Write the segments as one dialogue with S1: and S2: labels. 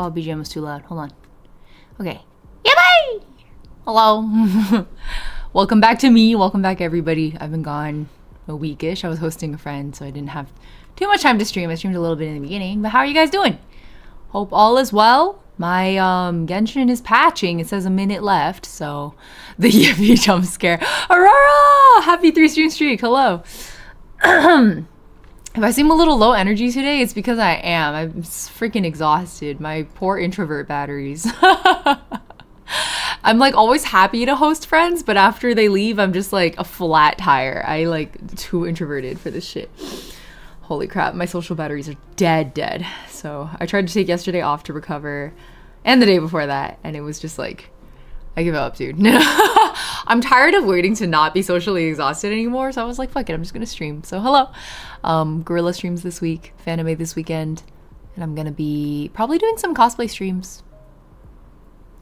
S1: Default BGM was too loud. Hold on. Okay. Yay! Hello. Welcome back to me. Welcome back, everybody. I've been gone a weekish. I was hosting a friend, so I didn't have too much time to stream. I streamed a little bit in the beginning, but how are you guys doing? Hope all is well. My Genshin is patching. It says a minute left, so the yippee jump scare. Aurora! Happy 3 streak. Hello. If I seem a little low energy today, it's because I am. I'm freaking exhausted. My poor introvert batteries. I'm like always happy to host friends, but after they leave, I'm just like a flat tire. I like too introverted for this shit. Holy crap, my social batteries are dead. So I tried to take yesterday off to recover, and the day before that, and it was just like, I give up, dude. I'm tired of waiting to not be socially exhausted anymore, so I was like, fuck it, I'm just gonna stream. So hello. Gorilla streams this week, Fanime this weekend, and I'm gonna be probably doing some cosplay streams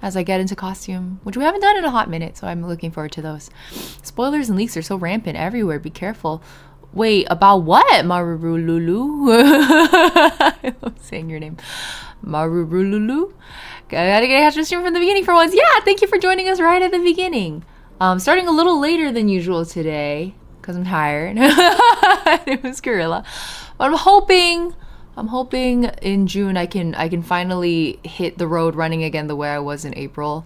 S1: as I get into costume, which we haven't done in a hot minute, so I'm looking forward to those. Spoilers and leaks are so rampant everywhere, be careful. Wait, about what, Marurululu? I love saying your name. Marurululu? Gotta catch the stream from the beginning for once. Yeah, thank you for joining us right at the beginning. Starting a little later than usual today, because I'm tired. It was Gorilla. But I'm hoping in June I can finally hit the road running again the way I was in April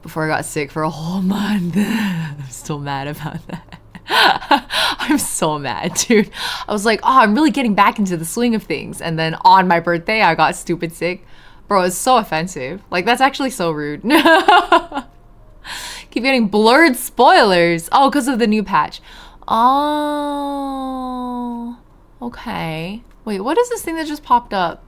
S1: before I got sick for a whole month. I'm still mad about that. I'm so mad, dude. I was like, oh, I'm really getting back into the swing of things, and then on my birthday I got stupid sick. Bro, it's so offensive. Like, that's actually so rude. Keep getting blurred spoilers. Oh, because of the new patch. Oh, okay. Wait, what is this thing that just popped up?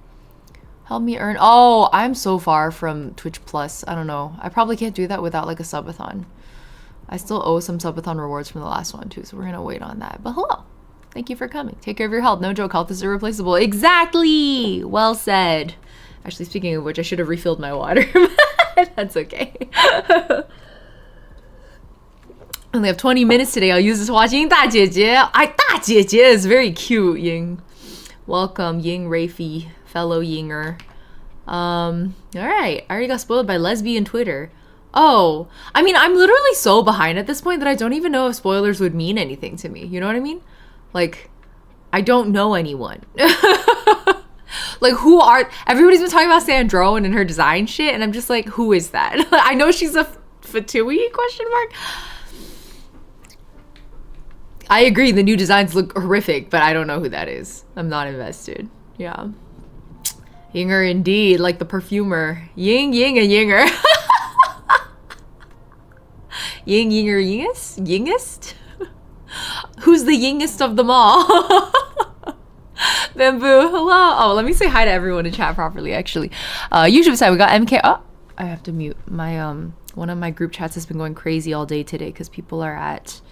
S1: Help me earn. Oh, I'm so far from Twitch Plus. I don't know. I probably can't do that without like a subathon. I still owe some subathon rewards from the last one too, so we're gonna wait on that. But hello. Thank you for coming. Take care of your health. No joke, health is irreplaceable. Exactly! Well said. Actually, speaking of which, I should have refilled my water. That's okay. I only have 20 minutes today. I'll use this to watch Ying Da Jie. Da Jie is very cute, Ying. Welcome, Ying Rafi, fellow Yinger. Alright. I already got spoiled by lesbian Twitter. Oh, I mean, I'm literally so behind at this point that I don't even know if spoilers would mean anything to me. You know what I mean? Like, I don't know anyone. Like, who are... Everybody's been talking about Sandrone and her design shit, and I'm just like, who is that? I know she's a Fatui, question mark. I agree, the new designs look horrific, but I don't know who that is. I'm not invested. Yeah. Yinger indeed, like the perfumer. Ying, Ying, and Yinger. Ying, Yinger, Yingest? Yingest? Who's the Yingest of them all? Bamboo, hello. Oh, let me say hi to everyone in chat properly, actually. YouTube side, we got MK. Oh, I have to mute. My, one of my group chats has been going crazy all day today because people are at,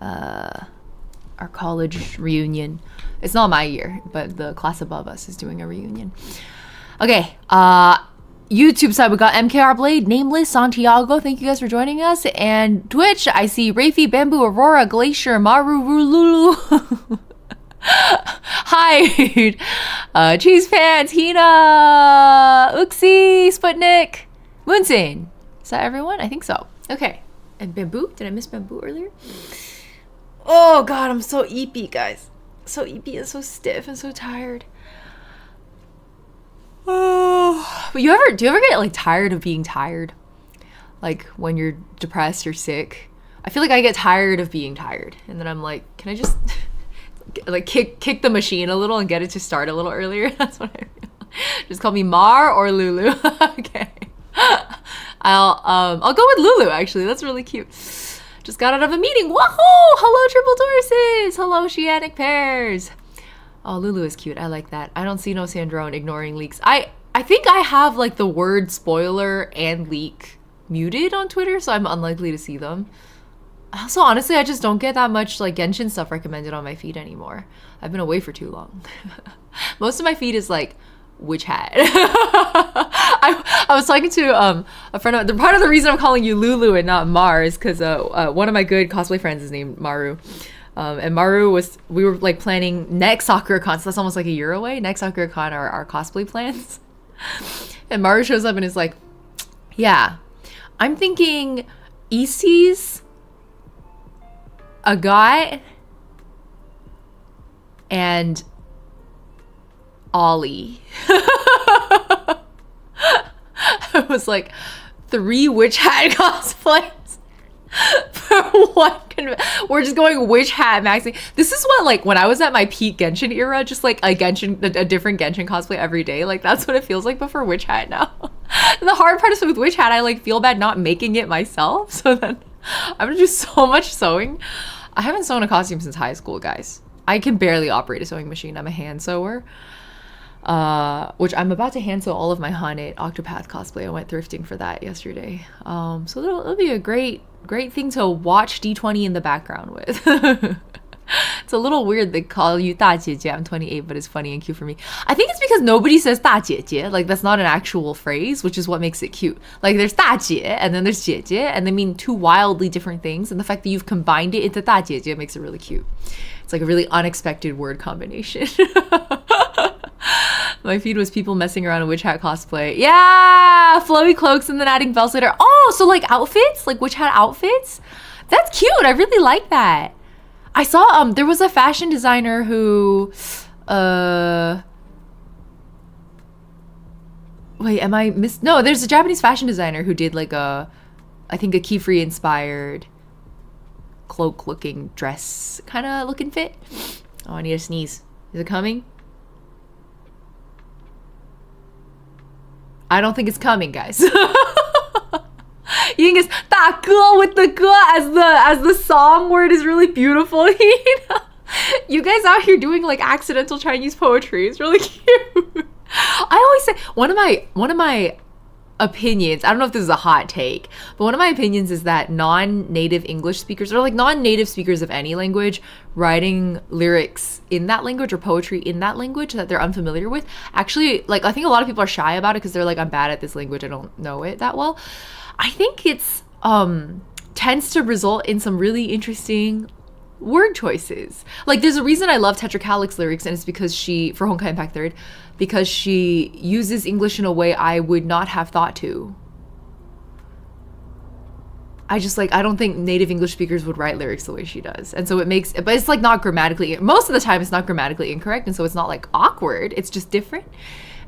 S1: our college reunion. It's not my year, but the class above us is doing a reunion. Okay, YouTube side, we got MKR Blade, Nameless, Santiago. Thank you guys for joining us. And Twitch, I see Rafi, Bamboo, Aurora, Glacier, Maru, Rululu. Hi, Cheese Pants, Hina, Uxie, Sputnik, Moonsin. Is that everyone? I think so. Okay. And Bamboo? Did I miss Bamboo earlier? Oh god, I'm so eepy, guys. So eepy and so stiff and so tired. Oh, but do you ever get like tired of being tired? Like when you're depressed or sick? I feel like I get tired of being tired, and then I'm like, can I just like kick the machine a little and get it to start a little earlier? That's what I feel. Just call me Mar or Lulu. Okay. I'll go with Lulu, actually. That's really cute. Just got out of a meeting. Wahoo! Hello, Triple Tauruses. Hello, Oceanic Pairs. Oh, Lulu is cute. I like that. I don't see no Sandrone ignoring leaks. I think I have like the word spoiler and leak muted on Twitter, so I'm unlikely to see them. Also, honestly, I just don't get that much like Genshin stuff recommended on my feed anymore. I've been away for too long. Most of my feed is like witch hat. I was talking to a friend of, part of the reason I'm calling you Lulu and not Mar is because one of my good cosplay friends is named Maru. And Maru we were like planning next SakuraCon, so that's almost like a year away. Next SakuraCon are our cosplay plans. And Maru shows up and is like, yeah, I'm thinking Isis, a guy, and Ollie. I was like, 3 witch hat cosplays for one we're just going witch hat maxing. This is what, like, when I was at my peak Genshin era, just like a different Genshin cosplay every day. Like, that's what it feels like, but for witch hat now. And the hard part is with witch hat, I like feel bad not making it myself. So then I'm gonna do so much sewing. I haven't sewn a costume since high school, guys. I can barely operate a sewing machine. I'm a hand sewer. Which I'm about to hand sew all of my Hanet Octopath cosplay. I went thrifting for that yesterday. So it'll be a great thing to watch D20 in the background with. It's a little weird they call you 大姐姐. I'm 28, but it's funny and cute for me. I think it's because nobody says 大姐姐. Like, that's not an actual phrase, which is what makes it cute. Like, there's 大姐and then there's 姐姐, and they mean 2 wildly different things. And the fact that you've combined it into 大姐姐makes it really cute. It's like a really unexpected word combination. My feed was people messing around in witch hat cosplay. Yeah, flowy cloaks and then adding bells later. Oh, so like outfits, like witch hat outfits. That's cute. I really like that. I saw there was a fashion designer who wait, am I no, there's a Japanese fashion designer who did like I think a Keyfree inspired cloak looking dress kind of looking fit. Oh, I need a sneeze. Is it coming? I don't think it's coming, guys. You think it's 大哥 with the 哥 as the song word is really beautiful. You guys out here doing like accidental Chinese poetry. It's really cute. I always say one of my opinions, I don't know if this is a hot take, but one of my opinions is that non-native English speakers or like non-native speakers of any language writing lyrics in that language or poetry in that language that they're unfamiliar with, actually, like, I think a lot of people are shy about it because they're like, I'm bad at this language, I don't know it that well. I think it's tends to result in some really interesting word choices. Like, there's a reason I love Tetra Calic's lyrics, and it's because she, for Honkai Impact 3rd, because she uses English in a way I would not have thought to. I just, like, I don't think native English speakers would write lyrics the way she does. And so it makes, but it's like not grammatically, most of the time it's not grammatically incorrect, and so it's not like awkward, it's just different.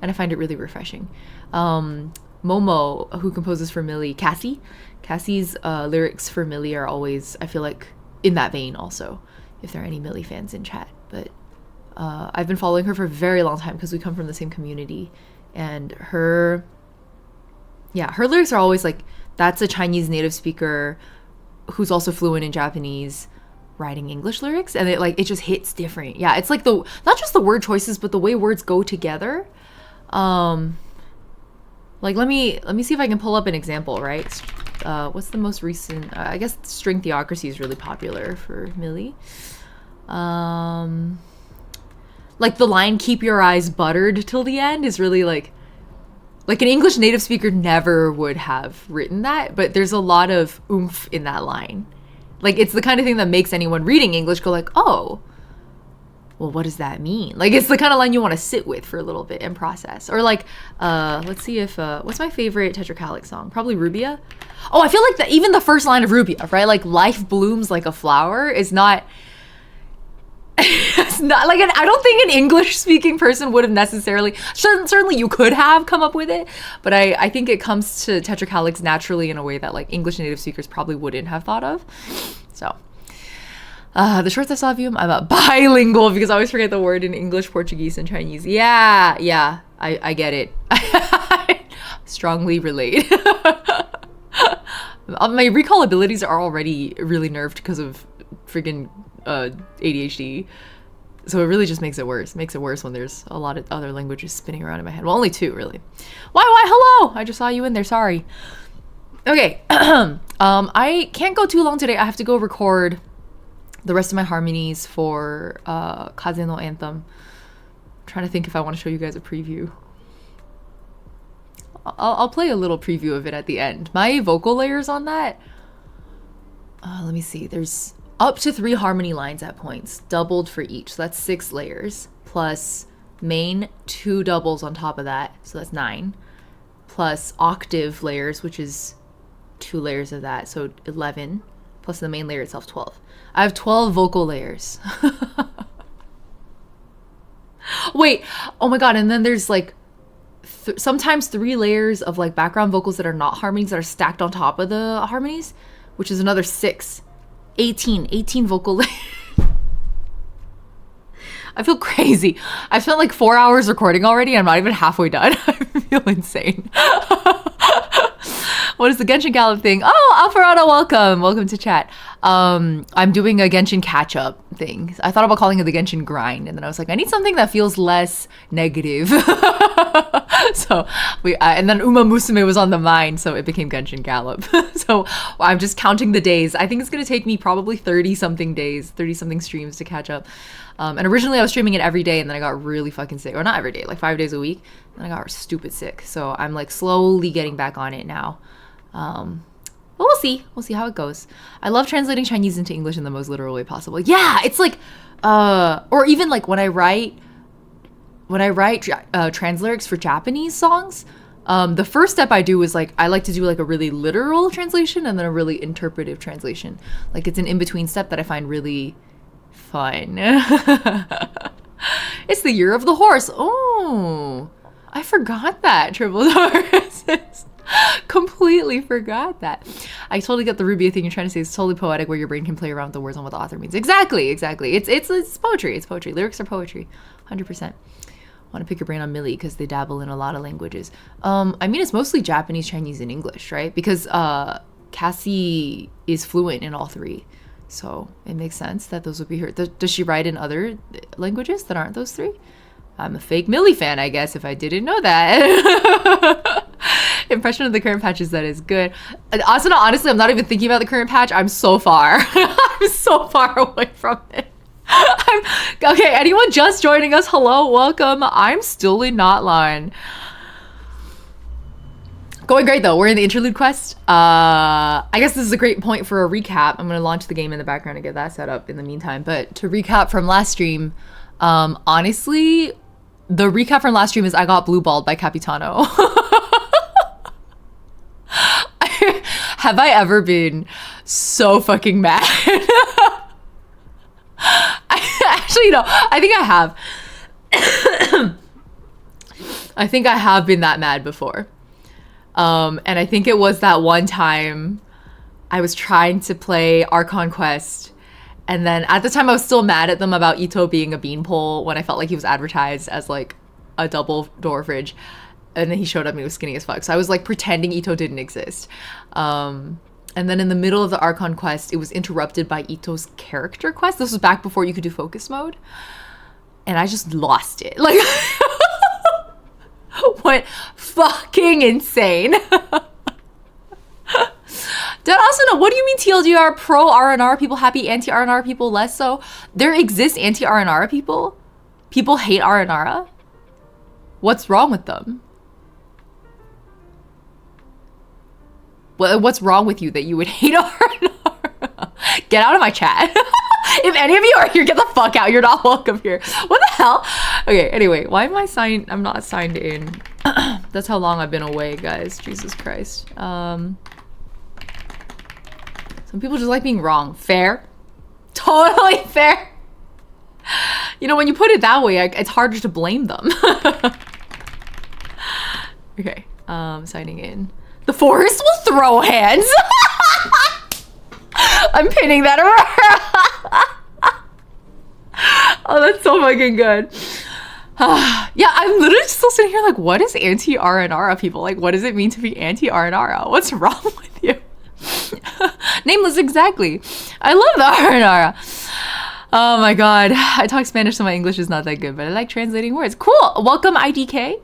S1: And I find it really refreshing. Momo, who composes for Millie, Cassie's lyrics for Millie are always, I feel like, in that vein also, if there are any Millie fans in chat. But I've been following her for a very long time because we come from the same community, and her lyrics are always like, that's a Chinese native speaker who's also fluent in Japanese writing English lyrics, and it just hits different. Yeah, it's like not just the word choices, but the way words go together. Like, let me see if I can pull up an example, right? What's the most recent? I guess string theocracy is really popular for Millie. Like the line "keep your eyes buttered till the end" is really like an English native speaker never would have written that, but there's a lot of oomph in that line. Like, it's the kind of thing that makes anyone reading English go like, oh, well, what does that mean? Like, it's the kind of line you want to sit with for a little bit and process. Or like, let's see if, what's my favorite Tetra Calic song? Probably Rubia. Oh, I feel like even the first line of Rubia, right? Like, life blooms like a flower is not, it's not like, I don't think an English speaking person would have necessarily, certainly you could have come up with it, but I think it comes to Tetra Calics naturally in a way that like English native speakers probably wouldn't have thought of. So. The shorts I saw of you, I'm a bilingual because I always forget the word in English, Portuguese, and Chinese. Yeah, I get it. Strongly relate. My recall abilities are already really nerfed because of friggin' ADHD. So it really just makes it worse. Makes it worse when there's a lot of other languages spinning around in my head. Well, only 2, really. Why, hello! I just saw you in there, sorry. Okay, I can't go too long today. I have to go record the rest of my harmonies for Kaze no Anthem. I'm trying to think if I want to show you guys a preview. I'll play a little preview of it at the end. My vocal layers on that, let me see. There's up to 3 harmony lines at points, doubled for each. So that's 6 layers, plus main 2 doubles on top of that. So that's 9. plus octave layers, which is 2 layers of that, so 11, plus the main layer itself, 12. I have 12 vocal layers. Wait, oh my god, and then there's like sometimes 3 layers of like background vocals that are not harmonies that are stacked on top of the harmonies, which is another 6. 18 vocal layers. I feel crazy. I spent like 4 hours recording already. I'm not even halfway done. I feel insane. What is the Genshin Gallop thing? Oh, Alfarada, welcome to chat. I'm doing a Genshin catch-up thing. I thought about calling it the Genshin grind, and then I was like, I need something that feels less negative. So and then Uma Musume was on the mind, so it became Genshin Gallop. So I'm just counting the days. I think it's gonna take me probably 30-something days, 30-something streams to catch up. And originally I was streaming it every day, and then I got really fucking sick. Or not every day, like 5 days a week. And I got stupid sick. So I'm like slowly getting back on it now. But we'll see how it goes. I love translating Chinese into English in the most literal way possible. Yeah, it's like, or even like when I write trans lyrics for Japanese songs, the first step I do is like, I like to do like a really literal translation and then a really interpretive translation. Like it's an in-between step that I find really fun. It's the year of the horse. Oh, I forgot that, Triple Taurus. Completely forgot that. I totally get the Rubia thing you're trying to say. It's totally poetic where your brain can play around with the words on what the author means. Exactly. It's poetry. It's poetry. Lyrics are poetry. 100%. Want to pick your brain on Millie because they dabble in a lot of languages. I mean, it's mostly Japanese, Chinese, and English, right? Because Cassie is fluent in all 3. So it makes sense that those would be her. Does she write in other languages that aren't those 3? I'm a fake Millie fan, I guess, if I didn't know that. Impression of the current patch is that it's good. Also, honestly, I'm not even thinking about the current patch. I'm so far. I'm so far away from it. Okay, anyone just joining us, hello, welcome. I'm still in Notline. Going great though. We're in the interlude quest. I guess this is a great point for a recap. I'm gonna launch the game in the background and get that set up in the meantime. But to recap from last stream, honestly, the recap from last stream is I got blue balled by Capitano. Have I ever been so fucking mad? Actually, no, I think I have. I think I have been that mad before. And I think it was that one time I was trying to play Archon Quest. And then at the time I was still mad at them about Ito being a beanpole when I felt like he was advertised as like a double door fridge. And then he showed up and he was skinny as fuck. So I was like pretending Ito didn't exist. And then in the middle of the Archon quest, it was interrupted by Ito's character quest. This was back before you could do focus mode. And I just lost it. Like, went fucking insane. Don't also know, what do you mean TLDR pro RNR people happy, anti RNR people less so? There exists anti RNR people? People hate RNR? What's wrong with them? What's wrong with you that you would hate RNR? Get out of my chat. If any of you are here, get the fuck out. You're not welcome here. What the hell? Okay, anyway, why am I signed? I'm not signed in. That's how long I've been away, guys. Jesus Christ. Some people just like being wrong. Fair. Totally fair. You know, when you put it that way, it's harder to blame them. Okay, signing in. The forest will throw hands. I'm pinning that around. Oh, that's so fucking good. Yeah, I'm literally still sitting here like, what is anti-RNR people? Like, what does it mean to be anti-RNR? What's wrong with you? Nameless, exactly. I love the RNR. Oh my god. I talk Spanish, so my English is not that good, but I like translating words. Cool. Welcome, IDK.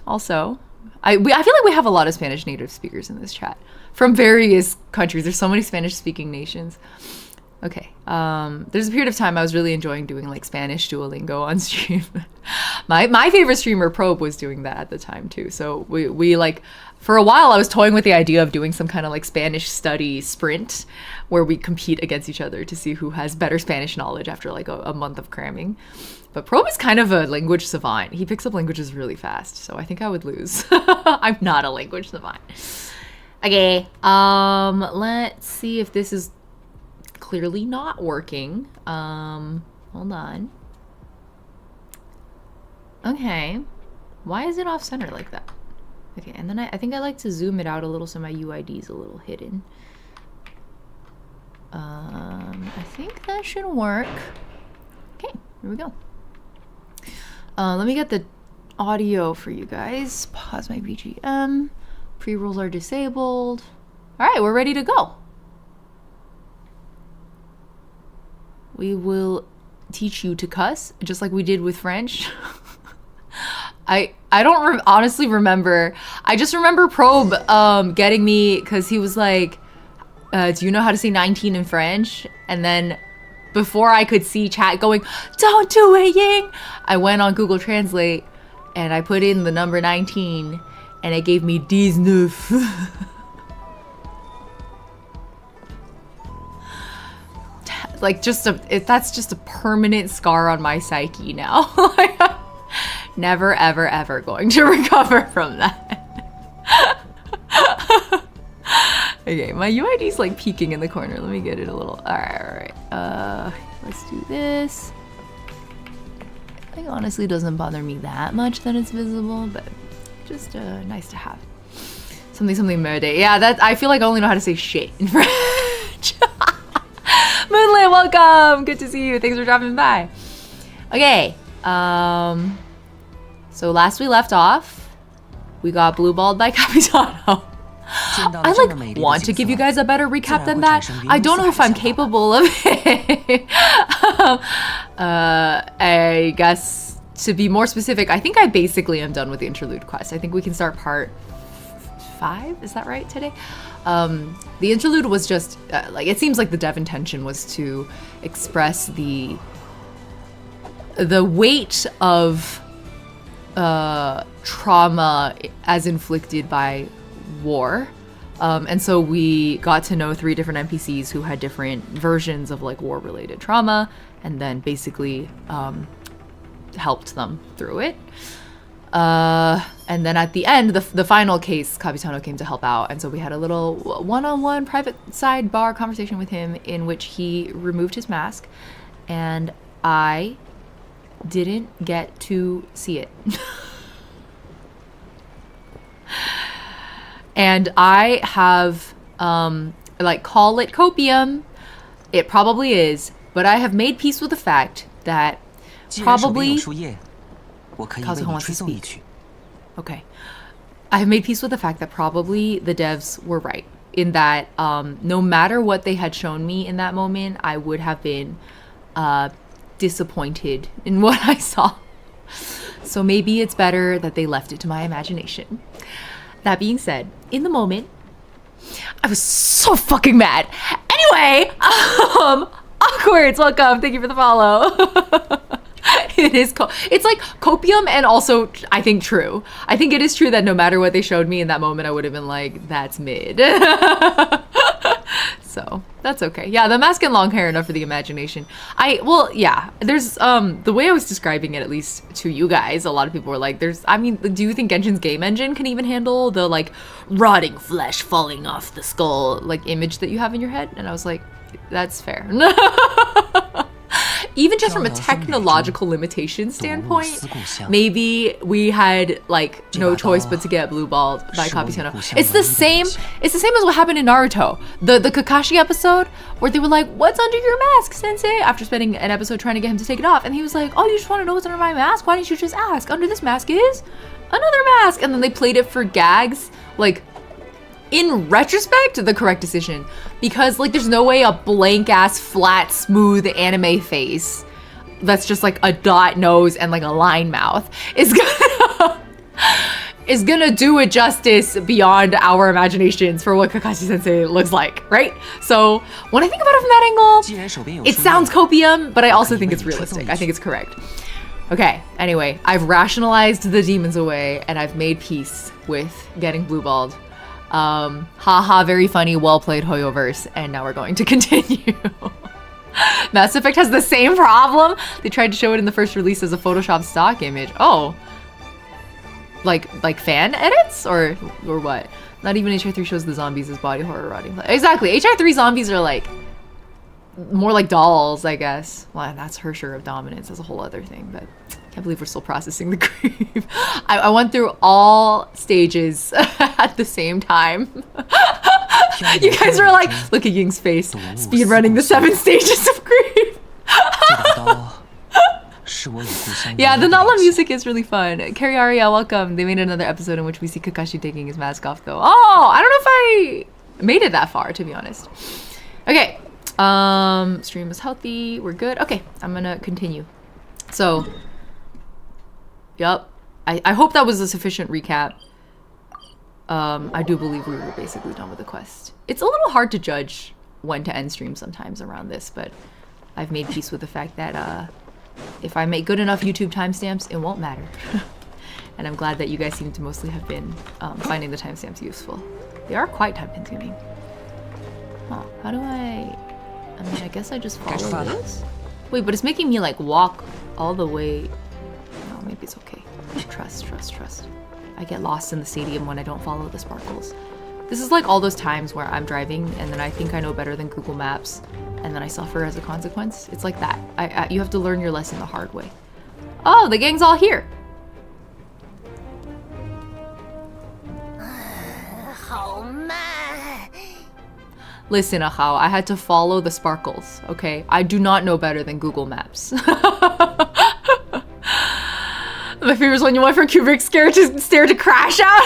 S1: Also, I feel like we have a lot of Spanish native speakers in this chat from various countries. There's so many Spanish speaking nations. Okay. There's a period of time I was really enjoying doing like Spanish Duolingo on stream. My favorite streamer Probe was doing that at the time too. So we like For a while, I was toying with the idea of doing some kind of like Spanish study sprint where we compete against each other to see who has better Spanish knowledge after like a month of cramming. But Probe is kind of a language savant. He picks up languages really fast, so I think I would lose. I'm not a language savant. Okay, let's see if this is clearly not working. Hold on. Okay, why is it off center like that? Okay, and then I think I like to zoom it out a little so my UID is a little hidden. I think that should work. Okay, here we go. Let me get the audio for you guys. Pause my BGM. Pre-rolls are disabled. All right, we're ready to go. We will teach you to cuss, just like we did with French. I don't honestly remember. I just remember Probe getting me because he was like, do you know how to say 19 in French? And then before I could see chat going, don't do it, Ying, I went on Google Translate and I put in the number 19 and it gave me 19. Like that's just a permanent scar on my psyche now. Never, ever, ever going to recover from that. Okay, my UID's like peeking in the corner. Let me get it a little. All right. Let's do this. It honestly doesn't bother me that much that it's visible, but just nice to have. Something merde. Yeah, that I feel like I only know how to say shit in French. Moonlit, welcome. Good to see you. Thanks for dropping by. Okay. So last we left off, we got blue balled by Capitano. I like want to give you guys a better recap than that. I don't know if I'm capable of it. I guess to be more specific, I think I basically am done with the interlude quest. I think we can start part 5. Is that right today? The interlude was just like, it seems like the dev intention was to express the weight of trauma as inflicted by war. And so we got to know 3 different NPCs who had different versions of like war related trauma, and then basically helped them through it. And then at the end, the final case, Capitano came to help out, and so we had a little one-on-one private sidebar conversation with him in which he removed his mask, and I didn't get to see it. And I have, like, call it copium. It probably is, but I have made peace with the fact that probably... Kazuha wants to speak. Okay. I have made peace with the fact that probably the devs were right in that no matter what they had shown me in that moment, I would have been disappointed in what I saw. So maybe it's better that they left it to my imagination. That being said, in the moment, I was so fucking mad. Anyway, Awkwards, welcome. Thank you for the follow. It is it's like copium, and also I think true. I think it is true that no matter what they showed me in that moment, I would have been like, that's mid. So that's okay. Yeah, the mask and long hair enough for the imagination. Yeah, there's the way I was describing it, at least to you guys, a lot of people were like, do you think Genshin's game engine can even handle the like rotting flesh falling off the skull like image that you have in your head? And I was like, that's fair. Even just from a technological limitation standpoint, maybe we had like no choice but to get blue balled by Capitano. It's the same as what happened in Naruto. The Kakashi episode where they were like, what's under your mask, sensei? After spending an episode trying to get him to take it off. And he was like, oh, you just want to know what's under my mask? Why don't you just ask? Under this mask is another mask. And then they played it for gags. Like, in retrospect, the correct decision, because like there's no way a blank ass flat smooth anime face that's just like a dot nose and like a line mouth is gonna do it justice beyond our imaginations for what Kakashi Sensei looks like, right? So when I think about it from that angle, it sounds copium, but I also think it's realistic. I think it's correct. Okay, anyway, I've rationalized the demons away and I've made peace with getting blue-balled. Haha, very funny, well played, Hoyoverse, and now we're going to continue. Mass Effect has the same problem. They tried to show it in the first release as a Photoshop stock image. Oh. Like fan edits? Or what? Not even HR3 shows the zombies as body horror rotting. Exactly, HR3 zombies are like more like dolls, I guess. Well, that's her share of dominance. That's a whole other thing, but I can't believe we're still processing the grief. I went through all stages at the same time. You guys are like, look at Ying's face, speed running the 7 stages of grief. Yeah, the Nala music is really fun. Carrie Aria, welcome. They made another episode in which we see Kakashi taking his mask off though. Oh, I don't know if I made it that far, to be honest. Okay. Stream is healthy. We're good. Okay, I'm gonna continue. So, yup. I hope that was a sufficient recap. I do believe we were basically done with the quest. It's a little hard to judge when to end stream sometimes around this, but I've made peace with the fact that if I make good enough YouTube timestamps, it won't matter. And I'm glad that you guys seem to mostly have been finding the timestamps useful. They are quite time consuming. Huh, how do I mean, I guess I just follow this? Wait, but it's making me like walk all the way. No, maybe it's okay. Trust. I get lost in the stadium when I don't follow the sparkles. This is like all those times where I'm driving and then I think I know better than Google Maps and then I suffer as a consequence. It's like that. You have to learn your lesson the hard way. Oh, the gang's all here. Listen, Ajaw, I had to follow the sparkles, okay? I do not know better than Google Maps. My favorite is when you went from Kubrick's stare to crash out.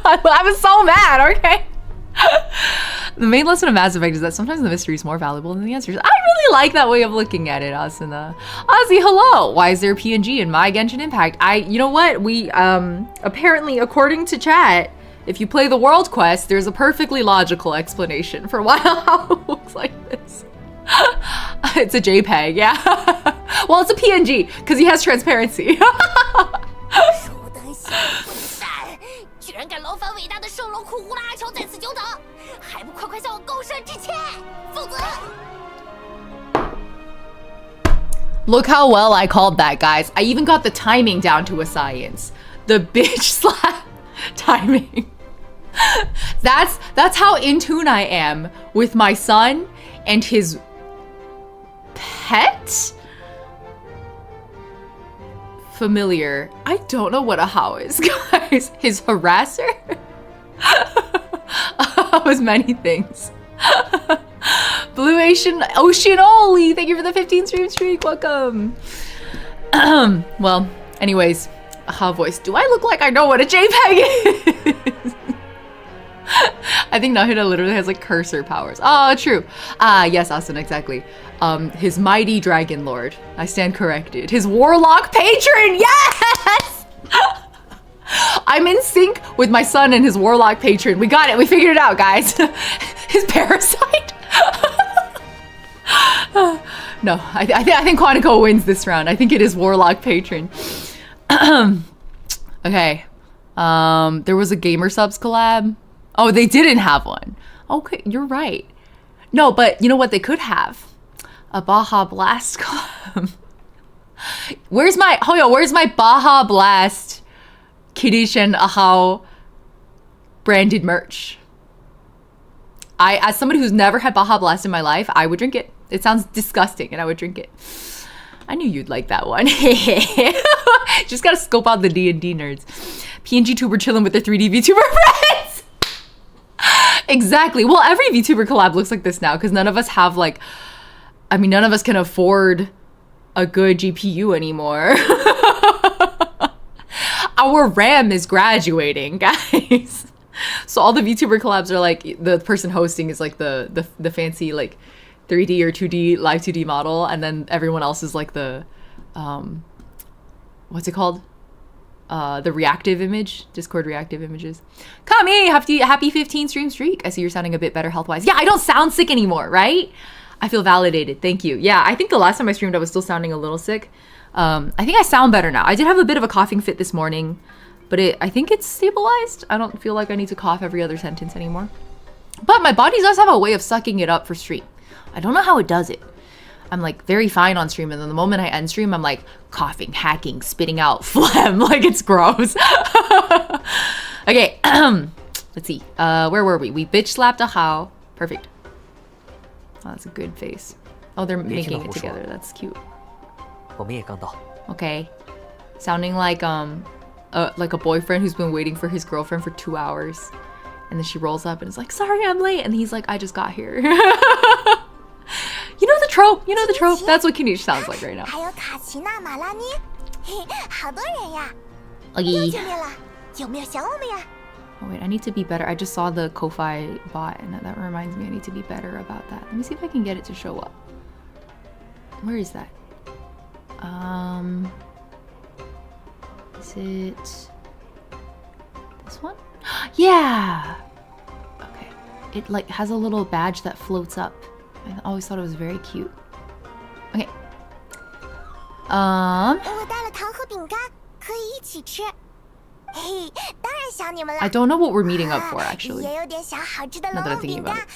S1: I was so mad, okay? The main lesson of Mass Effect is that sometimes the mystery is more valuable than the answers. I really like that way of looking at it, Asuna. Ozzy, hello! Why is there a PNG in my Genshin Impact? You know what? We, apparently, according to chat, if you play the world quest, there's a perfectly logical explanation for why it looks like this. It's a JPEG, yeah. Well, it's a PNG, because he has transparency. Look how well I called that, guys. I even got the timing down to a science. The bitch slap timing. That's how in tune I am with my son and his pet? Familiar. I don't know what a how is, guys. His harasser? Was many things. Blue Ocean Oli, thank you for the 15 stream streak. Welcome. Well, anyways, Aha voice. Do I look like I know what a JPEG is? I think Nahida literally has like cursor powers. Oh, true. Yes, Austin, exactly. His mighty dragon lord. I stand corrected. His warlock patron. Yes! I'm in sync with my son and his warlock patron. We got it. We figured it out, guys. His parasite. No, I think Quantico wins this round. I think it is warlock patron. Okay. There was a Gamer Subs collab. Oh, they didn't have one. Okay, you're right. No, but you know what they could have? A Baja Blast collab. Where's my Baja Blast Kinich and Ajaw branded merch? As somebody who's never had Baja Blast in my life, I would drink it. It sounds disgusting and I would drink it. I knew you'd like that one. Just gotta scope out the D&D nerds. PNG tuber chilling with their 3D VTuber friends. Exactly. Well, every VTuber collab looks like this now because none of us have like, I mean, none of us can afford a good GPU anymore. Our RAM is graduating, guys. So all the VTuber collabs are like, the person hosting is like the fancy like 3D or 2D live 2D model, and then everyone else is like the what's it called? The reactive image, Discord reactive images. Kami, happy 15 stream streak. I see you're sounding a bit better health-wise. Yeah, I don't sound sick anymore, right? I feel validated. Thank you. Yeah, I think the last time I streamed, I was still sounding a little sick. I think I sound better now. I did have a bit of a coughing fit this morning, but I think it's stabilized. I don't feel like I need to cough every other sentence anymore. But my body does have a way of sucking it up for stream. I don't know how it does it. I'm like very fine on stream, and then the moment I end stream, I'm like coughing, hacking, spitting out phlegm. Like it's gross. Okay, let's see. Where were we? We bitch slapped ajaw. Perfect. Oh, that's a good face. Oh, they're making it together. That's cute. Okay. Sounding like a boyfriend who's been waiting for his girlfriend for 2 hours. And then she rolls up and is like, sorry, I'm late. And he's like, I just got here. You know the trope. You know the trope. That's what Kinich sounds like right now. Okay. Oh wait, I need to be better. I just saw the Ko-Fi bot and that reminds me I need to be better about that. Let me see if I can get it to show up. Where is that? Is it this one? Yeah! Okay. It like has a little badge that floats up. I always thought it was very cute. Okay. I don't know what we're meeting up for, actually. Now that I'm thinking about it.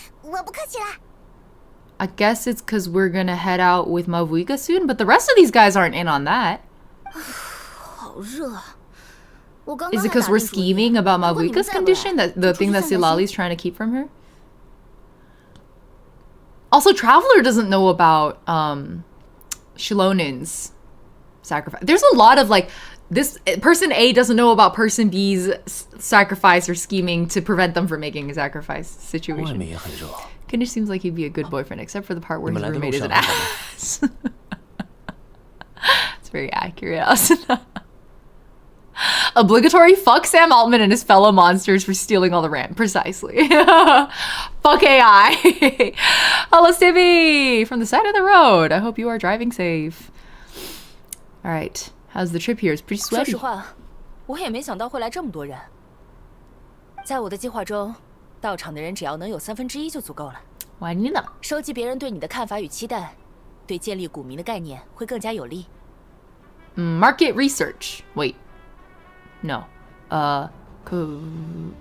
S1: I guess it's because we're gonna head out with Mavuika soon, but the rest of these guys aren't in on that. Is it because we're scheming about Mavuika's condition? That the thing that Silali's trying to keep from her? Also, Traveler doesn't know about Shilonin's sacrifice. There's a lot of like, this person A doesn't know about person B's sacrifice or scheming to prevent them from making a sacrifice situation. Kinich seems like he'd be a good boyfriend, except for the part where his roommate is an ass. It's very accurate. Obligatory fuck Sam Altman and his fellow monsters for stealing all the RAM. Precisely. Fuck AI. Hello, Stevie! From the side of the road. I hope you are driving safe. Alright. How's the trip here? It's pretty sweaty.
S2: 说实话，我也没想到会来这么多人。在我的计划中，到场的人只要能有1/3就足够了。
S1: 哇，你呢？
S2: 收集别人对你的看法与期待，对建立股民的概念会更加有利。
S1: Market research. Wait. No.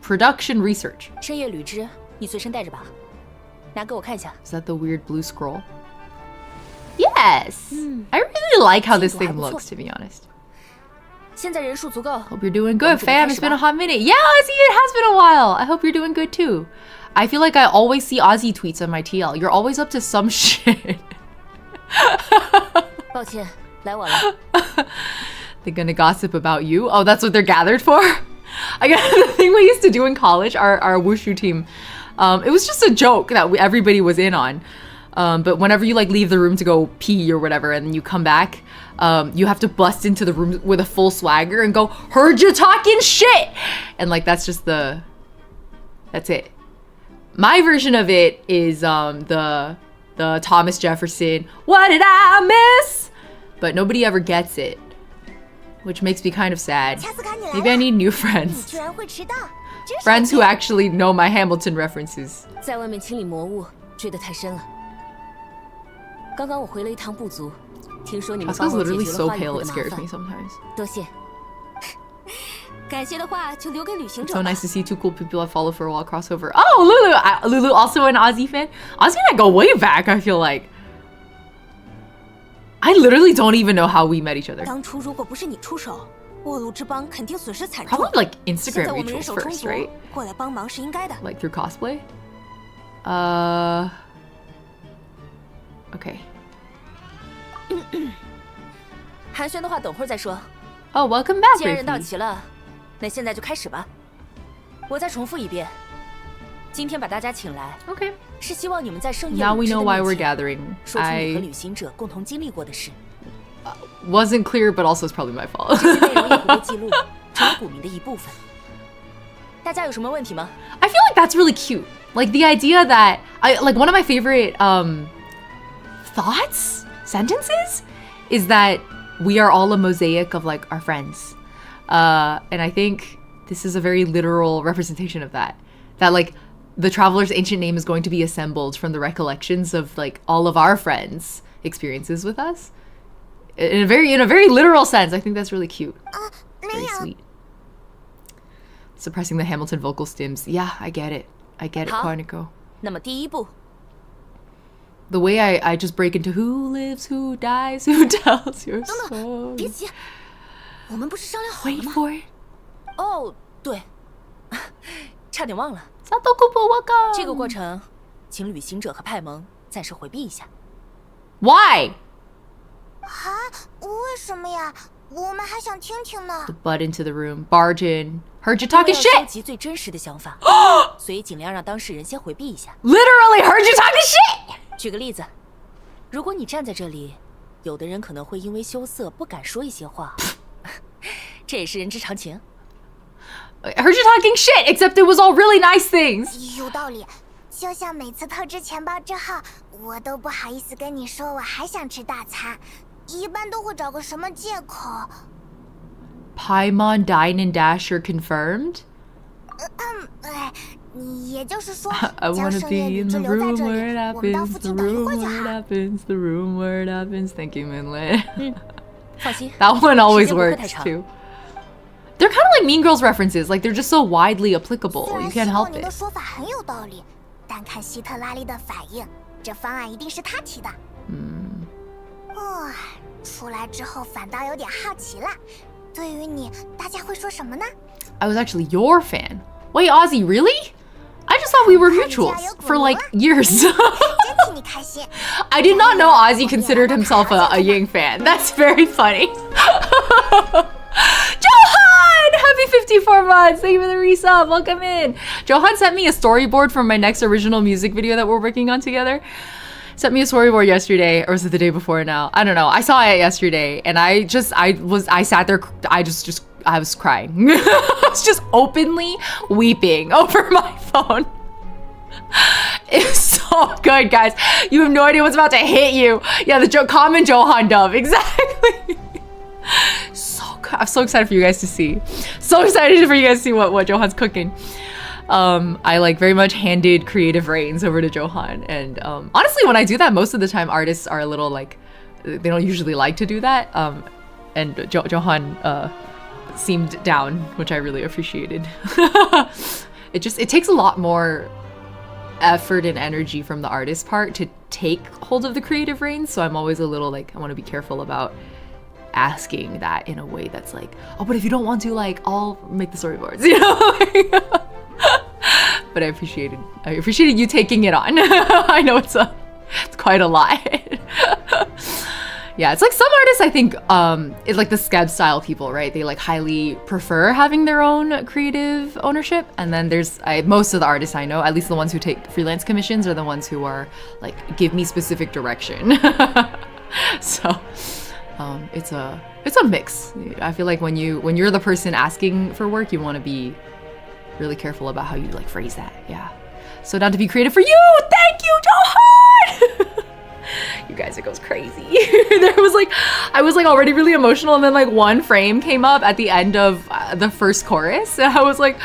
S1: Production research.
S2: 深夜履织，你随身带着吧，拿给我看一下。
S1: Is that the weird blue scroll? Yes! I really like how this thing looks, to be honest.
S2: 现在人数足够。
S1: Hope you're doing good, fam. It's been a hot minute. Yeah, Ozzy, it has been a while. I hope you're doing good too. I feel like I always see Ozzy tweets on my TL. You're always up to some shit.
S2: 抱歉，来晚了。
S1: They're gonna gossip about you? Oh, that's what they're gathered for? I guess the thing we used to do in college, our wushu team, it was just a joke that everybody was in on. But whenever you like leave the room to go pee or whatever, and then you come back, you have to bust into the room with a full swagger and go, heard you talking shit! And like, that's just that's it. My version of it is the Thomas Jefferson, what did I miss? But nobody ever gets it, which makes me kind of sad. Maybe I need new friends. Friends who actually know my Hamilton references.
S2: 在外面清理魔物，追得太深了。刚刚我回了一趟部族，听说你们帮
S1: Chasca's
S2: 我解
S1: literally
S2: 决
S1: so
S2: 了话语
S1: pale
S2: 会
S1: it
S2: 的麻
S1: scares
S2: 烦
S1: me。sometimes.
S2: 多谢。感谢的话就留给旅行者
S1: So
S2: 吧。
S1: nice to see two cool people I follow for a while crossover. Oh, Lulu! Lulu also an Aussie fan? Ozzy and I go way back, I feel like. I literally don't even know how we met each other.
S2: 当初如果不是你出手，沃鲁之邦肯定损失惨重。
S1: Probably like
S2: 现
S1: Instagram
S2: 在我们人
S1: mutuals
S2: 手充
S1: first,
S2: 足，
S1: right?
S2: 过来帮忙是应该的。
S1: Like through cosplay? Okay.
S2: 寒暄的话等会儿再说。
S1: Oh, welcome back,
S2: 既然人到
S1: Riffy.
S2: 齐了，那现在就开始吧。我再重复一遍，今天把大家请来，
S1: Okay.
S2: 是希望你们在盛宴
S1: Now
S2: 旅
S1: we
S2: 之
S1: know
S2: 的
S1: why
S2: 面
S1: we're
S2: 前，
S1: gathering.
S2: 说出你和
S1: I
S2: 旅行者共同经历过的事。
S1: wasn't clear, but also it's probably my fault.
S2: 这些内容也会被记录，成为股民的一部分。大家有什么问题吗？
S1: I feel like that's really cute. Like the idea that like one of my favorite sentences is that we are all a mosaic of like our friends. And I think this is a very literal representation of that. That like the traveler's ancient name is going to be assembled from the recollections of like all of our friends' experiences with us. In a very literal sense. I think that's really cute. Very sweet. Suppressing the Hamilton vocal stims. Yeah, I get it. I get it, Quantico.
S2: 那么第一步
S1: The way I just break into who lives, who dies, who tells your story.
S2: 别急，我们不是商量好了
S1: Wait
S2: 吗？
S1: for it.
S2: 哦，对，差点忘了，
S1: Satokupo waka.
S2: 这个过程，请旅行者和派蒙暂时回避一下。
S1: Why?
S3: 为什么呀？我们还想听听呢。
S1: The butt into the room. Barge in. Heard you talking
S2: 为了收
S1: shit.
S2: 集最真实的想法，所以尽量让当事人先回避一下。
S1: Literally heard you talking shit.
S2: 举个例子，如果你站在这里，有的人可能会因为羞涩不敢说一些话，这也是人之常情。
S1: I heard you talking shit, except it was all really nice things.
S3: 有道理，就像每次透支钱包之后，我都不好意思跟你说我还想吃大餐，一般都会找个什么借口。
S1: Paimon, Dine, and Dasher confirmed?
S3: 也就是说，
S1: I
S3: 将
S1: wanna
S3: 圣夜
S1: be
S3: 旅
S1: in
S3: 滞
S1: the
S3: 留在
S1: room
S3: 这
S1: where
S3: 里，
S1: it
S3: 我们到
S1: happens,
S3: 附
S1: the
S3: 近等一
S1: room
S3: 会儿就
S1: where it
S3: 好。
S1: happens, the room where it happens. Thank you, Minlin.
S2: 放心，
S1: That one always
S2: 时间不会
S1: works
S2: 太长。
S1: too. They're kind of like Mean Girls references. Like they're just so widely
S3: 虽
S1: applicable.
S3: 然
S1: You
S3: 希
S1: can't
S3: 望
S1: help
S3: 你的
S1: it.
S3: 说法很有道理，但看希特拉里的反应，这方案一定是他提的。出来之后反倒有点好奇了。对于你，大家会说什么呢？
S1: I was actually your fan. Wait, Ozzy, really? I just thought we were mutuals for like years.
S3: 真替你开心。
S1: I did not know Ozzy considered himself a Ying fan. That's very funny. Johan! Happy 54 months. Thank you for the resub. Welcome in. Johan sent me a storyboard from my next original music video that we're working on together. Sent me a storyboard yesterday, or was it the day before now? I don't know. I saw it yesterday and I sat there, I was crying. I was just openly weeping over my phone. It's so good, guys. You have no idea what's about to hit you. Yeah, the common Johan dub, exactly. So good. I'm so excited for you guys to see. So excited for you guys to see what Johan's cooking. I like very much handed creative reins over to Johan, and honestly, when I do that, most of the time artists are a little like, they don't usually like to do that. And Johan seemed down, which I really appreciated. It takes a lot more effort and energy from the artist part to take hold of the creative reins, so I'm always a little like, I want to be careful about asking that in a way that's like, oh, but if you don't want to, like, I'll make the storyboards, you know? But I appreciated you taking it on. I know it's quite a lot. Yeah, it's like some artists, I think, it's like the Skeb style people, right? They like highly prefer having their own creative ownership. And then there's most of the artists I know, at least the ones who take freelance commissions, are the ones who are like, give me specific direction. So it's a mix. I feel like when you're the person asking for work, you want to be really careful about how you like phrase that. Yeah. So down to be creative for you. Thank you, Johan. You guys, it goes crazy. I was like already really emotional, and then like one frame came up at the end of the first chorus, and I was like,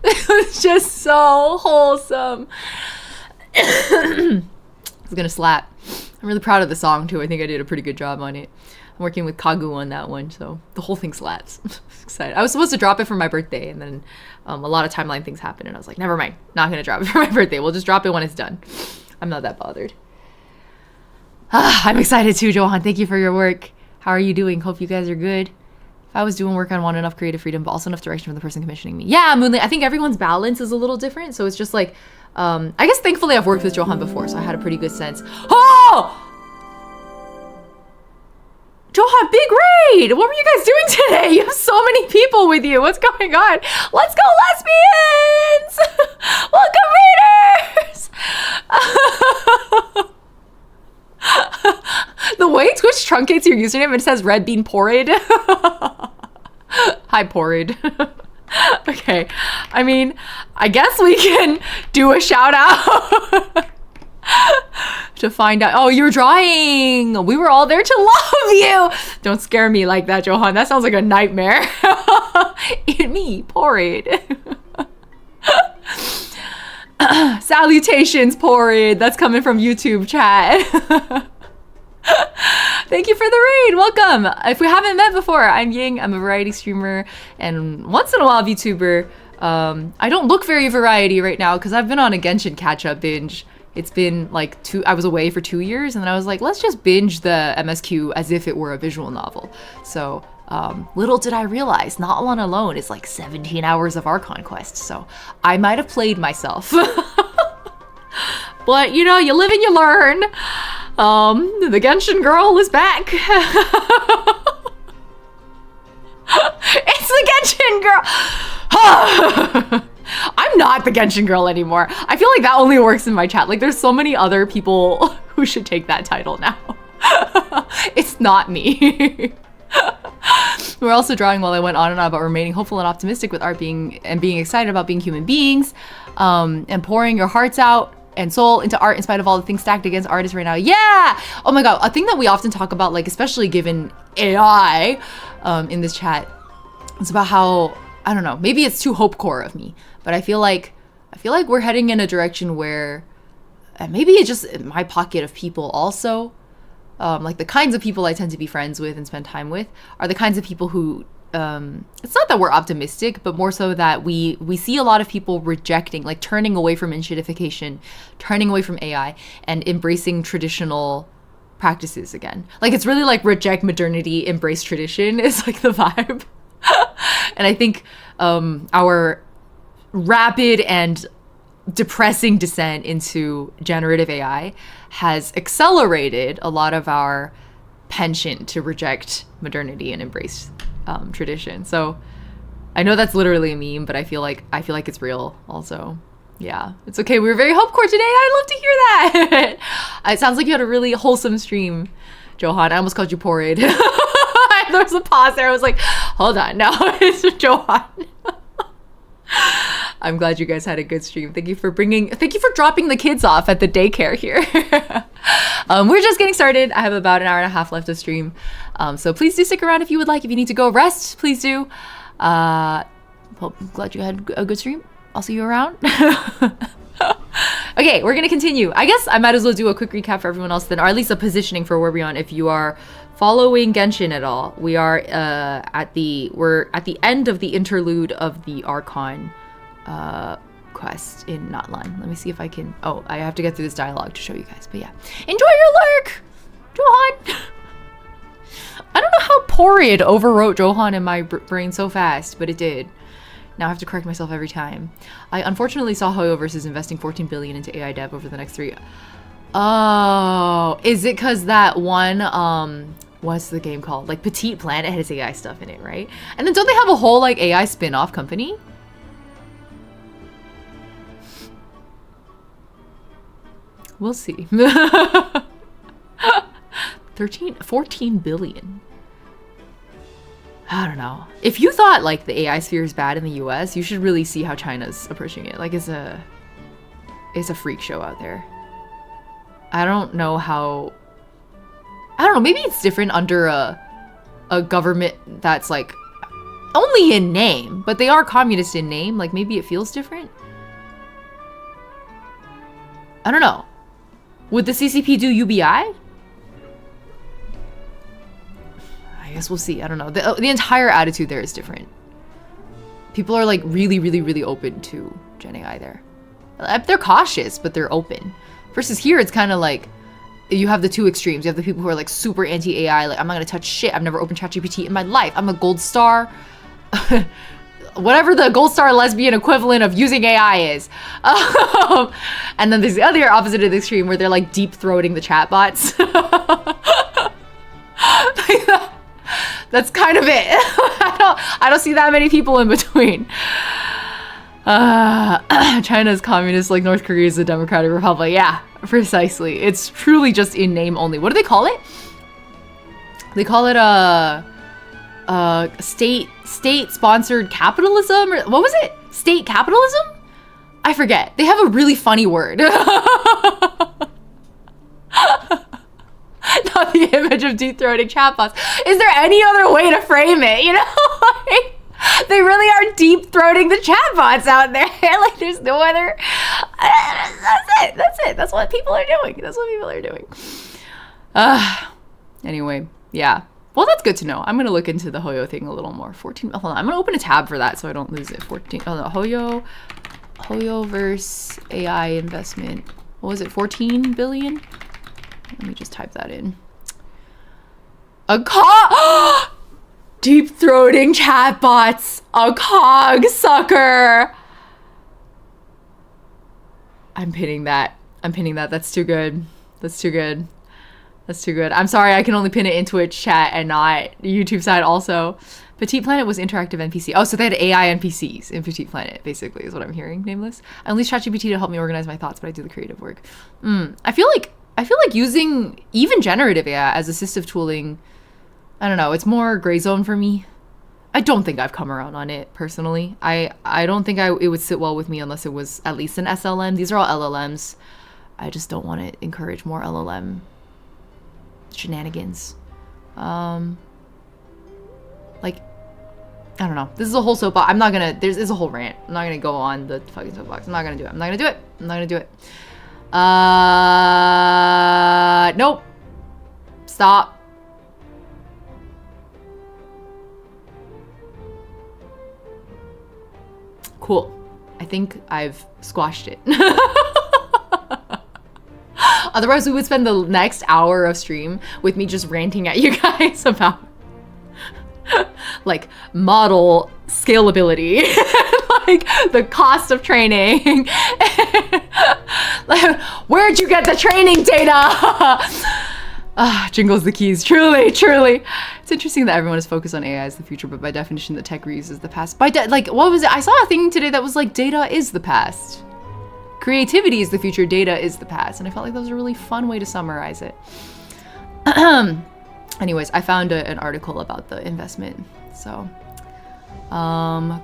S1: it was just so wholesome. It's gonna slap. I'm really proud of the song too. I think I did a pretty good job on it. I'm working with Kagu on that one, so the whole thing slaps. Excited. I was supposed to drop it for my birthday, and then a lot of timeline things happened, and I was like, never mind, not gonna drop it for my birthday. We'll just drop it when it's done. I'm not that bothered. I'm excited too, Johan. Thank you for your work. How are you doing? Hope you guys are good. If I was doing work, I'd want enough creative freedom, but also enough direction from the person commissioning me. Yeah, Moonlight. I think everyone's balance is a little different, so it's just like, I guess thankfully I've worked with Johan before, so I had a pretty good sense. Oh! Johan, big raid! What were you guys doing today? You have so many people with you. What's going on? Let's go, lesbians! Welcome, raiders! The way Twitch truncates your username, it says red bean porrid. Hi, porrid. Okay, I mean, I guess we can do a shout out to find out. Oh, you're drawing. We were all there to love you. Don't scare me like that, Johan. That sounds like a nightmare. Eat me, porrid. Salutations, porrid. That's coming from YouTube chat. Thank you for the raid. Welcome. If we haven't met before, I'm Ying. I'm a variety streamer and once in a while VTuber. I don't look very variety right now because I've been on a Genshin catch-up binge. It's been like I was away for 2 years and then I was like, let's just binge the MSQ as if it were a visual novel. So little did I realize, Not One Alone is like 17 hours of Archon Quest. So I might have played myself. But you know, you live and you learn. The Genshin girl is back. It's the Genshin girl. I'm not the Genshin girl anymore. I feel like that only works in my chat. Like there's so many other people who should take that title now. It's not me. We're also drawing while I went on and on about remaining hopeful and optimistic with art being excited about being human beings, and pouring your hearts out and soul into art in spite of all the things stacked against artists right now. Yeah! Oh my god, a thing that we often talk about, like especially given AI in this chat, it's about how, I don't know, maybe it's too hopecore of me, but I feel like we're heading in a direction where, and maybe it's just my pocket of people also, like the kinds of people I tend to be friends with and spend time with are the kinds of people who, it's not that we're optimistic, but more so that we see a lot of people rejecting, like turning away from enshittification, turning away from AI, and embracing traditional practices again. Like it's really like reject modernity, embrace tradition is like the vibe. And I think our rapid and depressing descent into generative AI has accelerated a lot of our penchant to reject modernity and embrace tradition. So I know that's literally a meme, but I feel like it's real also. Yeah, it's okay. We were very hopecore today. I'd love to hear that. It sounds like you had a really wholesome stream, Johan. I almost called you porrid. There was a pause there. I was like, hold on. No, it's Johan. I'm glad you guys had a good stream. Thank you for dropping the kids off at the daycare here. We're just getting started. I have about an hour and a half left of stream. So please do stick around if you would like. If you need to go rest, please do. Well, I'm glad you had a good stream. I'll see you around. Okay, we're gonna continue. I guess I might as well do a quick recap for everyone else then, or at least a positioning for where we're on. If you are following Genshin at all, we are we're at the end of the interlude of the Archon quest in Notlan. Let me see if I can. Oh, I have to get through this dialogue to show you guys. But yeah, enjoy your lurk, Johan. I don't know how porrid overwrote Johan in my brain so fast, but it did. Now I have to correct myself every time. I unfortunately saw Hoyoverse is investing 14 billion into AI dev over the next 3. Oh, is it because that one, what's the game called? Like Petite Planet has AI stuff in it, right? And then don't they have a whole like AI spin-off company? We'll see. 14 billion. I don't know. If you thought like the AI sphere is bad in the US, you should really see how China's approaching it. Like it's a freak show out there. I don't know, maybe it's different under a government that's like only in name, but they are communist in name. Like maybe it feels different. I don't know. Would the CCP do UBI? I guess we'll see. I don't know. The entire attitude there is different. People are like really, really, really open to Gen AI there. They're cautious, but they're open. Versus here, it's kind of like you have the two extremes. You have the people who are like super anti-AI, like I'm not gonna touch shit. I've never opened ChatGPT in my life. I'm a gold star. Whatever the gold star lesbian equivalent of using AI is. And then there's the other opposite of the extreme where they're like deep throating the chatbots. That's kind of it. I don't see that many people in between. China is communist like North Korea is a democratic republic. Yeah, precisely. It's truly just in name only. What do they call it? They call it state-sponsored capitalism, or what was it? State capitalism? I forget. They have a really funny word. Not the image of deep-throating chatbots. Is there any other way to frame it? You know, like, they really are deep-throating the chatbots out there. Like, there's no other. That's it. That's what people are doing. Anyway, yeah. Well, that's good to know. I'm gonna look into the Hoyo thing a little more. 14. Hold on. I'm gonna open a tab for that so I don't lose it. 14. Oh no, Hoyo versus AI investment. What was it? 14 billion. Let me just type that in. Deep-throating chatbots. A cog sucker. I'm pinning that. That's too good. I'm sorry, I can only pin it in Twitch chat and not YouTube side also. Petite Planet was interactive NPC. Oh, so they had AI NPCs in Petite Planet, basically, is what I'm hearing, Nameless. I unleashed ChatGPT to help me organize my thoughts, but I do the creative work. I feel like using even generative AI as assistive tooling, I don't know, it's more gray zone for me. I don't think I've come around on it, personally. I don't think it would sit well with me unless it was at least an SLM. These are all LLMs. I just don't want to encourage more LLM shenanigans. Like, I don't know. This is a whole soapbox. I'm not gonna, there's a whole rant. I'm not gonna go on the fucking soapbox. I'm not gonna do it. Nope. Stop. Cool. I think I've squashed it. Otherwise, we would spend the next hour of stream with me just ranting at you guys about like model scalability, like the cost of training. Like, where'd you get the training data? Jingles the keys. Truly. It's interesting that everyone is focused on AI as the future, but by definition, the tech reuse is the past. Like, what was it? I saw a thing today that was like, data is the past. Creativity is the future, data is the past. And I felt like that was a really fun way to summarize it. Anyways, I found an article about the investment. So,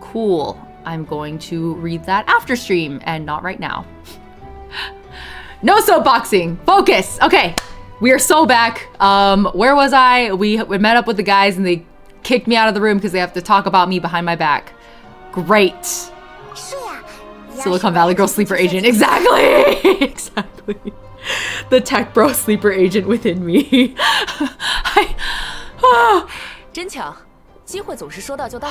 S1: cool. I'm going to read that after stream and not right now. No soapboxing. Focus. Okay. We are so back. Where was I? We met up with the guys and they kicked me out of the room because they have to talk about me behind my back. Great. Silicon Valley girl sleeper agent. Exactly. Exactly. The tech bro sleeper agent within me.
S2: 真巧，机会总是说到就到。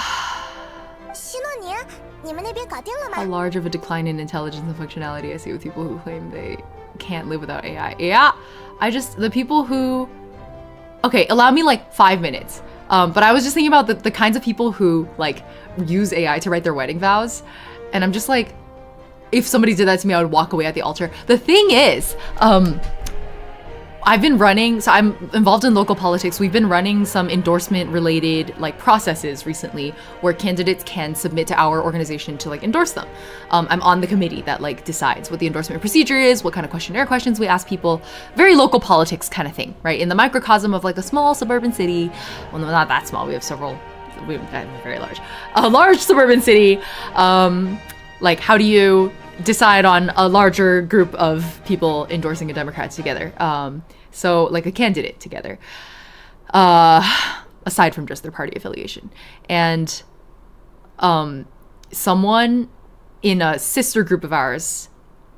S3: 希诺尼，你们那边搞定了吗？
S1: How large of a decline in intelligence and functionality I see with people who claim they can't live without AI. Yeah, the people who, okay, allow me like 5 minutes. But I was just thinking about the kinds of people who like use AI to write their wedding vows. And I'm just like, if somebody did that to me, I would walk away at the altar. The thing is, I've been running, so I'm involved in local politics. We've been running some endorsement related like processes recently where candidates can submit to our organization to like endorse them. I'm on the committee that like decides what the endorsement procedure is, what kind of questionnaire questions we ask people, very local politics kind of thing, right? In the microcosm of like a small suburban city. Well, no, not that small. We have very large. A large suburban city. Like, how do you decide on a larger group of people endorsing a Democrat together? So, like a candidate together, aside from just their party affiliation. And someone in a sister group of ours,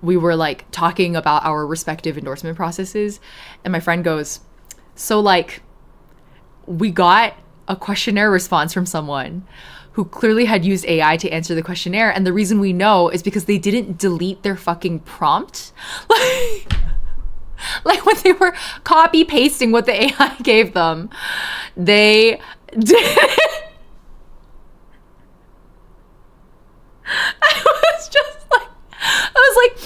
S1: we were like talking about our respective endorsement processes. And my friend goes, so like, we got a questionnaire response from someone who clearly had used AI to answer the questionnaire. And the reason we know is because they didn't delete their fucking prompt. Like when they were copy pasting what the AI gave them, they did. I was like,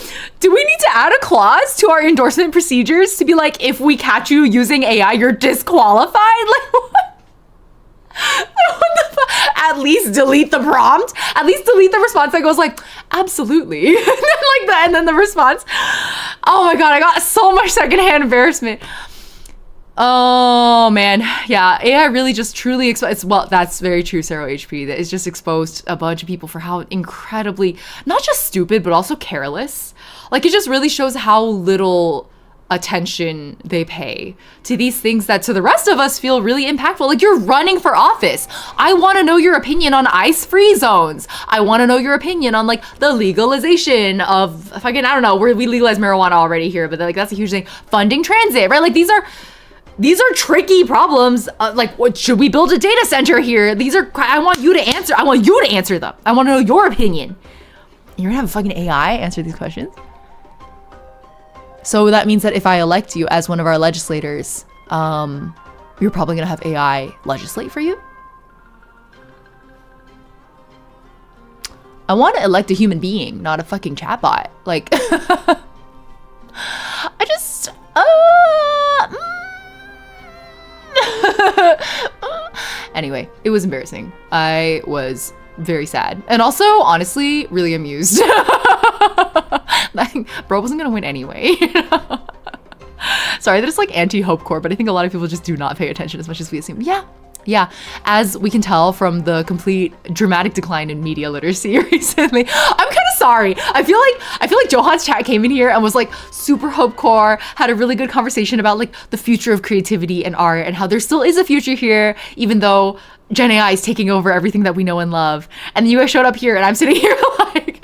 S1: do we need to add a clause to our endorsement procedures to be like, if we catch you using AI, you're disqualified? Like, what? What the fuck? At least delete the prompt. At least delete the response that goes like, absolutely. And then like that, and then the response. Oh my god, I got so much secondhand embarrassment. Oh man, yeah, AI really just truly exposed. Well, that's very true, Sarah HP. That it's just exposed a bunch of people for how incredibly not just stupid but also careless. Like it just really shows how little attention they pay to these things that to the rest of us feel really impactful. Like, you're running for office. I want to know your opinion on ice-free zones. I want to know your opinion on like the legalization of fucking, I don't know, we legalize marijuana already here, but like that's a huge thing. Funding transit, right? Like these are tricky problems. Like, what should we build a data center here? I want you to answer. I want you to answer them. I want to know your opinion. You're gonna have a fucking AI answer these questions. So that means that if I elect you as one of our legislators, you're probably gonna have AI legislate for you. I want to elect a human being, not a fucking chatbot. Like, I just, anyway, it was embarrassing. I was very sad. And also, honestly, really amused. Like, bro wasn't gonna win anyway. Sorry that it's like anti-hope core, but I think a lot of people just do not pay attention as much as we assume. Yeah, as we can tell from the complete dramatic decline in media literacy recently. I'm kind of sorry. I feel like Johan's chat came in here and was like super hope core, had a really good conversation about like the future of creativity and art and how there still is a future here, even though Gen AI is taking over everything that we know and love. And then you guys showed up here and I'm sitting here like,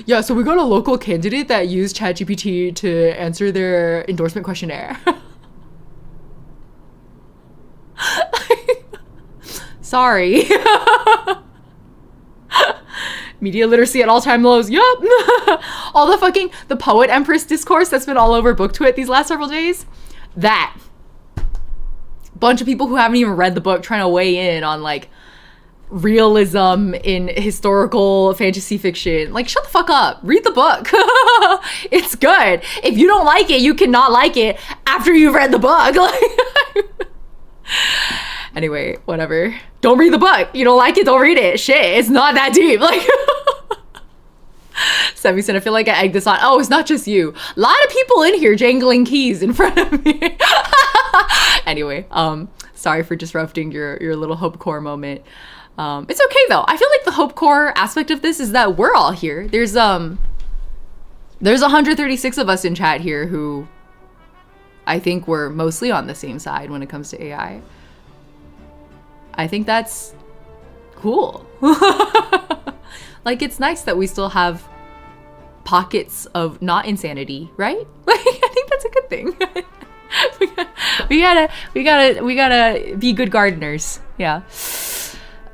S1: yeah, so we got a local candidate that used ChatGPT to answer their endorsement questionnaire. Sorry. Media literacy at all-time lows. Yup. All the poet empress discourse that's been all over BookTwit these last several days. That. Bunch of people who haven't even read the book trying to weigh in on like realism in historical fantasy fiction. Like, shut the fuck up. Read the book. It's good. If you don't like it, you cannot like it after you've read the book. Like, anyway, whatever. Don't read the book. You don't like it, don't read it. Shit, it's not that deep. Like, Semison, I feel like I egged this on. Oh, it's not just you. A lot of people in here jangling keys in front of me. Anyway, sorry for disrupting your little hope core moment. It's okay though. I feel like the hope core aspect of this is that we're all here. There's 136 of us in chat here who I think we're mostly on the same side when it comes to AI. I think that's cool. Like, it's nice that we still have pockets of not insanity, right? Like, I think that's a good thing. we gotta be good gardeners. Yeah.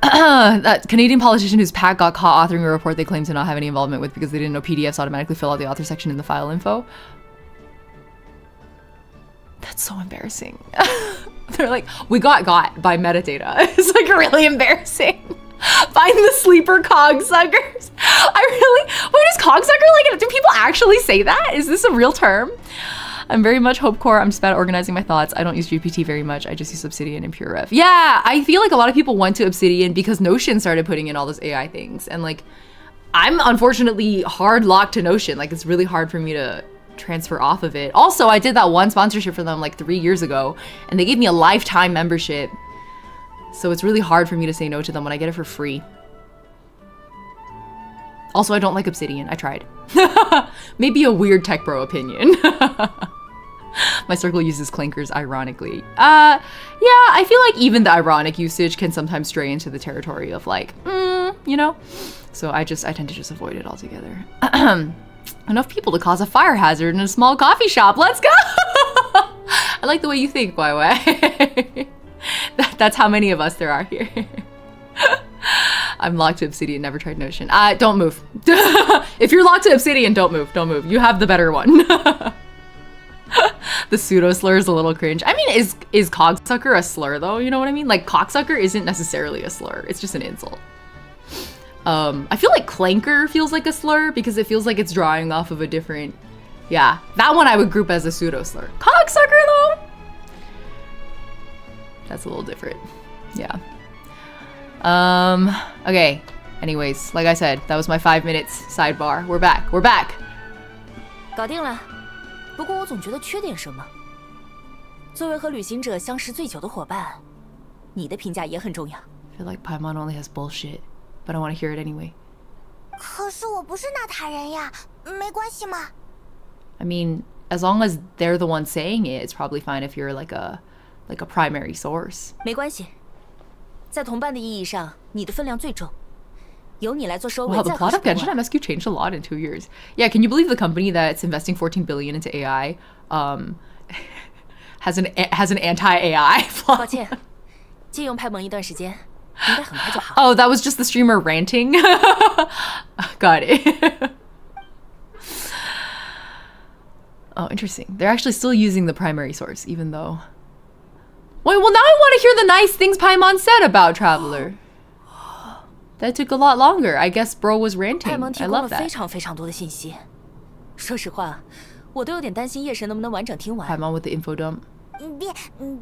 S1: That Canadian politician whose PAC got caught authoring a report they claimed to not have any involvement with because they didn't know PDFs automatically fill out the author section in the file info. That's so embarrassing. They're like, we got by metadata. It's like really embarrassing. Find the sleeper cogsuckers. Wait, is cogsucker like, do people actually say that? Is this a real term? I'm very much hope core. I'm just bad at organizing my thoughts. I don't use GPT very much. I just use Obsidian and Pure Ref. Yeah, I feel like a lot of people went to Obsidian because Notion started putting in all those AI things. And like, I'm unfortunately hard locked to Notion. Like, it's really hard for me to transfer off of it. Also, I did that one sponsorship for them like 3 years ago and they gave me a lifetime membership. So it's really hard for me to say no to them when I get it for free. Also, I don't like Obsidian. I tried. Maybe a weird tech bro opinion. My circle uses clankers ironically. Yeah, I feel like even the ironic usage can sometimes stray into the territory of like, you know? So I tend to just avoid it altogether. Enough people to cause a fire hazard in a small coffee shop. Let's go! I like the way you think, Wai. That's how many of us there are here. I'm locked to Obsidian, never tried Notion. Don't move. If you're locked to Obsidian, don't move. Don't move. You have the better one. The pseudo slur is a little cringe. I mean, is cogsucker a slur though? You know what I mean? Like, cocksucker isn't necessarily a slur. It's just an insult. I feel like clanker feels like a slur because it feels like it's drawing off of a different, yeah. That one I would group as a pseudo slur. Cocksucker though? That's a little different. Yeah. Okay. Anyways, like I said, that was my 5 minutes sidebar. We're back. We're back.
S2: 搞定了。不过我总觉得缺点什么。作为和旅行者相识最久的伙伴，你的评价也很重要。
S1: I feel like Paimon only has bullshit, but I want to hear it anyway.
S3: 可是我不是纳塔人呀，没关系吗？
S1: I mean, as long as they're the one saying it, it's probably fine if you're like a primary source.
S2: 没关系，在同伴的意义上，你的分量最重。由你来做收尾。
S1: Wow, the plot of Genshin MSQ changed a lot in 2 years. Yeah, can you believe the company that's investing 14 billion into AI has an anti-AI plot?
S2: 抱歉，借用派蒙一段时间，应该很快就好。
S1: Oh, that was just the streamer ranting. Got it. Oh, interesting. They're actually still using the primary source, even though. Wait, well, now I want to hear the nice things Paimon said about Traveler. That took a lot longer. I guess bro was ranting.
S2: 派蒙提
S1: I
S2: 供了
S1: love
S2: 非
S1: that.
S2: 常非常多的信息。说实话，我都有点担心夜神能不能完整听完。
S1: Paimon with the info dump.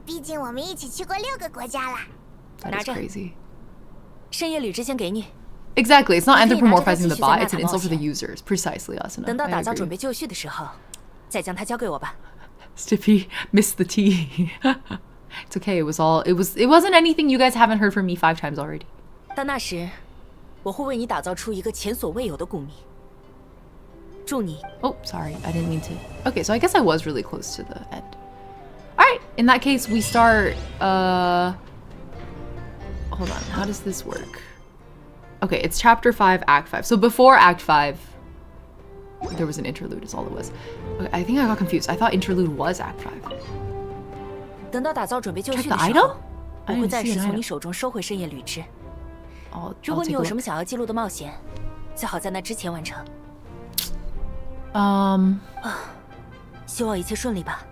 S3: 毕竟我们一起去过6个国家了。
S1: That is crazy.
S2: 深夜旅之先给你。
S1: Exactly. It's not
S2: 你可以拿着它
S1: anthropomorphizing
S2: 继
S1: the
S2: 续在
S1: bot.
S2: 那
S1: It's an
S2: 冒
S1: insult for the
S2: 险。
S1: users. Precisely, Asuna.
S2: 等到
S1: I
S2: 打造
S1: agree.
S2: 准备就绪的时候，再将它交给我吧。
S1: Stippy missed the tea. It's okay. It wasn't anything you guys haven't heard from me 5 times already.
S2: 到那时，我会为你打造出一个前所未有的古谜。祝你。
S1: Oh, sorry. I didn't mean to. Okay, so I guess I was really close to the end. All right. In that case, we start. Hold on. How does this work? Okay, it's chapter 5, act 5. So before act 5, there was an interlude. Is all it was. Okay, I think I got confused. I thought interlude was act 5.
S2: 等到打造准备就绪
S1: Check
S2: 的
S1: the
S2: 时
S1: item?
S2: 候，
S1: I
S2: 我会
S1: didn't
S2: 暂
S1: see
S2: 时
S1: an
S2: 从你
S1: item.
S2: 手中收回深夜旅之。 如
S1: I'll
S2: 果你
S1: take
S2: 有
S1: a
S2: 什
S1: look.
S2: 么想要记录的冒险，最好在那之前完成。希望一切顺利吧。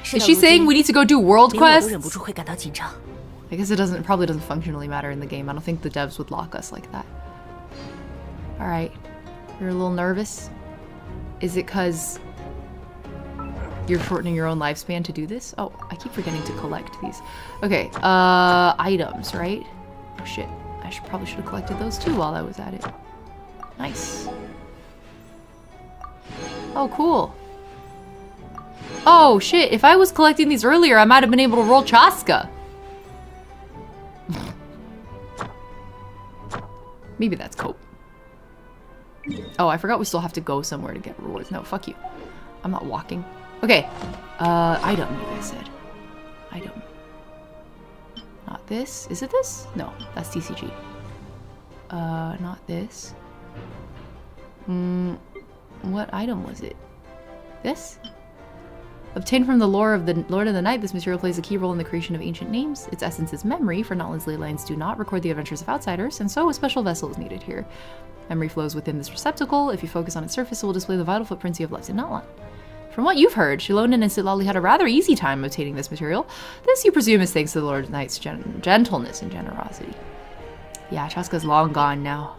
S1: Is she saying we need to go do world
S2: 连我都忍
S1: quests?
S2: 不住会感到紧张。
S1: I guess it probably doesn't functionally matter in the game. I don't think the devs would lock us like that. All right. You're a little nervous? Is it because you're shortening your own lifespan to do this? Oh, I keep forgetting to collect these. Okay, items, right? Oh shit, I probably should have collected those too while I was at it. Nice. Oh, cool. Oh shit, if I was collecting these earlier, I might have been able to roll chasca. Maybe that's cope. Oh, I forgot we still have to go somewhere to get rewards. No, fuck you. I'm not walking. Okay. Item, you guys said. Item. Not this. Is it this? No, that's TCG. Not this. What item was it? This? Obtained from the lore of the Lord of the Night, this material plays a key role in the creation of ancient names. Its essence is memory, for Notland's ley lines do not record the adventures of outsiders, and so a special vessel is needed here. Memory flows within this receptacle. If you focus on its surface, it will display the vital footprints you have left in Notland. From what you've heard, Shilonen and Sitlali had a rather easy time obtaining this material. This, you presume, is thanks to the Lord of the Night's gentleness and generosity. Yeah, Chasca's long gone now.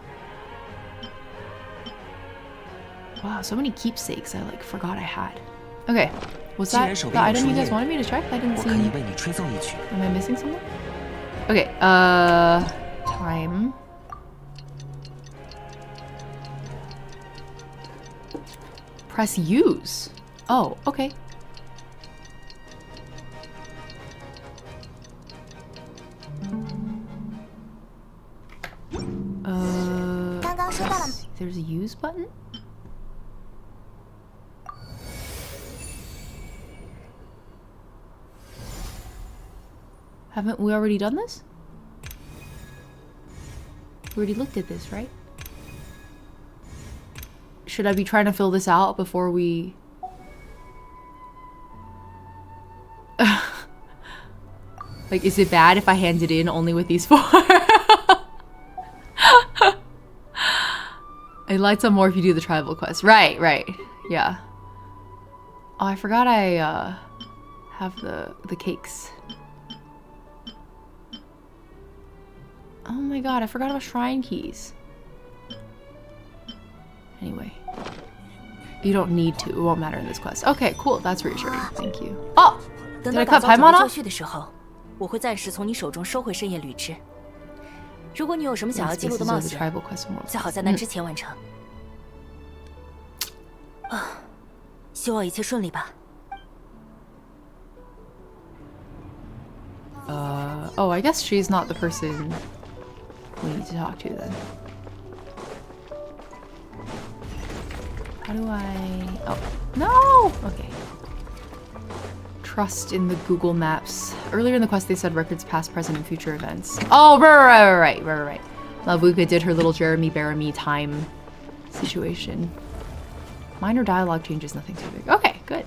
S1: Wow, so many keepsakes I, forgot I had. Okay, was that the item you guys wanted me to check? I didn't see any. Am I missing something? Okay, time. Press use. Oh, okay. There's a use button? Haven't we already done this? We already looked at this, right? Should I be trying to fill this out before we... is it bad if I hand it in only with these 4? It lights up more if you do the tribal quest. Right, yeah. Oh, I forgot I have the cakes. Oh my god, I forgot about shrine keys. Anyway. You don't need to. It won't matter in this quest. Okay, cool. That's reassuring. Thank you. Oh! Did I cut Paimon off?
S2: 我会暂时从你手中收回深夜旅之。如果你有什么想要记录的冒险，最好在那之前完成。希望一切顺利吧。
S1: Oh, I guess she's not the person we need to talk to then. How do I... Oh, no! Okay. Trust in the Google Maps. Earlier in the quest, they said records past, present, and future events. Oh, right. Mavuika did her little Jeremy Bearimy time situation. Minor dialogue changes, nothing too big. Okay, good.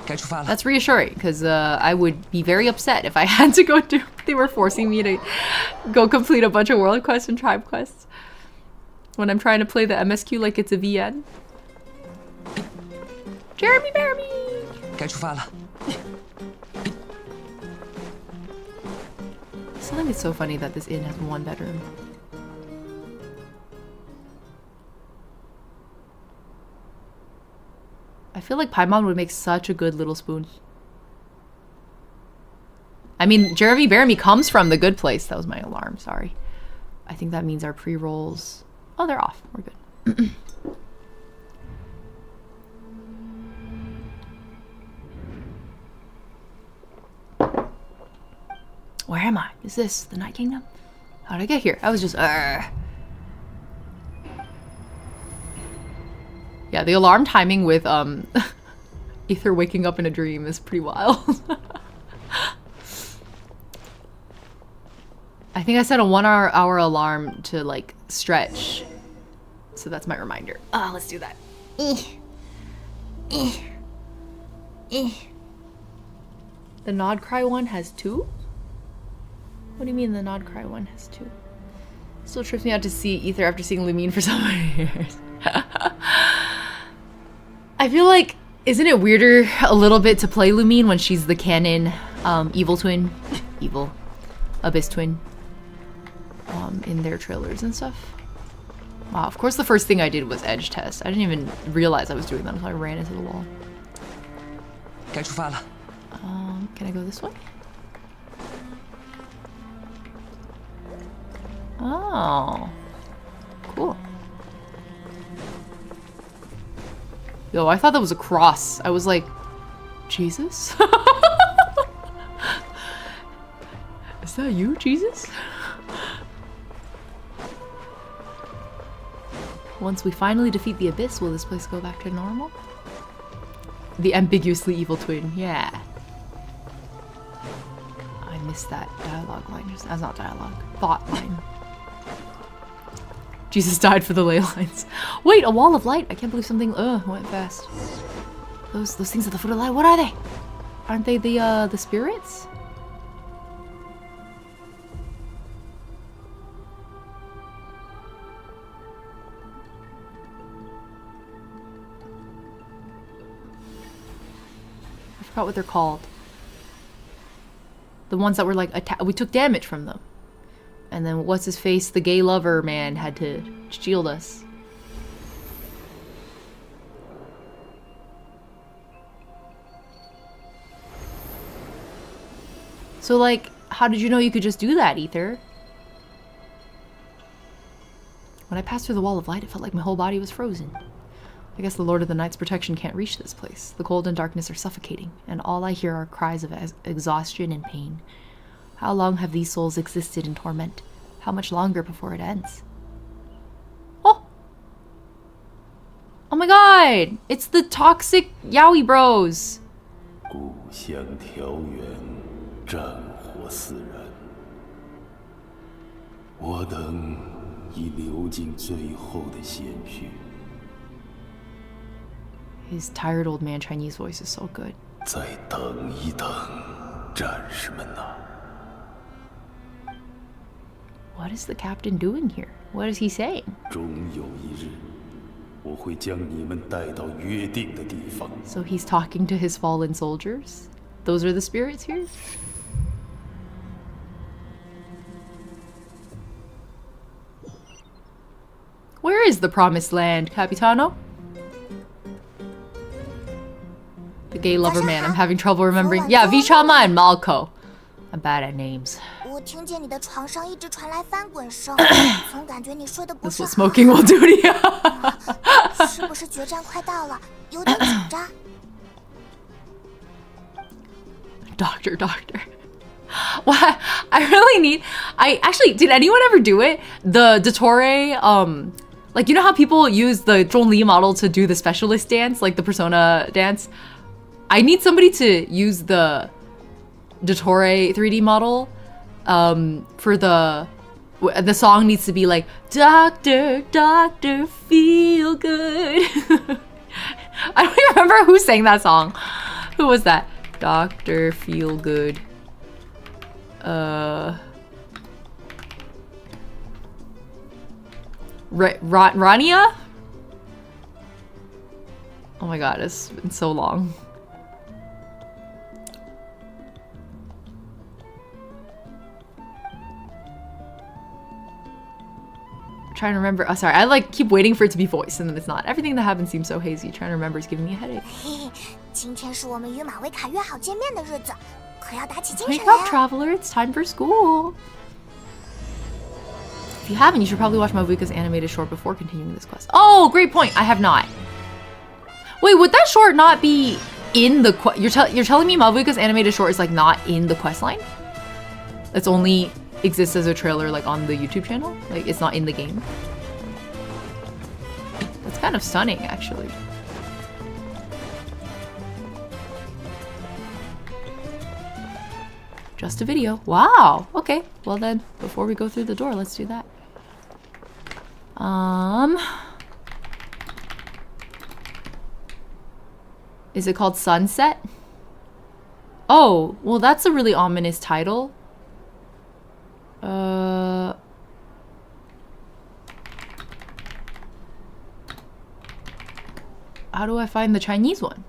S1: That's reassuring, because I would be very upset if I had to go do... They were forcing me to go complete a bunch of world quests and tribe quests when I'm trying to play the MSQ like it's a VN. Jeremy Bearimy! I still think it's so funny that this inn has one bedroom. I feel like paimon would make such a good little spoon. I mean, Jeremy Bearimy comes from the good place. That was my alarm, sorry. I think that means our pre-rolls... Oh, they're off. We're good. Where am I? Is this the Night Kingdom? How did I get here? I was just... Yeah, the alarm timing with Ether waking up in a dream is pretty wild. I think I set a 1 hour alarm to like stretch. So that's my reminder. Let's do that. The Nod Cry one has 2? What do you mean the Nod Cry one has 2? Still trips me out to see Ether after seeing Lumine for so many years. I feel like, isn't it weirder a little bit to play Lumine when she's the canon evil twin? Evil. Abyss twin. In their trailers and stuff. Wow, of course the first thing I did was edge test. I didn't even realize I was doing that until I ran into the wall. Can I go this way? Oh. Cool. Yo, I thought that was a cross. I was like, Jesus? Is that you, Jesus? Once we finally defeat the Abyss, will this place go back to normal? The ambiguously evil twin, yeah. I missed that dialogue line. That's not dialogue. Thought line. Jesus died for the ley lines. Wait, a wall of light! I can't believe something went fast. Those things at the foot of the light, what are they? Aren't they the spirits? I forgot what they're called. The ones that were like we took damage from them. And then what's his face? The gay lover man had to shield us. So like, how did you know you could just do that, Ether? When I passed through the wall of light, it felt like my whole body was frozen. I guess the Lord of the Night's protection can't reach this place. The cold and darkness are suffocating, and all I hear are cries of exhaustion and pain. How long have these souls existed in torment? How much longer before it ends? Oh! Oh my god! It's the toxic yaoi bros!
S4: 故乡条原，战火四燃。我等已流尽最后的鲜血。
S1: His tired old man Chinese voice is so good.
S4: 再等一等，战士们呐！
S1: What is the captain doing here? What is he saying?
S4: 终有一日，我会将你们带到约定的地方。
S1: So he's talking to his fallen soldiers? Those are the spirits here? Where is the promised land, Capitano? The gay lover man. I'm having trouble remembering. Yeah, Vichama and Malko. I'm bad at names.
S3: 我听见你的床上一直传来翻滚声，总感觉你睡得不
S1: That's
S3: 是
S1: what
S3: 好。
S1: smoking will do to you.
S3: 是不是决战快到了？有点紧张。
S1: Doctor. What? I really need... I actually... Did anyone ever do it? The Dottore, Like, you know how people use the Zhongli model to do the specialist dance, like the persona dance? I need somebody to use the Dottore 3D model for the song needs to be like, Doctor, Doctor, feel good. I don't even remember who sang that song. Who was that? Doctor, feel good. Rania? Oh my god, it's been so long. I'm trying to remember. Oh, sorry. I like keep waiting for it to be voiced and then it's not. Everything that happens seems so hazy. Trying to remember is giving me a headache.
S3: 今天是我们与马维卡约好见面的日子，可要打起精神
S1: Wake
S3: 来
S1: up,
S3: 啊！
S1: traveler. It's time for school. If you haven't, you should probably watch Mavuika's animated short before continuing this quest. Oh, great point. I have not. Wait, would that short not be in the you're telling me Mavuika's animated short is like not in the quest line? It's only exists as a trailer like on the YouTube channel? Like it's not in the game? That's kind of stunning, actually. Just a video. Wow. Okay. Well then, before we go through the door, let's do that. Is it called Sunset? Oh, well that's a really ominous title. How do I find the Chinese one?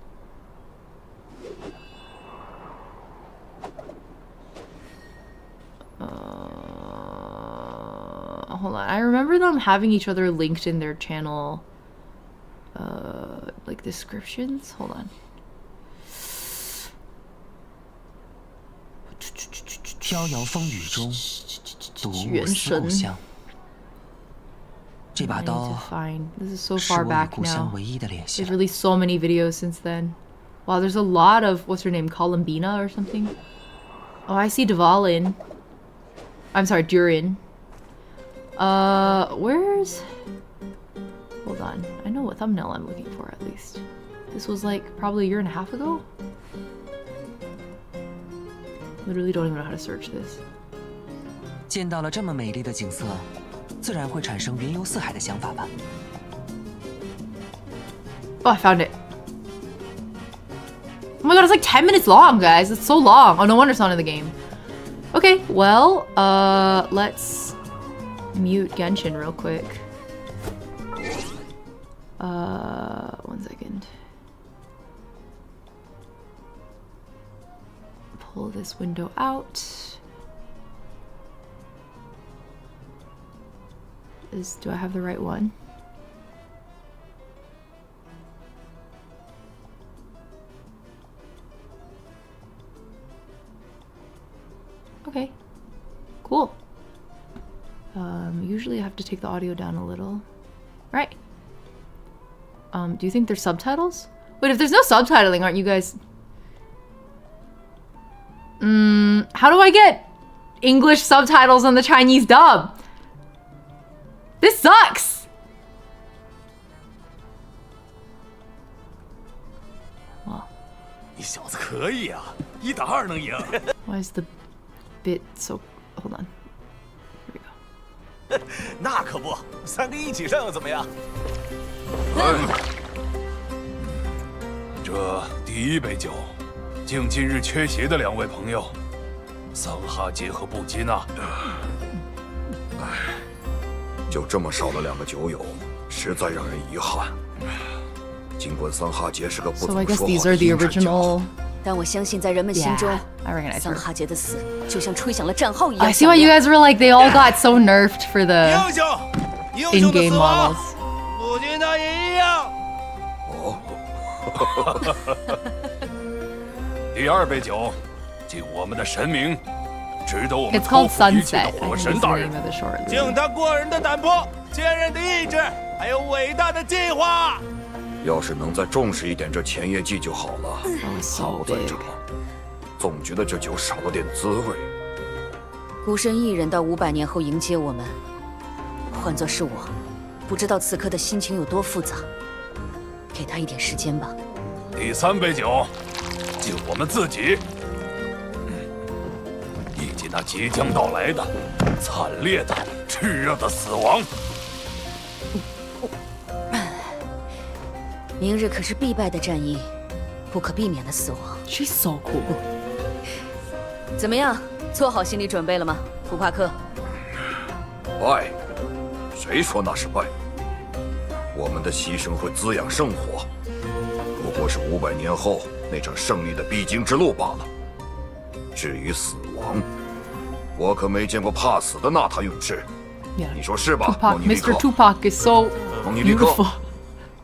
S1: Hold on. I remember them having each other linked in their channel, like descriptions. Hold on.
S5: 飘摇风雨中，独我思故乡。这把
S1: I need
S5: 刀
S1: to find. This is so
S5: 是
S1: far
S5: 我与
S1: back
S5: 故乡
S1: now.
S5: 唯一的联系
S1: There's released so many videos since then. Wow, there's a lot of what's her name, Columbina or something. Oh, I see Dvalin. I'm sorry, Durin. Where's? Hold on. I know what thumbnail I'm looking for at least. This was like probably a year and a half ago. Literally don't even know how to search this.
S5: 见到了这么美丽的景色，自然会产生云游四海的想法吧。
S1: Oh, I found it. Oh my god, it's like 10 minutes long, guys. It's so long. Oh, no wonder it's not in the game. Okay, well, let's mute Genshin real quick. 1 second. Pull this window out. Do I have the right one? Okay, cool. Usually I have to take the audio down a little. Right. Do you think there's subtitles? Wait, if there's no subtitling, aren't you guys... how do I get English subtitles on the Chinese dub? This sucks! Well.
S6: 你小子可以啊，1打2能赢。
S1: Why is the bit so... Hold on. Here we go.
S6: 那可不，3个一起上又怎么样？
S4: 这第一杯酒，敬今日缺席的2位朋友，桑哈杰和布基娜。
S7: 就这么少了2个酒友，实在让人遗憾。尽管桑哈杰是个不
S1: So
S7: 怎
S1: I
S7: 么
S1: guess
S7: 说
S1: these
S7: 话
S1: are
S7: 的
S1: the
S7: 阴沉家伙
S1: original...
S2: 但我相信在人们心中
S1: Yeah, I recognize
S2: 桑
S1: her.
S2: 哈杰的死就像吹响了战号一样
S1: I see why you guys were like, they all got so nerfed for the
S6: 英雄，英雄的
S1: in-game
S6: 死亡，
S1: models.
S6: 不军他也一样。
S4: 第2杯酒，敬我们的神明，值得我们
S1: It's
S4: 托
S1: called
S4: 付一切
S1: Sunset.
S4: 的
S1: I
S4: 火
S1: think is
S4: 神
S1: the
S4: 大
S1: name
S4: 人。
S1: of the short.
S6: 敬他过人的胆魄、坚韧的意志，还有伟大的计划。
S7: 要是能再重视一点这前夜祭就好了。
S1: Oh, it's so
S7: 好在这
S1: big.
S7: 总觉得这酒少了点滋味。
S2: 孤身一人到500年后迎接我们，换作是我，不知道此刻的心情有多复杂。给他一点时间吧。
S4: 第3杯酒，敬我们自己，以及那即将到来的惨烈的、炽热的死亡。
S2: 明日可是必败的战役，不可避免的死亡。
S1: She's so cool.
S2: 怎么样，做好心理准备了吗，普帕克？
S7: 败？谁说那是败？我们的牺牲会滋养圣火，不过是500年后那场胜利的必经之路罢了。至于死亡，我可没见过怕死的纳塔勇士。
S1: Yeah.
S7: 你说是吧，
S1: Tupac,
S7: 蒙尼利克
S1: Mr. Tupac is so
S7: 蒙尼利克
S1: beautiful,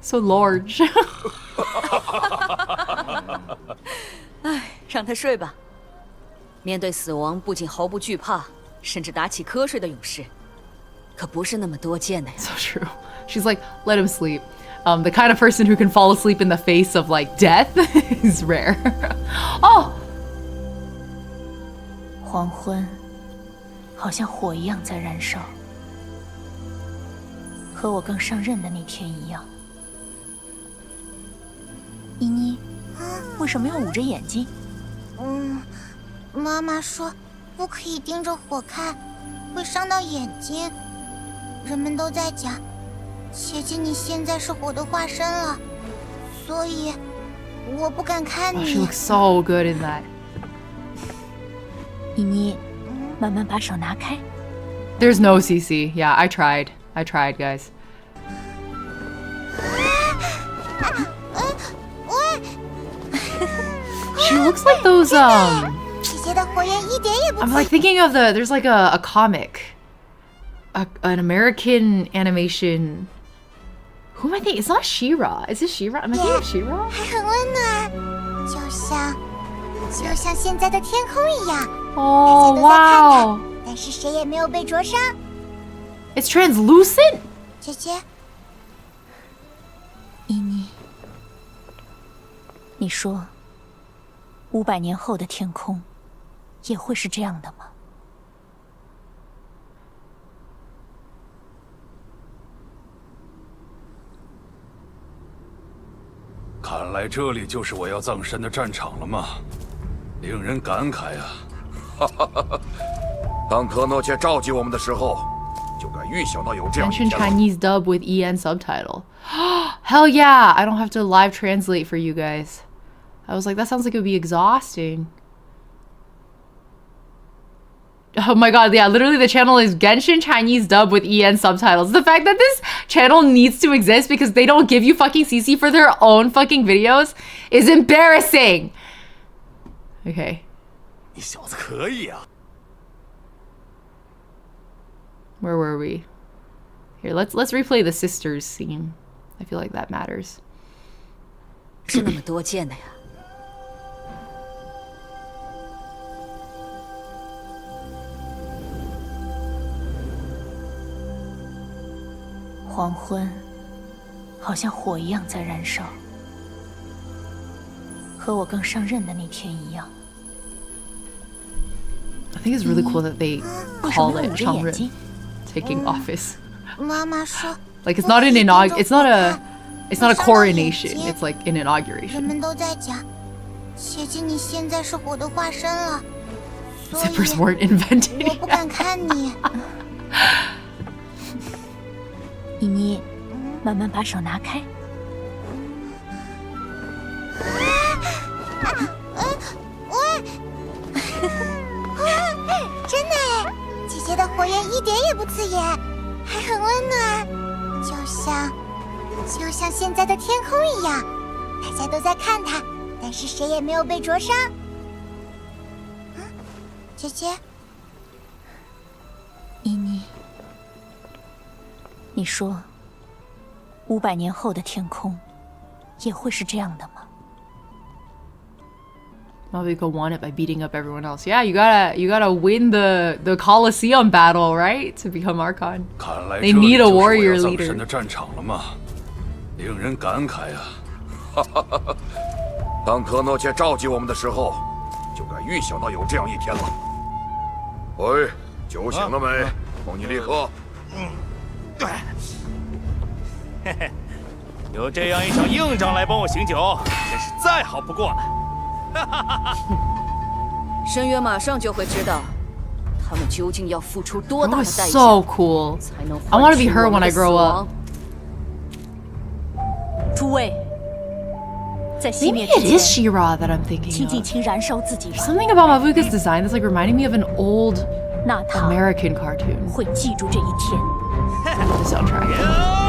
S1: so large.
S2: 唉，让他睡吧。面对死亡，不仅毫不惧怕，甚至打起瞌睡的勇士，可不是那么多见的呀。
S1: So true. She's like, let him sleep. The kind of person who can fall asleep in the face of like death is rare. Oh.
S8: 黄昏，好像火一样在燃烧，和我刚上任的那天一样。依妮，为什么要捂着眼睛？
S3: 妈妈说不可以盯着火看，会伤到眼睛。人们都在讲，姐姐你现在是火的化身了，所以我不敢看
S1: Oh,
S3: 你。
S1: she looks so good in that.
S8: 依妮，慢慢把手拿开。
S1: There's no CC. Yeah, I tried, guys.
S3: 喂，
S1: She looks like those
S3: 姐姐的火焰一点也不
S1: I'm like thinking of there's like a comic, an American animation. Who am I thinking? It's not She-Ra. Is it She-Ra? Am I thinking of She-Ra?
S3: 还很温暖，就像现在的天空一样。
S1: Oh
S3: 大家都在看它，
S1: wow!
S3: 但是谁也没有被灼伤。
S1: It's translucent.
S3: 姐姐，
S8: 依妮，你说，500年后的天空也会是这样的吗？
S4: 看来这里就是我要葬身的战场了吗？令人感慨啊！
S7: 当科诺切召集我们的时候，就该预想到有这样一
S1: Genshin
S7: 天了。
S1: Chinese dub with EN subtitle. Hell yeah! I don't have to live translate for you guys. I was like, that sounds like it would be exhausting. Oh my god, yeah, literally the channel is Genshin Chinese dub with EN subtitles. The fact that this channel needs to exist because they don't give you fucking CC for their own fucking videos is embarrassing. Okay.
S6: 你小子可以啊！
S1: Where were we? Here, let's replay the sisters scene. I feel like that matters.
S2: 是那么多见的呀。
S8: 黄昏，好像火一样在燃烧，和我刚上任的那天一样。
S1: I think it's really cool that they
S8: 为什么
S1: call
S8: 要
S1: it
S8: 捂着眼
S1: Shangren
S8: 睛？
S1: taking office.
S3: 妈妈说，
S1: Like it's not an it's not a
S3: 伤到眼
S1: coronation.
S3: 睛
S1: It's like an
S3: 人
S1: inauguration.
S3: 们都在讲，姐姐你现在是火的化身了，所以
S1: Zippers weren't invented.
S3: 我不敢看你。
S8: 依妮，慢慢把手拿开。
S3: 真的哎，姐姐的火焰一点也不刺眼，还很温暖，就像现在的天空一样。大家都在看它，但是谁也没有被灼伤。姐姐，
S8: 依妮，你说，500年后的天空也会是这样的吗？
S1: Mavuika won it by beating up everyone else. Yeah, you gotta win the Colosseum battle, right? To become Archon.
S4: 看来
S1: They
S4: 这里
S1: need a
S4: 就是我
S1: warrior
S4: 要葬
S1: leader.
S4: 身的战场了吗？令人感慨啊！
S7: 当科诺切召集我们的时候，就该预想到有这样一天了。喂，酒醒了没，蒙尼利克？
S6: 嘿嘿，有这样一场硬仗来帮我醒酒，真是再好不过了。哈哈哈哈！
S2: 申约马上就会知道，他们究竟要付出多大
S1: That
S2: 的
S1: was
S2: 代价
S1: so cool.
S2: 才能
S1: I want to
S2: 换
S1: be
S2: 取
S1: her
S2: 我们
S1: when
S2: 的
S1: I
S2: 死
S1: grow
S2: 亡
S1: up.
S8: 诸位，在熄
S1: Maybe
S8: 灭
S1: it
S8: 之
S1: is
S8: 前，
S1: She-Ra that I'm thinking
S8: 请尽
S1: of.
S8: 情燃烧自己吧。
S1: Something about Mavuika's design that's like reminding me of an old
S8: 那他
S1: American cartoon.
S8: 会记住这一天。
S1: The soundtrack.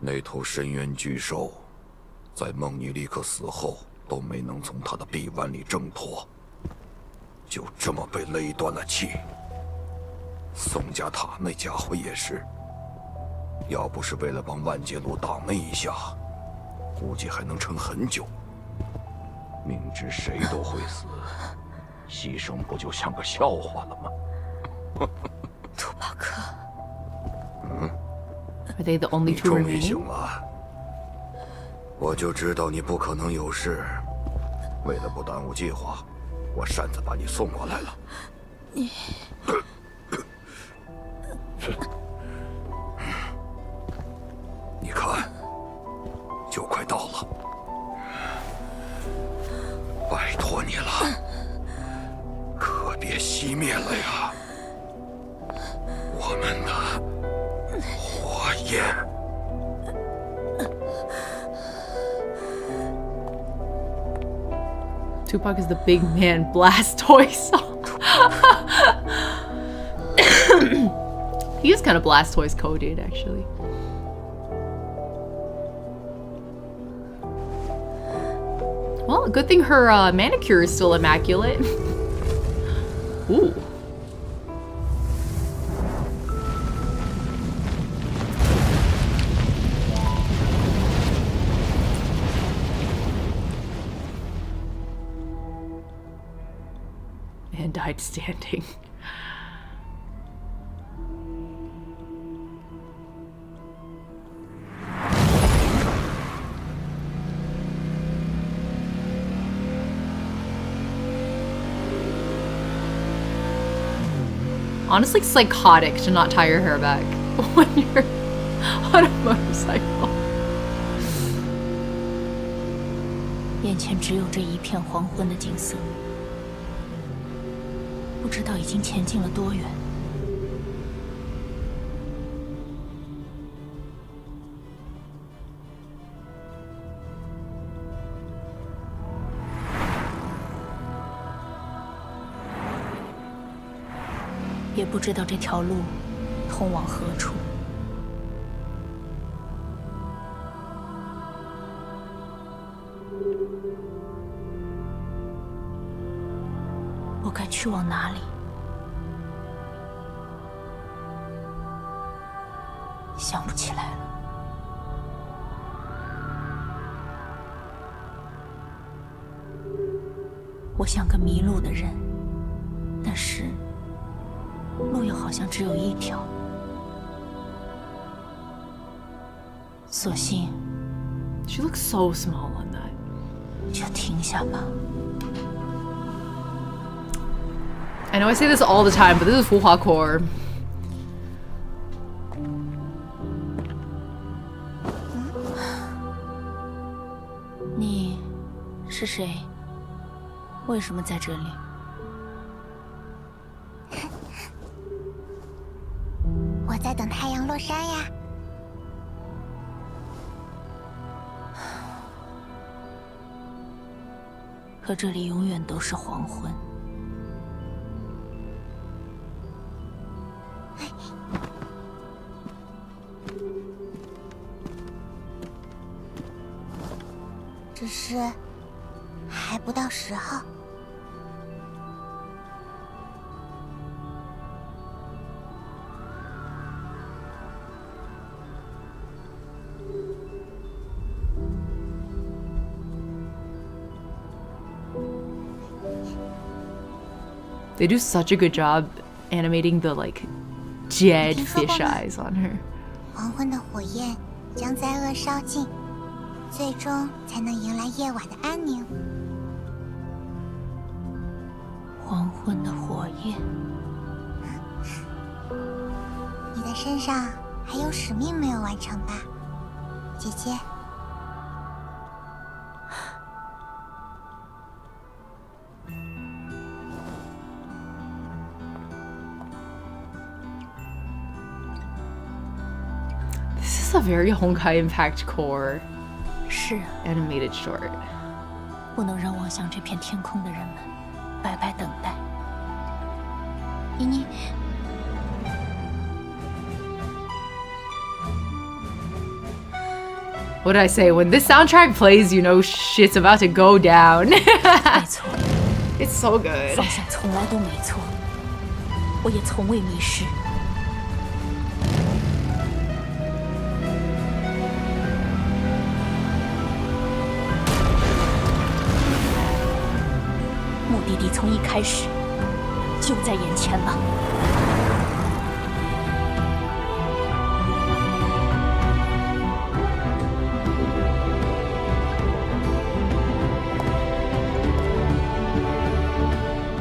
S7: 那头深渊巨兽，在孟尼利克死后都没能从他的臂弯里挣脱，就这么被勒断了气。宋家塔那家伙也是，要不是为了帮万劫路挡那一下，估计还能撑很久。明知谁都会死，牺牲不就像个笑话了吗？
S8: 图巴克，
S1: Are they the only
S7: 你
S1: two
S7: 终于醒
S1: remaining?
S7: 了，我就知道你不可能有事。为了不耽误计划，我擅自把你送过来了。你看，就快到了，拜托你了，可别熄灭了呀，我们的火焰。
S1: Tupac is the big man Blastoise song. He is kind of Blastoise coded, actually. Well, good thing her manicure is still immaculate. Ooh. And died standing. Honestly, it's psychotic to not tie your hair back when you're on a motorcycle.
S8: 眼前只有这一片黄昏的景色，不知道已经前进了多远。也不知道这条路通往何处。我该去往哪里？想不起来了。我像个迷路的人，但是路又好像只有一条。索性
S1: She looks so small on that.
S8: 就停下吧。
S1: I know I say this all the time, but this is Fuhua Core.
S8: 你是谁？为什么在这里？
S3: 我在等太阳落山呀。
S8: 可这里永远都是黄昏。
S3: 只是还不到时候。
S1: They do such a good job animating the like dead fish eyes on her.
S3: 黄昏的火焰将灾厄烧尽，最终才能迎来夜晚的安宁。
S8: 黄昏的火焰，
S3: 你的身上还有使命没有完成吧，姐姐？
S1: This is a very Honkai Impact Core
S8: 是啊，
S1: animated short.
S8: 不能让望向这片天空的人们白白等待。依妮，
S1: What did I say? When this soundtrack plays, you know shit's about to go down.
S8: 没错，
S1: It's so good.
S8: 方向从来都没错，我也从未迷失。 目的地从一开始就在眼前了。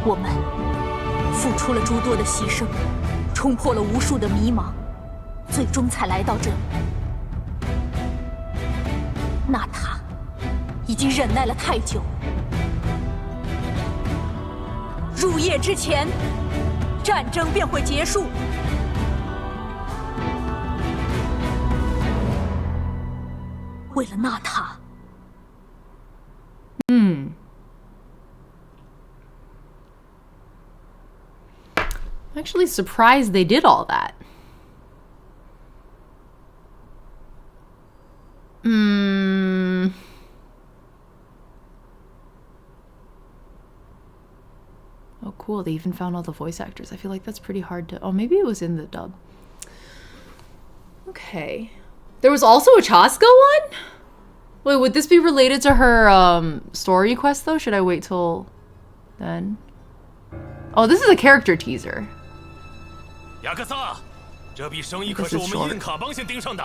S8: 我们付出了诸多的牺牲，冲破了无数的迷茫，最终才来到这里。娜塔已经忍耐了太久。 入夜之前，战争便会结束。为了娜塔，
S1: I'm actually surprised they did all that. Oh, cool. They even found all the voice actors. I feel like that's pretty hard to... Oh, maybe it was in the dub. Okay. There was also a Chasca one? Wait, would this be related to her story quest, though? Should I wait till then? Oh, this is a character teaser.
S6: 雅克萨，这笔生意可是我们印卡邦先盯上的。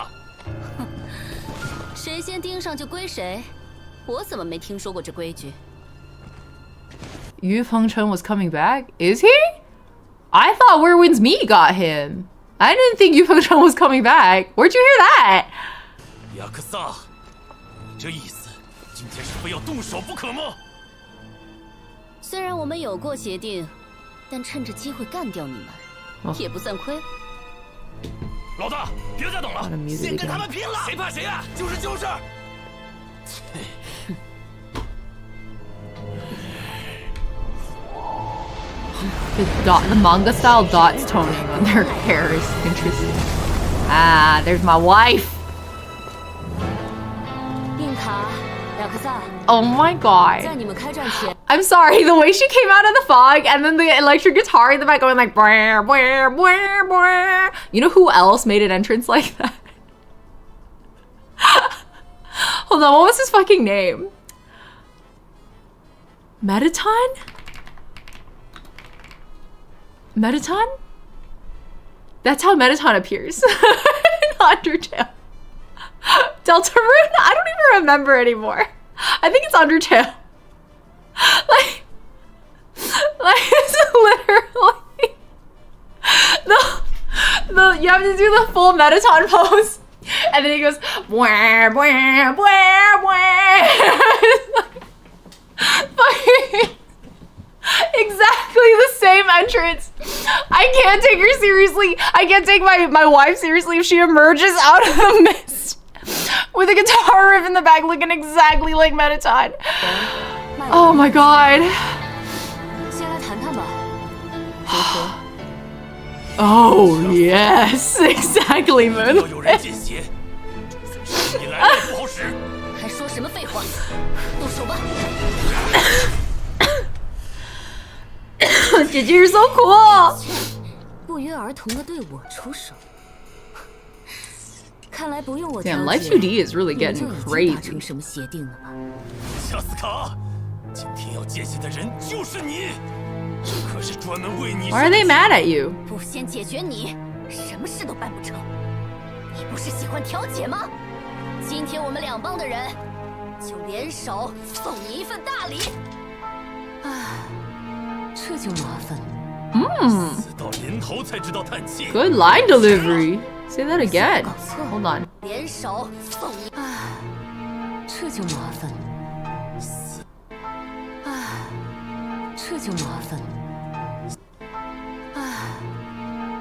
S2: 谁先盯上就归谁，我怎么没听说过这规矩？
S1: Yu Fengcheng was coming back? Is he? I thought Where Winds Meet got him. I didn't think Yu Fengcheng was coming back. Where'd you hear that?
S6: 雅克萨，你这意思，今天是非要动手不可吗？
S2: 虽然我们有过协定，但趁着机会干掉你们，也不算亏。
S6: 老大，别再等了，先跟他们拼了！谁怕谁啊？就是就是。
S1: The manga style dots toning on their hair is interesting. Ah, there's my wife.
S2: 印卡，雅克萨。
S1: Oh my god.
S2: 在你们开战前
S1: I'm sorry, the way she came out of the fog and then the electric guitar in the back going like bwah, bwah, bwah, bwah. You know who else made an entrance like that? Hold on, what was his fucking name? Mettaton? Mettaton? That's how Mettaton appears in Undertale. Deltarune? I don't even remember anymore. I think it's Undertale. Like it's literally the you have to do the full Mettaton pose, and then he goes bwah, bwah, bwah, bwah. Fucking exactly the same entrance. I can't take her seriously. I can't take my wife seriously if she emerges out of the mist with a guitar riff in the back looking exactly like Mettaton. Oh my god.
S2: 先来谈谈吧。
S1: Oh yes, exactly, Moon.
S6: 有人见血，这算是你来也不好使。
S2: 还说什么废话？动手吧！
S1: Did you're so cool.
S2: 不约而同的对我出手。看来不用我调
S1: Damn,
S2: 解
S1: Life 2D is really
S2: 你们
S1: getting
S2: 就已经达
S1: crazy.
S2: 成什么协定了吗？
S6: 夏斯卡，今天要见血的人就是你，这可是专门为你。
S1: Why are they mad at you?
S2: 不先解决你，
S8: 什么事都办不成。你不是喜欢调解吗？今天我们两帮的人就联手送你一份大礼。
S2: 唉，这就麻烦了。
S6: 死到临头才知道叹气。
S1: Good line delivery. Say that again.
S8: 搞错了，
S1: Hold on.
S8: 联手送你。
S2: 唉，这就麻烦了。唉，这就麻烦了。唉，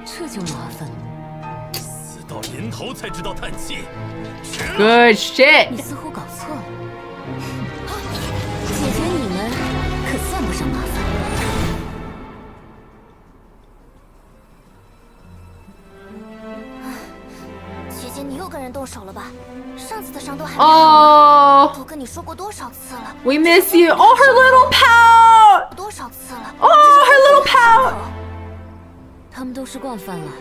S2: 这就麻烦了。
S6: 死到临头才知道叹气。
S1: Good shit.
S8: 你似乎搞错了。解决你们可算不上麻烦。姐姐，你又跟人动手了吧？上次的伤都还没好。
S1: Oh,
S8: 我跟你说过多少次了？
S1: we miss you. Oh, her little pout.
S8: 多少次了？
S1: Oh, her little pout.
S2: 他们都是惯犯了，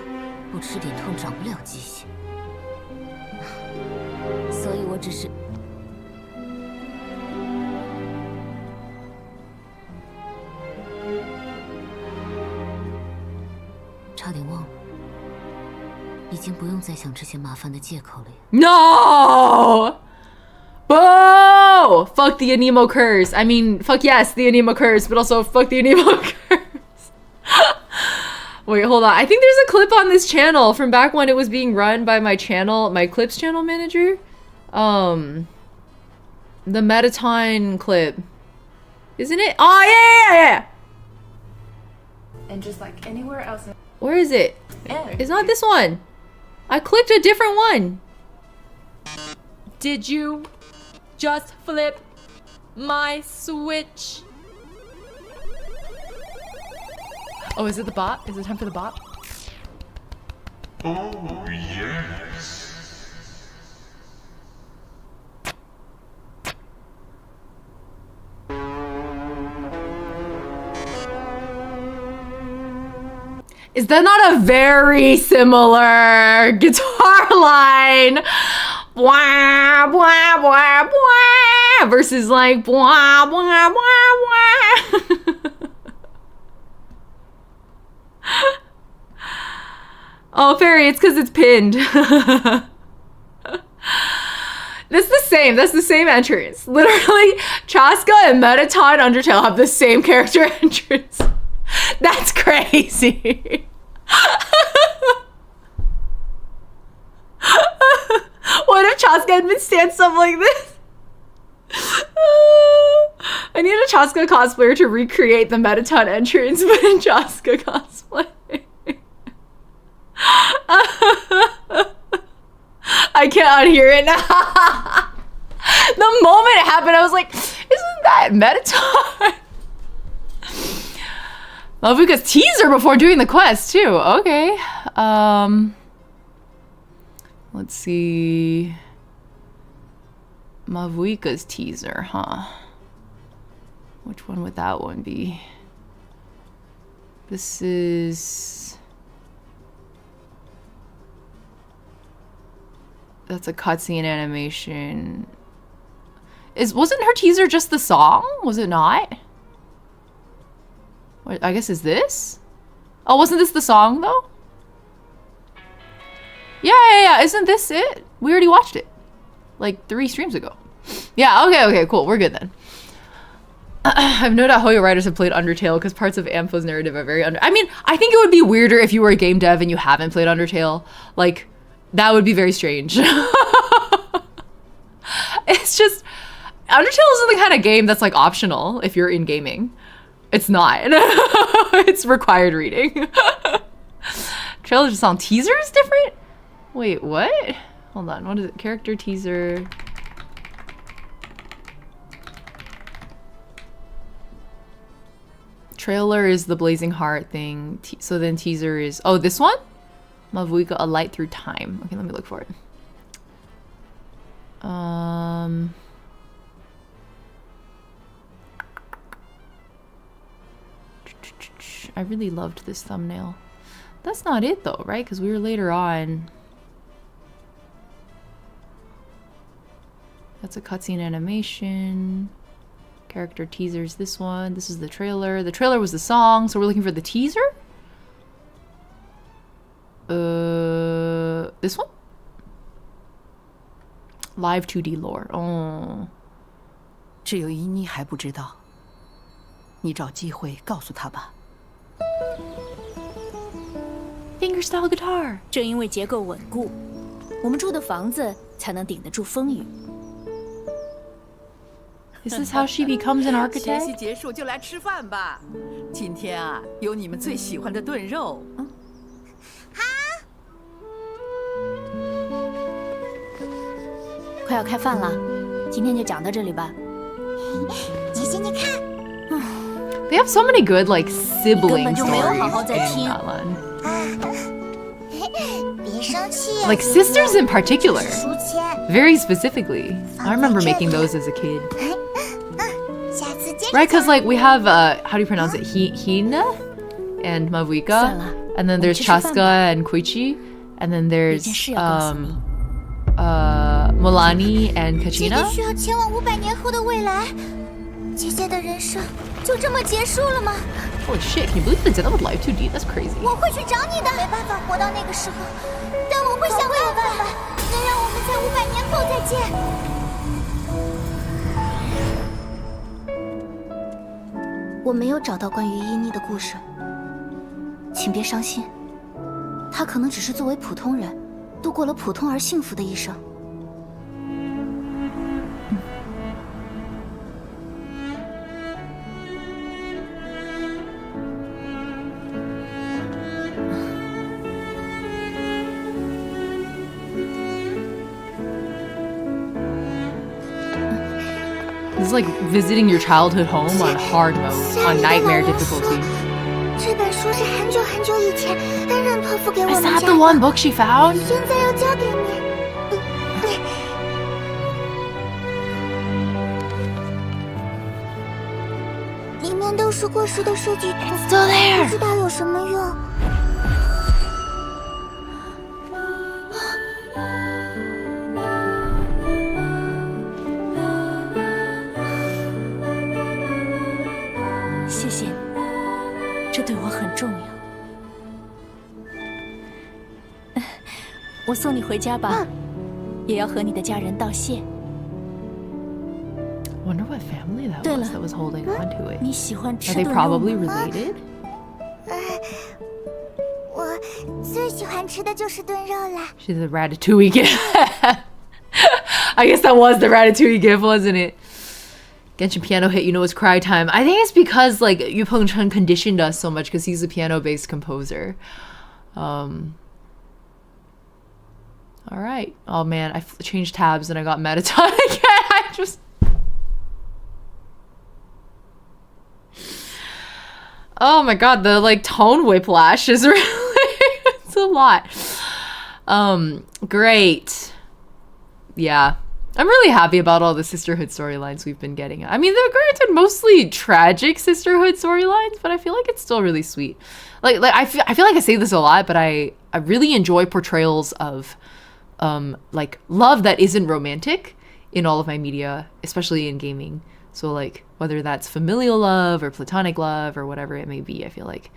S2: 不吃点痛长不了记性。所以我只是……差点忘了，已经不用再想这些麻烦的借口了呀。
S1: No. Boo! Fuck the Anemo curse. I mean, fuck yes, the Anemo curse, but also fuck the Anemo curse. Wait, hold on. I think there's a clip on this channel from back when it was being run by my channel, my clips channel manager. The Metatine clip. Isn't it? Oh, yeah.
S9: And just like anywhere else.
S1: Where is it? It's not this one. I clicked a different one. Did you just flip my switch? Oh, is it the bot? Is it time for the bot?
S10: Oh, yes.
S1: Is that not a very similar guitar line? Blah, blah, blah, blah, versus like blah, blah, blah, blah. Oh, Fairy, it's because it's pinned. That's the same. That's the same entrance. Literally, Chasca and Metatine Undertale have the same character entrance. That's crazy. What if Chasca had been stance something like this? I need a Chasca cosplayer to recreate the Metatron entrance, but in Chasca cosplay. I can't unhear it now. The moment it happened, I was like, isn't that Metatron? Mavuika's teaser before doing the quest too. Okay. Let's see. Mavuika's teaser, huh? Which one would that one be? This is... That's a cutscene animation. Wasn't her teaser just the song? Was it not? What, I guess is this? Oh, wasn't this the song though? Yeah. Isn't this it? We already watched it. Like 3 streams ago. Yeah, okay, cool. We're good then. I've no doubt Hoyo writers have played Undertale because parts of Ampho's narrative are very I mean, I think it would be weirder if you were a game dev and you haven't played Undertale. Like, that would be very strange. It's just... Undertale isn't the kind of game that's, like, optional if you're in gaming. It's not. It's required reading. Trailer just on teaser is different? Wait, what? Hold on, what is it? Character teaser. Trailer is the Blazing Heart thing. So then teaser is... Oh, this one? Mavuika, A Light Through Time. Okay, let me look for it. I really loved this thumbnail. That's not it though, right? Because we were later on. That's a cutscene animation. Character teasers, this one. This is the trailer. The trailer was the song, so we're looking for the teaser? live 2D lore. Oh.
S11: 只有伊妮还不知道，你找机会告诉她吧。
S1: Fingerstyle guitar.
S8: 正因为结构稳固，我们住的房子才能顶得住风雨。
S1: Is this how she becomes an
S11: 学习
S1: architect?
S11: 结束就来吃饭吧。今天啊，有你们最喜欢的炖肉。
S8: 快要开饭了，今天就讲到这里吧。
S3: 姐姐，你看，
S1: They have so many good like
S8: 根
S1: sibling
S8: 本就没有
S1: stories
S8: 好好在
S1: in
S8: 听。
S1: Natlan.
S3: 别生气。
S1: Like sisters in particular.
S3: 书签，
S1: Very specifically. I remember making those as a kid.
S3: 下次接着
S1: Right, because
S3: 讲
S1: like we have how do you pronounce it? Hina and mavuika, and then there's chasca and quichi, and then
S8: 有件
S1: there's
S8: 事要告诉你，
S1: mualani and
S3: 姐姐
S1: kachina.
S3: 需要前往500年后的未来。姐姐的人生就这么结束了吗？
S1: Holy shit! Can you believe they did that with Live 2D? That's crazy.
S3: 我会去找你的。没办法活到那个时候，但我会想办法，能让我们在500年后再见。
S8: 我没有找到关于伊妮的故事，请别伤心，她可能只是作为普通人，度过了普通而幸福的一生。
S1: This is like visiting your childhood home on hard mode, on nightmare difficulty.
S3: 这本书是很久很久以前恩人托付给我
S1: Is
S3: 们
S1: that
S3: 家
S1: the
S3: 的，
S1: one book she found?
S3: 现在要交给你。里面都是过时的设计图，
S1: Still there.
S3: 不知道有什么用。
S8: 谢谢你，这对我很重要。我送你回家吧，也要和你的家人道谢。
S1: Wonder what family that
S8: 对
S1: was
S8: 了，
S1: that was holding onto it.
S8: 你喜欢
S1: Are
S8: 吃
S1: they
S8: 炖肉
S1: probably
S8: 吗？
S1: related?
S3: 我最喜欢吃的就是炖肉啦。
S1: She's a Ratatouille gift. I guess that was the Ratatouille gift, wasn't it? Genshin piano hit, you know it's cry time. I think it's because like Yu Peng Chen conditioned us so much because he's a piano-based composer. All right. Oh man, I changed tabs and I got Mettaton again. I just. Oh my god, the like tone whiplash is really it's a lot. Great. Yeah. I'm really happy about all the sisterhood storylines we've been getting. I mean, they're granted mostly tragic sisterhood storylines, but I feel like it's still really sweet. Like I feel like I say this a lot, but I really enjoy portrayals of like love that isn't romantic in all of my media, especially in gaming. So like whether that's familial love or platonic love or whatever it may be, I feel like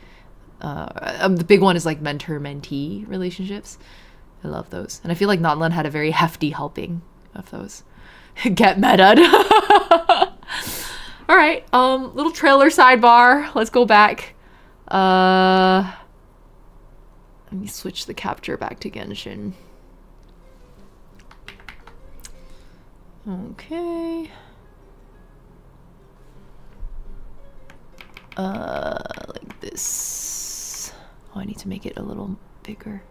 S1: the big one is like mentor-mentee relationships. I love those. And I feel like Natlan had a very hefty helping of those. Get meta'd. All right, little trailer sidebar. Let's go back. Let me switch the capture back to Genshin. Okay. Like this. Oh, I need to make it a little bigger.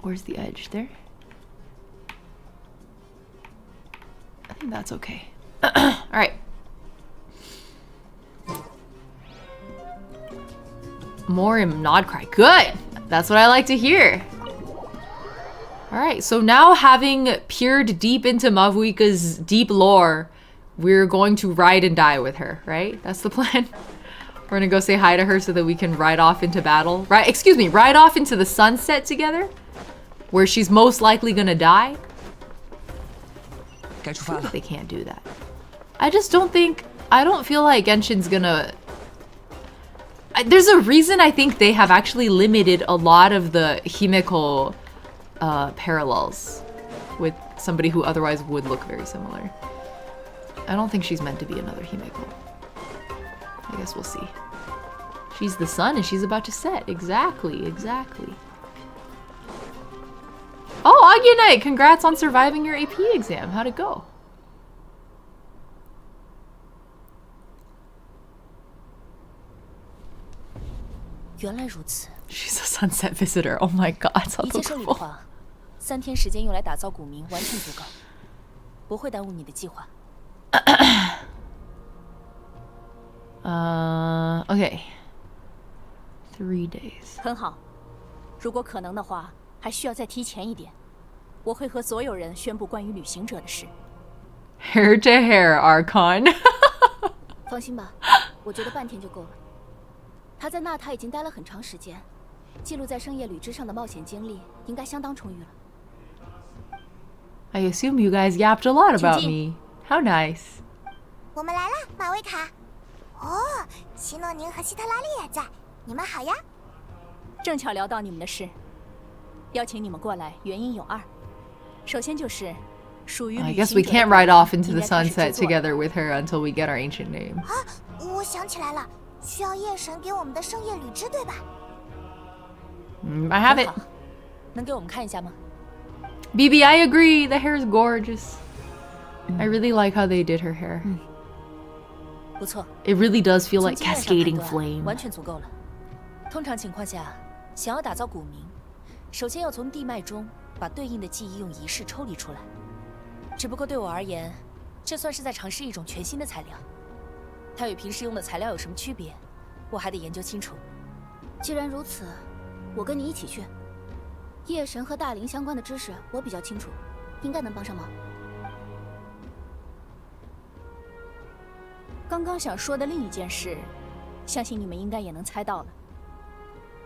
S1: Where's the edge? There? I think that's okay. Alright. More in nod cry. Good! That's what I like to hear. Alright, so now having peered deep into Mavuika's deep lore, we're going to ride and die with her, right? That's the plan. We're gonna go say hi to her so that we can ride off into battle. Right, excuse me, ride off into the sunset together? Where she's most likely gonna die? They can't do that. I just don't think... I don't feel like Genshin's gonna... There's a reason I think they have actually limited a lot of the Himeko parallels with somebody who otherwise would look very similar. I don't think she's meant to be another Himeko. I guess we'll see. She's the sun and she's about to set. Exactly, exactly. Oh, Agya Knight, congrats on surviving your AP exam. How'd it go? She's a sunset visitor. Oh my god,
S8: 一切顺利的话，3天时间用来打造古民完全足够，不会耽误你的计划。
S1: Okay. 3 days.
S8: 很好，如果可能的话，还需要再提前一点。我会和所有人宣布关于旅行者的事。
S1: Hair to hair, Archon.
S8: 放心吧，我觉得半天就够了。他在纳塔已经待了很长时间，记录在圣夜旅之上的冒险经历应该相当充裕了。
S1: I assume you guys yapped a lot about me. How nice.
S3: 我们来了，马维卡。哦，希诺宁和希特拉利也在，你们好呀。
S8: 正巧聊到你们的事，邀请你们过来原因有2。首先就是属于旅行者的
S1: I guess we can't ride off into the sunset together with her until we get our ancient name.
S3: 啊，我想起来了，需要夜神给我们的圣夜旅之，对吧？
S1: I have it.
S8: 能给我们看一下吗
S1: BB, I agree. The hair is gorgeous. I really like how they did her hair.
S8: 不错。
S1: It really does feel like
S8: 从经验上
S1: cascading
S8: 判断
S1: flame.
S8: 完全足够了。通常情况下，想要打造古民，首先要从地脉中把对应的记忆用仪式抽离出来。只不过对我而言，这算是在尝试一种全新的材料。它与平时用的材料有什么区别，我还得研究清楚。
S12: 既然如此，我跟你一起去。夜神和大灵相关的知识我比较清楚，应该能帮上忙。
S8: 刚刚想说的另一件事，相信你们应该也能猜到了。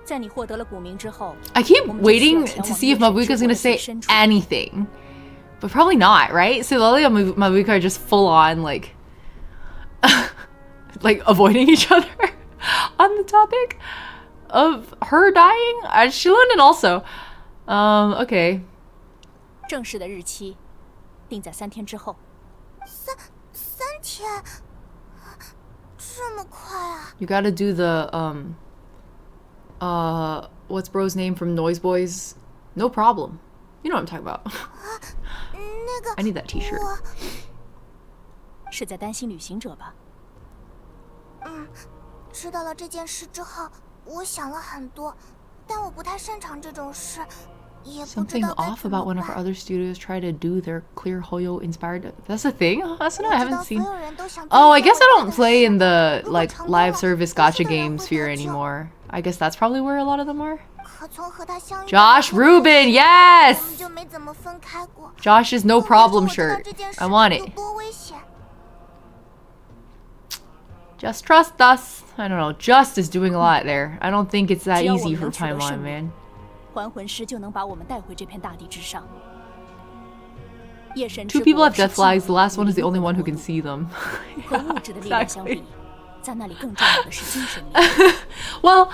S8: 在你获得了古名之后
S1: I keep waiting to see if Mavuika's gonna say anything. But probably not, right? So Lily and Mavuika are just full on like like avoiding each other on the topic of her dying. Shilonen also. Okay.
S8: 正式的日期定在3天之后。
S3: 三天，这么快啊
S1: You gotta do the what's bro's name from Noise Boys? No problem. You know what I'm talking about. I need that t-shirt.
S8: 是在担心旅行者吧？
S3: 知道了这件事之后，我想了很多，但我不太擅长这种事，也不知
S1: Something
S3: 道该
S1: off
S3: 怎么
S1: about one of our
S3: 办。
S1: other studios try to do their clear Hoyo inspired. That's a thing? That's what I
S3: 我知
S1: haven't
S3: 道所
S1: seen.
S3: 有人都想
S1: Oh, I
S3: 做
S1: guess I
S3: 我
S1: don't
S3: 的
S1: play
S3: 事
S1: in the
S3: 如果
S1: like
S3: 成功
S1: live
S3: 了
S1: service
S3: 不是
S1: gacha
S3: 的人
S1: game
S3: 会
S1: sphere
S3: 得救
S1: anymore. I guess that's probably where a lot of them are.
S3: 可从和他相遇
S1: Josh
S3: 后
S1: Rubin,
S3: 我
S1: yes!
S3: 们就没怎么分开过。
S1: Josh's no
S3: 更何况
S1: problem
S3: 我知道
S1: shirt.
S3: 这件事
S1: I want
S3: 有
S1: it.
S3: 多危险。
S1: Just trust us. I don't know. Just is doing a lot there. I don't think it's that
S8: 只要我
S1: easy
S8: 们
S1: for
S8: 能取得
S1: Paimon,
S8: 胜利
S1: man.
S8: 还魂师就能把我们带回这片大地之上。夜神
S1: Two
S8: 之
S1: people
S8: 国
S1: have
S8: 是
S1: death
S8: 寂寞
S1: flags. The last one is the
S8: 与
S1: only one who
S8: 灵魂
S1: can see them.
S8: 和物质的力量相
S1: Exactly.
S8: 比，在那里更重要的是精神力。
S1: Well,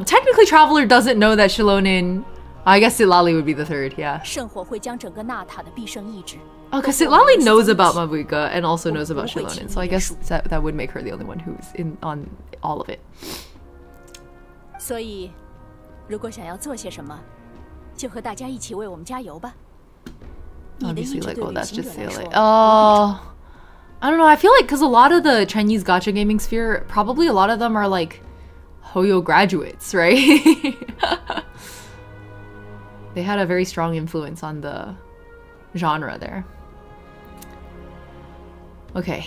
S1: technically Traveler doesn't know that Shilonen... I guess Sitlali would be the third, yeah.
S8: 圣火会将整个纳塔的必胜意志。
S1: Oh, because Sitlali knows about Mavuika and also knows about Shilonen, so I guess that would make her the only one who's in on all of it.
S8: 所以，如果想要做些什么，就和大家一起为我们加油吧。你的意
S1: Obviously,
S8: 志
S1: like,
S8: 对
S1: oh,
S8: 旅
S1: that's
S8: 行者
S1: just
S8: 来
S1: say
S8: 说
S1: like, oh, I don't know. I feel like because a lot of the Chinese gacha gaming sphere, probably a lot of them are like Hoyo graduates, right? They had a very strong influence on the genre there. Okay.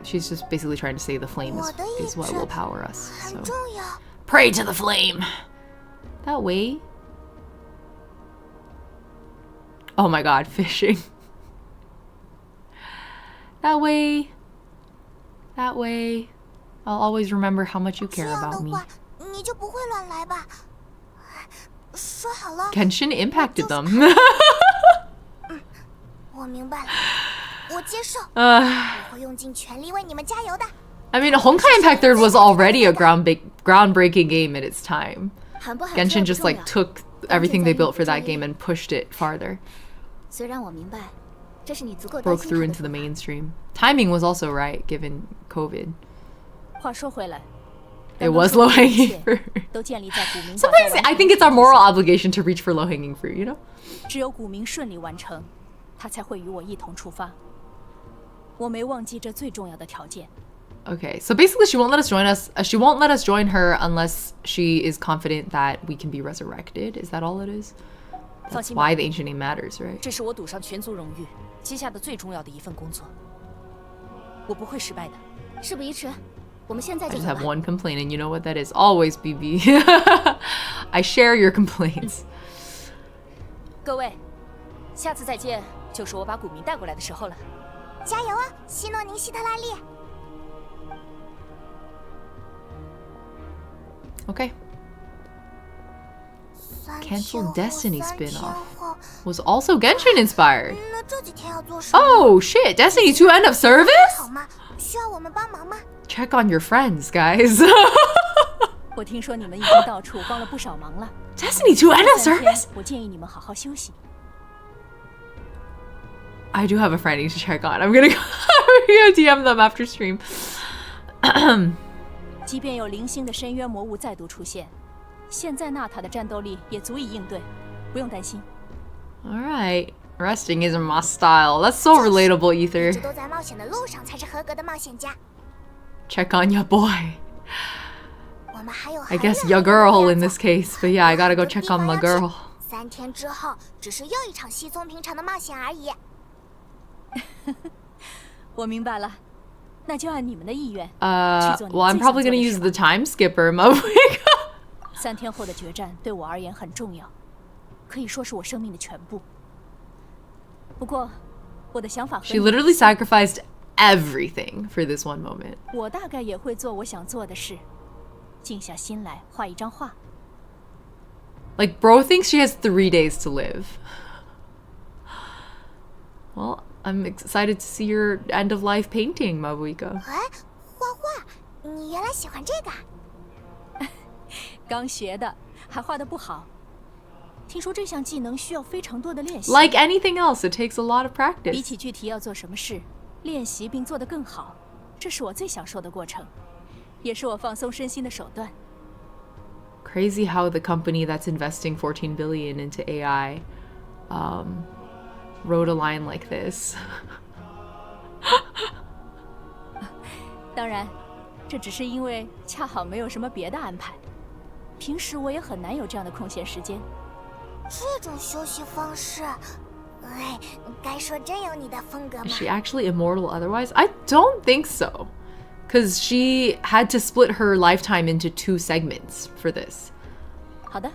S1: She's just basically trying to say the flame is what will power us.
S3: 很
S1: So
S3: 重要。
S1: pray to the flame. That way. Oh my god, fishing. That way. That way. I'll always remember how much you
S3: 这
S1: care
S3: 样的
S1: about me.
S3: 话，你就不会乱来吧？说好了。
S1: Genshin impacted them.
S3: 我明白了，我接受，uh, 我会用尽全力为你们加油的。
S1: I mean, Honkai Impact 3rd was already a groundbreaking game at its time. Genshin just like took everything they built for that game and pushed it farther. Broke through into the mainstream. Timing was also right, given COVID. It was low-hanging fruit. Sometimes I think it's our moral obligation to reach for low-hanging fruit, you know? Okay, so basically she won't let us join us. She won't let us join her unless she is confident that we can be resurrected. Is that all it is? That's why the ancient name matters, right? I just have one complaint, and you know what that is. Always BB. I share your complaints.
S8: 各位，下次再见，就是我把古民带过来的时候了。
S3: 加油啊，希诺宁希特拉利！
S1: Okay. Cancel Destiny spin-off. Was also Genshin inspired. Oh shit! Destiny 2 end of service? Check on your friends, guys. Destiny 2 end of service? I do have a friend I need to check on. I'm gonna DM them after stream.
S8: 即便有零星的深渊魔物再度出现，现在纳塔的战斗力也足以应对，不用担心。
S1: All right, resting isn't my style. That's so relatable, Ether.
S3: 都在冒险的路上才是合格的冒险家。
S1: Check on your boy. I guess your girl in this case, but yeah, I gotta go check on my girl.
S3: 3天之后，只是又一场稀松平常的冒险而已。
S8: 我明白了。
S1: well, I'm probably gonna use the time skipper, mavuika.
S8: 3天后的决战对我而言很重要，可以说是我生命的全部。不过，我的想法和
S1: She literally sacrificed everything for this one moment.
S8: 我大概也会做我想做的事，静下心来画一张画。
S1: Like, bro thinks she has 3 days to live. Well, I'm excited to see your end-of-life painting, mavuika.
S3: 画画，你原来喜欢这个？
S8: 刚学的，还画得不好。听说这项技能需要非常多的练习。
S1: Like anything else, it takes a lot of practice.
S8: 比起具体要做什么事，练习并做得更好，这是我最享受的过程，也是我放松身心的手段。
S1: Crazy how the company that's investing 14 billion into AI, wrote a line like this.
S8: 当然，这只是因为恰好没有什么别的安排。平时我也很难有这样的空闲时间。
S3: 这种休息方式，哎，该说真有你的风格吗？
S1: Is she actually immortal otherwise? I don't think so. Because she had to split her lifetime into 2 segments for this.
S8: 好的，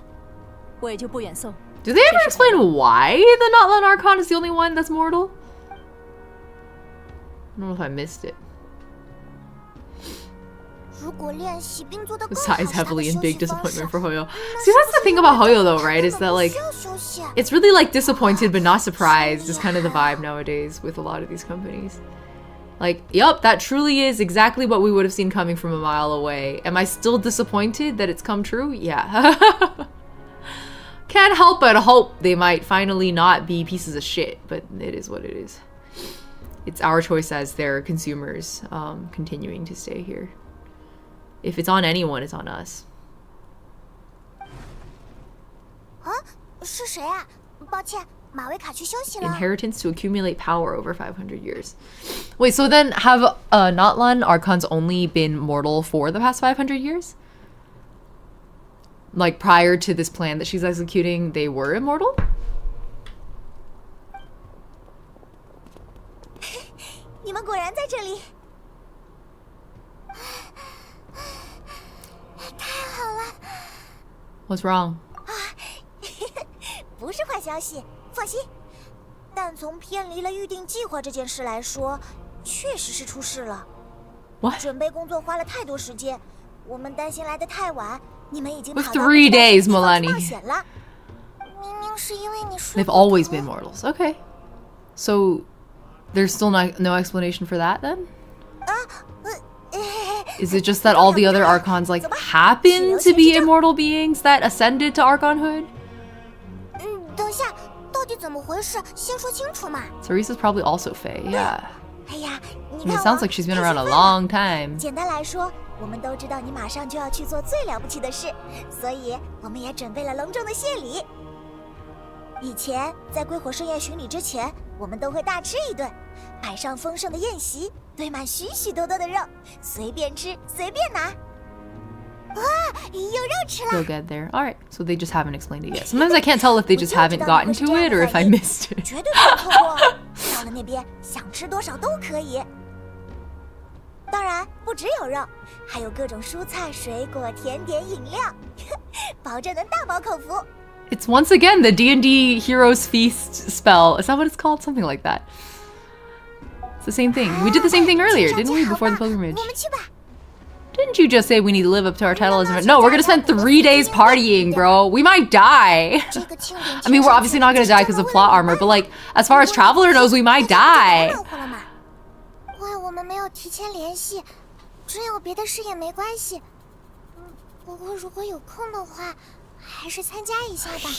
S8: 我也就不远送。
S1: Do they ever explain why the Notland Archon is the only one that's mortal? I don't know if I missed it. Sighs heavily in big disappointment for Hoyo. See, that's the thing about Hoyo though, right? Is that like, it's really like disappointed but not surprised is kind of the vibe nowadays with a lot of these companies. Like, yup, that truly is exactly what we would have seen coming from a mile away. Am I still disappointed that it's come true? Yeah. Can't help but hope they might finally not be pieces of shit, but it is what it is. It's our choice as their consumers, continuing to stay here. If it's on anyone, it's on us.
S3: 是谁啊？抱歉，马维卡去休息了。
S1: Inheritance to accumulate power over 500 years. Wait, so then have Notland Archons only been mortal for the past 500 years? Like, prior to this plan that she's executing, they were immortal?
S3: 你们果然在这里。太好了。
S1: What's wrong?
S3: 不是坏消息，放心。但从偏离了预定计划这件事来说，确实是出事了。
S1: What?
S3: 准备工作花了太多时间，我们担心来得太晚。
S1: With 3 days, mualani. They've always been mortals. Okay. So, there's still no explanation for that then? Is it just that all the other archons like happen to be immortal beings that ascended to archonhood?
S3: 等下，到底怎么回事？先说清楚嘛。
S1: Teresa's probably also Fae, yeah.
S3: 哎呀，你
S1: I mean,
S3: 看
S1: it sounds like she's been around a long time.
S3: 简单来说，我们都知道你马上就要去做最了不起的事，所以我们也准备了隆重的谢礼。以前在归火盛宴巡礼之前，我们都会大吃一顿，摆上丰盛的宴席，堆满许许多多的肉，随便吃，随便拿。哇，有肉吃了！
S1: We'll get there. All right, so they just haven't explained it yet. Sometimes I can't tell if they just haven't gotten to it or if I missed it.
S3: 绝对不能错过。到了那边，想吃多少都可以。当然，不只有肉，还有各种蔬菜、水果、甜点、饮料，保证能大饱口福。
S1: It's once again the D&D Heroes Feast spell. Is that what it's called? Something like that. It's the same thing. We did the same thing earlier, didn't we, before the pilgrimage? Didn't you just say we need to live up to our title as a... No, we're gonna spend 3 days partying, bro. We might die. I mean, we're obviously not gonna die because of plot armor, but like, as far as Traveler knows, we might die.
S3: 怪我们没有提前联系，真有别的事也没关系。不过如果有空的话，还是参加一下吧，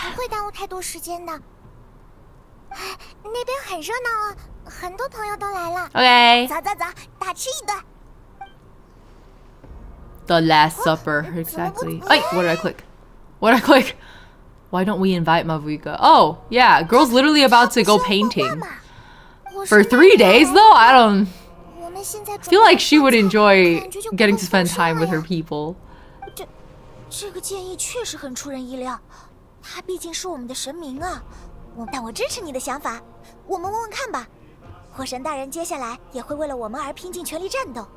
S3: 不会耽误太多时间的。哎，那边很热闹啊，很多朋友都来了。
S1: Okay.
S3: 走走走，大吃一顿。
S1: The Last Supper, exactly. Ay, what did I click? What did I click? Why don't we invite Mavuika? Oh, yeah, girl's literally about to go painting. For 3 days, though? I don't feel like she would enjoy getting to spend time with her people.
S3: 这个建议确实很出人意料，他毕竟是我们的神明啊。但我支持你的想法，我们问问看吧。火神大人接下来也会为了我们而拼尽全力战斗。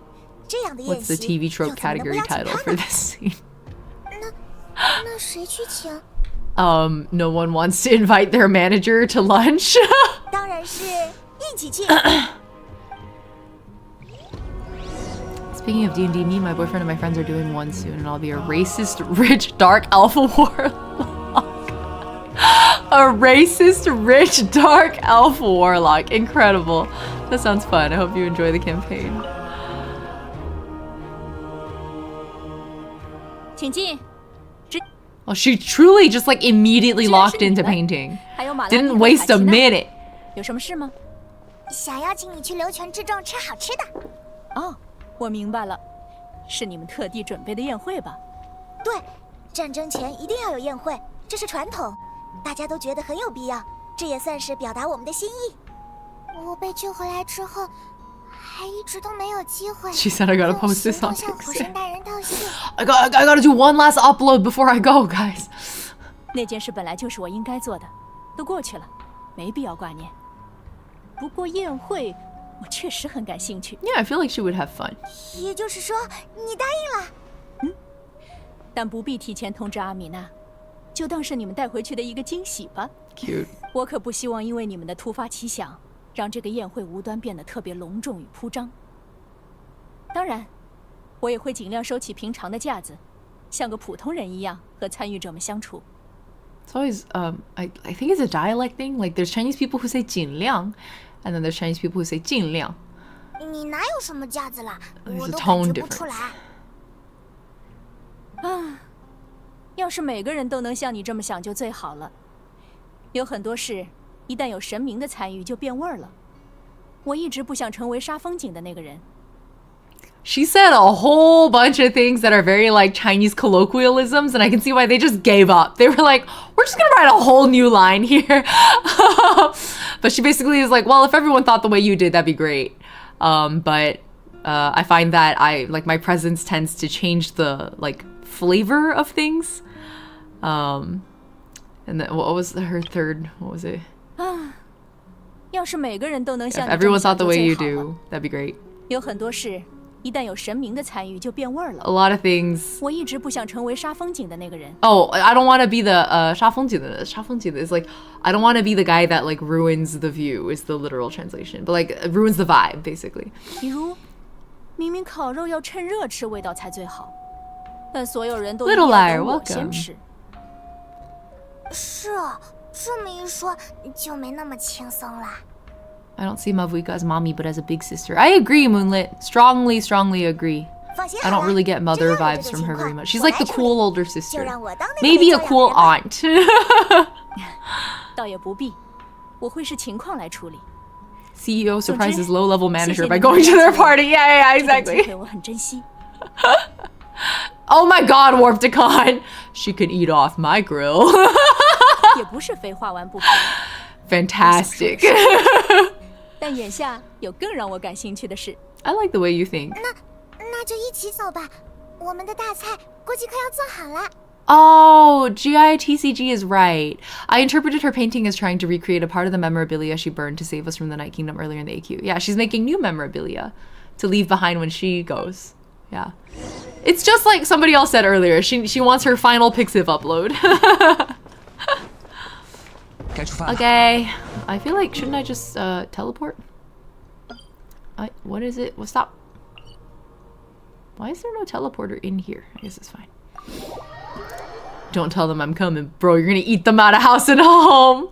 S1: What's the TV trope category title for this scene? No one wants to invite their manager to lunch. Speaking of D&D, me, my boyfriend, and my friends are doing one soon, and I'll be a racist, rich, dark alpha warlock. A racist, rich, dark alpha warlock. Incredible. That sounds fun. I hope you enjoy the campaign. Oh, she truly just like immediately locked into painting. Didn't waste a minute.
S8: 有什么事吗？
S3: 想邀请你去流泉之中吃好吃的。
S8: 哦，我明白了，是你们特地准备的宴会吧？
S3: 对，战争前一定要有宴会，这是传统，大家都觉得很有必要，这也算是表达我们的心意。我被救回来之后。
S1: She said I gotta post this on TikTok. I gotta do one last upload before I go, guys.
S8: 那件事本来就是我应该做的，都过去了，没必要挂念。不过宴会，我确实很感兴趣。
S1: Yeah, I feel like she would have fun.
S3: 也就是说，你答应了？
S8: 嗯，但不必提前通知阿米娜，就当是你们带回去的一个惊喜吧。
S1: Cute.
S8: 我可不希望因为你们的突发奇想。 让这个宴会无端变得特别隆重与铺张。当然，我也会尽量收起平常的架子，像个普通人一样和参与者们相处。
S1: It's always I think it's a dialect thing. Like there's Chinese people who say 尽量, and then there's Chinese people who say 尽量.
S3: 你哪有什么架子啦？我
S1: There's a
S3: 都
S1: tone
S3: 感觉不出
S1: difference.
S3: 来。
S8: 啊，要是每个人都能像你这么想就最好了。有很多事。 一旦有神明的参与，就变味儿了。我一直不想成为杀风景的那个人。
S1: She said a whole bunch of things that are very like Chinese colloquialisms, and I can see why they just gave up. They were like, "We're just gonna write a whole new line here." But she basically is like, "Well, if everyone thought the way you did, that'd be great." But I find that my presence tends to change the like flavor of things. And then what was her third? What was it?
S8: 啊，要是每个人都能像
S1: If
S8: 你这么
S1: everyone
S8: 想
S1: thought the
S8: 就
S1: way
S8: 最
S1: you
S8: 好了。
S1: do, that'd be great.
S8: 有很多事，一旦有神明的参与，就变味儿了。
S1: A lot of things.
S8: 我一直不想成为杀风景的那个人。
S1: Oh, I don't want to be the 杀风景的。杀风景的 is like I don't want to be the guy that like ruins the view is the literal translation, but like ruins the vibe basically.
S8: 比如，明明烤肉要趁热吃，味道才最好，但所有人都一定
S1: Little
S8: 要
S1: liar,
S8: 等我
S1: welcome.
S8: 先吃。
S3: 是啊，这么一说就没那么轻松啦。
S1: I don't see Mavuika as mommy, but as a big sister. I agree, Moonlit. Strongly agree. I don't really get mother vibes from her very much. She's like the cool older sister. Maybe a cool aunt.
S8: 倒也不必，我会视情况来处理。
S1: CEO surprises low-level manager by going to their party. Yeah, exactly.
S8: 我很珍惜。
S1: Oh my god, Warpticon! She could eat off my grill.
S8: 也不是非画完不可。
S1: Fantastic.
S8: 但眼下有更让我感兴趣的事。
S1: I like the way you think.
S3: 那就一起走吧。我们的大菜估计快要做好了。
S1: Oh, GITCG is right. I interpreted her painting as trying to recreate a part of the memorabilia she burned to save us from the Night Kingdom earlier in the AQ. Yeah, she's making new memorabilia to leave behind when she goes. Yeah. It's just like somebody else said earlier. She wants her final Pixiv upload. Okay. I feel like, shouldn't I just teleport? What is it? Well, stop. Why is there no teleporter in here? I guess it's fine. Don't tell them I'm coming, bro. You're gonna eat them out of house and home.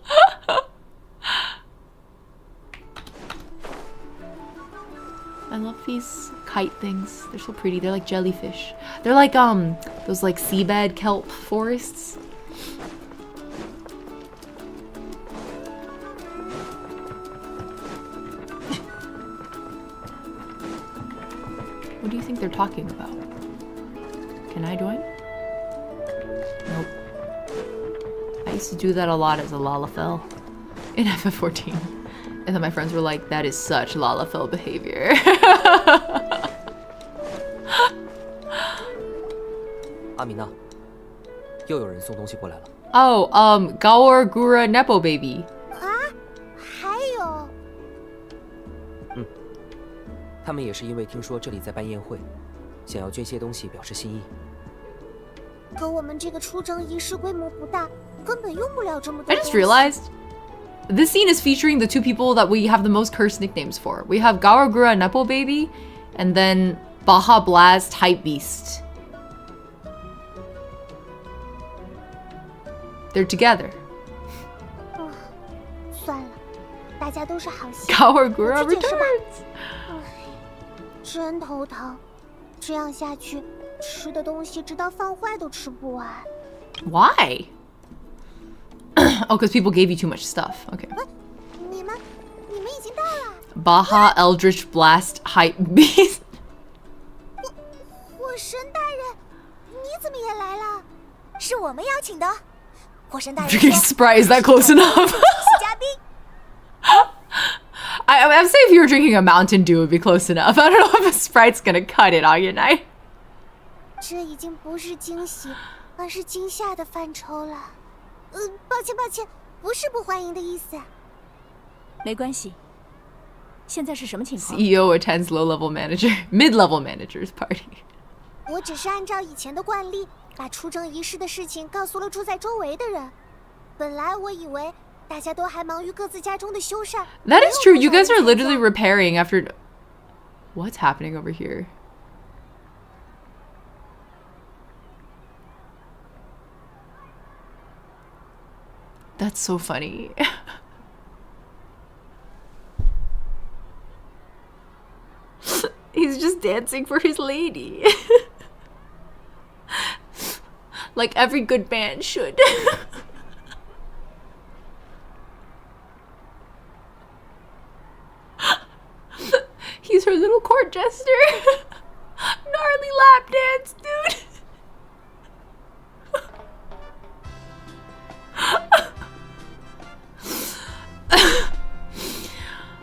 S1: I love these kite things. They're so pretty. They're like jellyfish. They're like those like seabed kelp forests. What do you think they're talking about? Can I join? Nope. I used to do that a lot as a Lalafell in FF14. And then my friends were like, that is such Lalafell behavior.
S5: Amina, 又有人送东西过来了。
S1: Oh, gawr, gura, nepo baby.
S3: 还有，
S5: 他们也是因为听说这里在办宴会，想要捐些东西表示心意。
S3: 可我们这个出征仪式规模不大，根本用不了这么多。
S1: I just realized this scene is featuring the two people that we have the most cursed nicknames for. We have Gawr, Gura, Nepo Baby, and then Baja Blast Hype Beast. They're together.
S3: 算了，大家都是好心。
S1: Gawr, Gura returns.
S3: 真头疼，这样下去，吃的东西直到放坏都吃不完。
S1: Why? Oh, because people gave you too much stuff. Okay.
S3: 你们已经到了。
S1: Baja Eldritch Blast Hype Beast.
S3: 火神大人，你怎么也来了？是我们邀请的。火神大人说
S1: Drinking Sprite, is that close enough?
S3: 是嘉宾。
S1: I'm saying if you were drinking a Mountain Dew, it would be close enough. I don't know if a Sprite's gonna cut it on your night.
S3: 这已经不是惊喜，而是惊吓的范畴了。抱歉，不是不欢迎的意思。
S8: 没关系。现在是什么情况
S1: CEO attends mid-level manager's party.
S3: 我只是按照以前的惯例，把出征仪式的事情告诉了住在周围的人。本来我以为大家都还忙于各自家中的修缮。
S1: That is true. You guys are literally repairing after. What's happening over here? That's so funny. He's just dancing for his lady. Like every good man should. He's her little court jester. Gnarly lap dance, dude.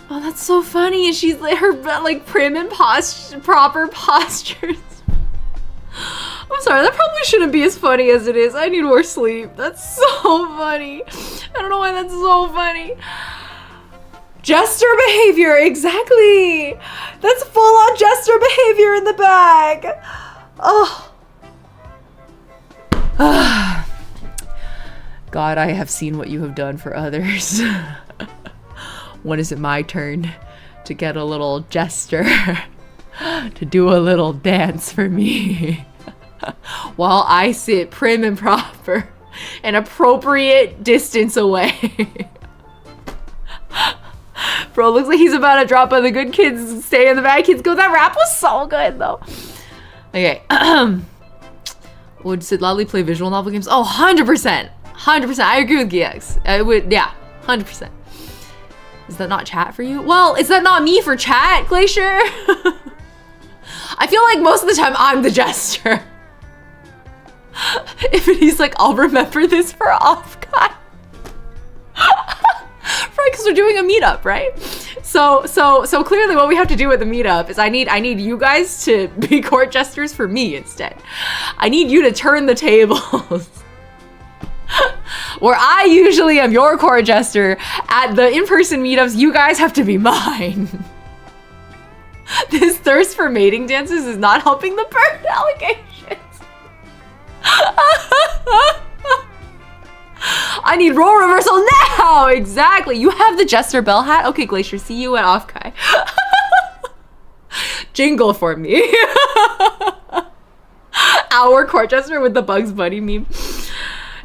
S1: Oh, that's so funny. And she's like her like prim and proper postures. I'm sorry, that probably shouldn't be as funny as it is. I need more sleep. That's so funny. I don't know why that's so funny. Jester behavior, exactly. That's full-on jester behavior in the bag. Oh. God, I have seen what you have done for others. When is it my turn to get a little jester to do a little dance for me? While I sit prim and proper, an appropriate distance away. Bro, looks like he's about to drop on the good kids, stay in the bad kids go. That rap was so good though. Okay. Would Sid Lally play visual novel games? Oh, 100%. 100%. I agree with GX. I would, yeah, 100%. Is that not chat for you? Well, is that not me for chat, Glacier? I feel like most of the time I'm the jester. If he's like, I'll remember this for off guy. Right, because we're doing a meetup, right? So clearly what we have to do with the meetup is I need you guys to be court jesters for me instead. I need you to turn the tables. Where I usually am your court jester, at the in-person meetups, you guys have to be mine. This thirst for mating dances is not helping the bird allegations. I need role reversal now! Exactly. You have the Jester Bell hat? Okay, Glacier, see you at Offkai. Jingle for me. Our court jester with the Bugs Bunny meme.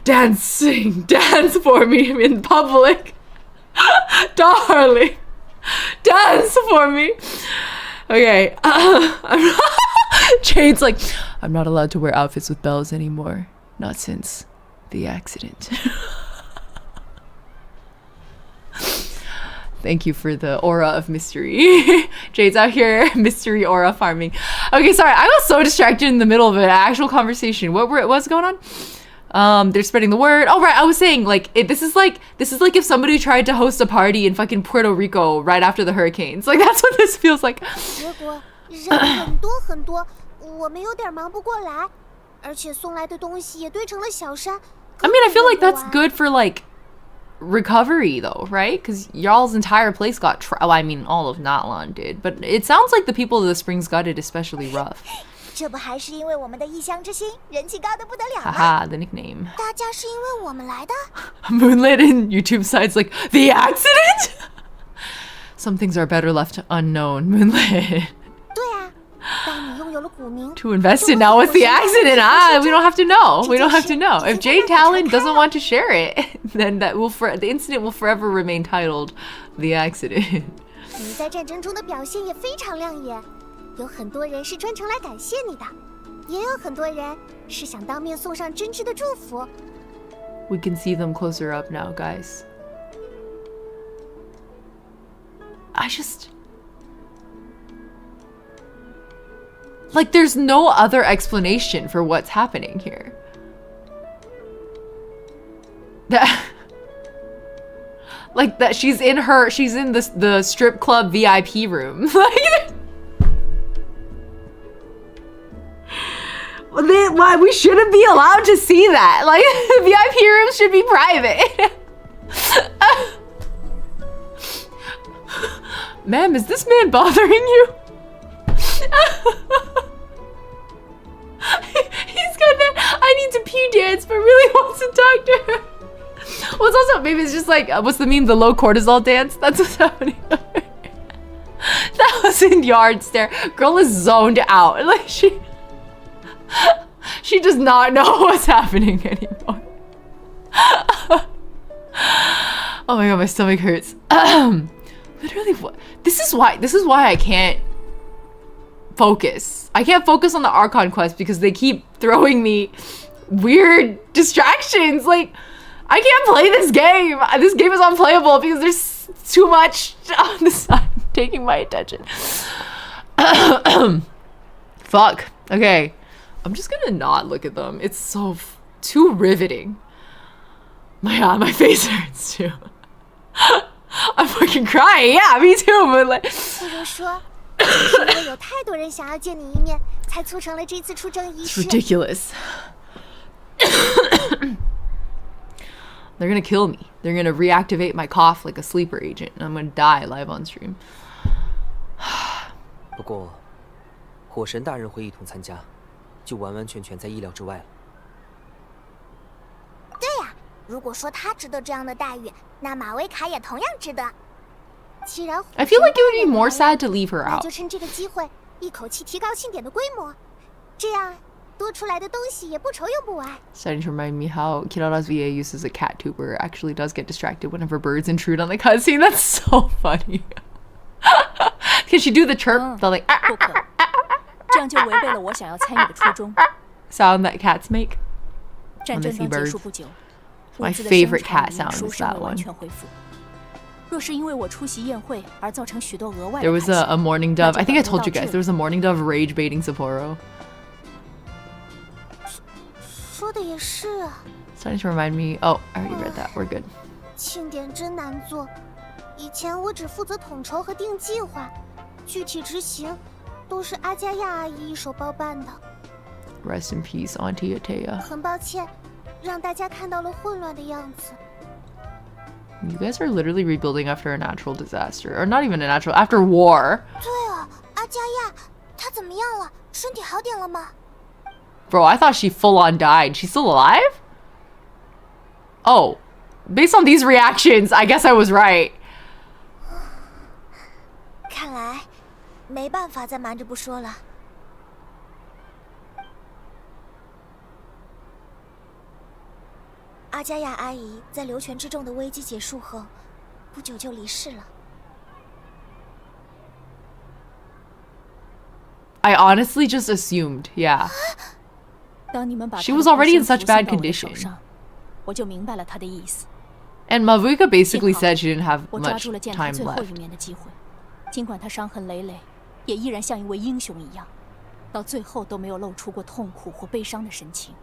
S1: Dancing, dance for me in public. Darling, dance for me. Okay. Jade's like, I'm not allowed to wear outfits with bells anymore. Not since the accident. Thank you for the aura of mystery. Jade's out here mystery aura farming. Okay, sorry, I got so distracted in the middle of an actual conversation. What's going on? They're spreading the word. Oh right, I was saying like this is like if somebody tried to host a party in fucking Puerto Rico right after the hurricanes. Like that's what this feels like. I mean, I feel like that's good for like recovery though, right? Because y'all's entire place got I mean, all of Natlan did, but it sounds like the people of the Springs got it especially rough. Haha, the nickname. Moonlit in YouTube sides like, the accident? Some things are better left unknown, Moonlit. To invest in now with the accident, we don't have to know. We don't have to know. If Jade Talon doesn't want to share it, then that will the incident will forever remain titled the accident. We can see them closer up now, guys. Like, there's no other explanation for what's happening here. Like that she's in the strip club VIP room. Why we shouldn't be allowed to see that. Like the VIP rooms should be private. Ma'am, is this man bothering you? He's got that I need to pee dance, but really wants to talk to her. Well, it's also, maybe it's just like, what's the meme? The low cortisol dance? That's what's happening. That was in Yard Stare. Girl is zoned out. Like, she does not know what's happening anymore. Oh my god, my stomach hurts. Literally, what? This is why I can't focus. I can't focus on the Archon quest because they keep throwing me weird distractions. Like, I can't play this game. This game is unplayable because there's too much on the side taking my attention. Fuck. Okay. I'm just gonna not look at them. It's so too riveting. My face hurts too. I'm fucking crying. Yeah, me too. But like, it's ridiculous. They're gonna kill me. They're gonna reactivate my cough like a sleeper agent, and I'm gonna die live on stream.
S5: 不过，火神大人会一同参加，就完完全全在意料之外了。
S3: 对呀，如果说他值得这样的待遇，那马维卡也同样值得。既然
S1: I feel like it would be more sad to leave her
S3: 那
S1: out.
S3: 就趁这个机会，一口气提高庆典的规模，这样多出来的东西也不愁用不完。
S1: Starting to remind me how Kirara's VA uses a cat tuber actually does get distracted whenever birds intrude on the cutscene. That's so funny. Can she do the chirp? The like.
S8: 这样就违背了我想要参与的初衷。
S1: Sound that cats make.
S8: 战争刚结束不久，
S1: My favorite cat sound is that one.
S8: 若是因为我出席宴会而造成许多额外的
S1: There was a mourning dove. I think I told you guys there was a mourning dove rage baiting Sapporo.
S3: 说的也是啊。
S1: Starting to remind me. Oh, I already read that. We're good.
S3: 庆典真难做，以前我只负责统筹和定计划，具体执行都是阿加亚阿姨一手包办的。
S1: Rest in peace, Auntie Atea.
S3: 很抱歉，让大家看到了混乱的样子。
S1: You guys are literally rebuilding after a natural disaster, or not even a natural, after war.
S3: 对啊，阿加亚，她怎么样了？身体好点了吗？
S1: Bro, I thought she full on died. She's still alive? Oh, based on these reactions, I guess I was right.
S3: 看来没办法再瞒着不说了。 阿加亚阿姨在流泉之中的危机结束后，不久就离世了。
S1: I honestly just assumed, yeah.
S8: 当你们把
S1: She was already in such bad condition.
S8: 我就明白了他的意思。
S1: And Mavuika basically said she didn't have
S8: 我抓
S1: much
S8: 住了见他
S1: time
S8: 最后
S1: left.
S8: 一面的机会，尽管他伤痕累累，也依然像一位英雄一样，到最后都没有露出过痛苦或悲伤的神情。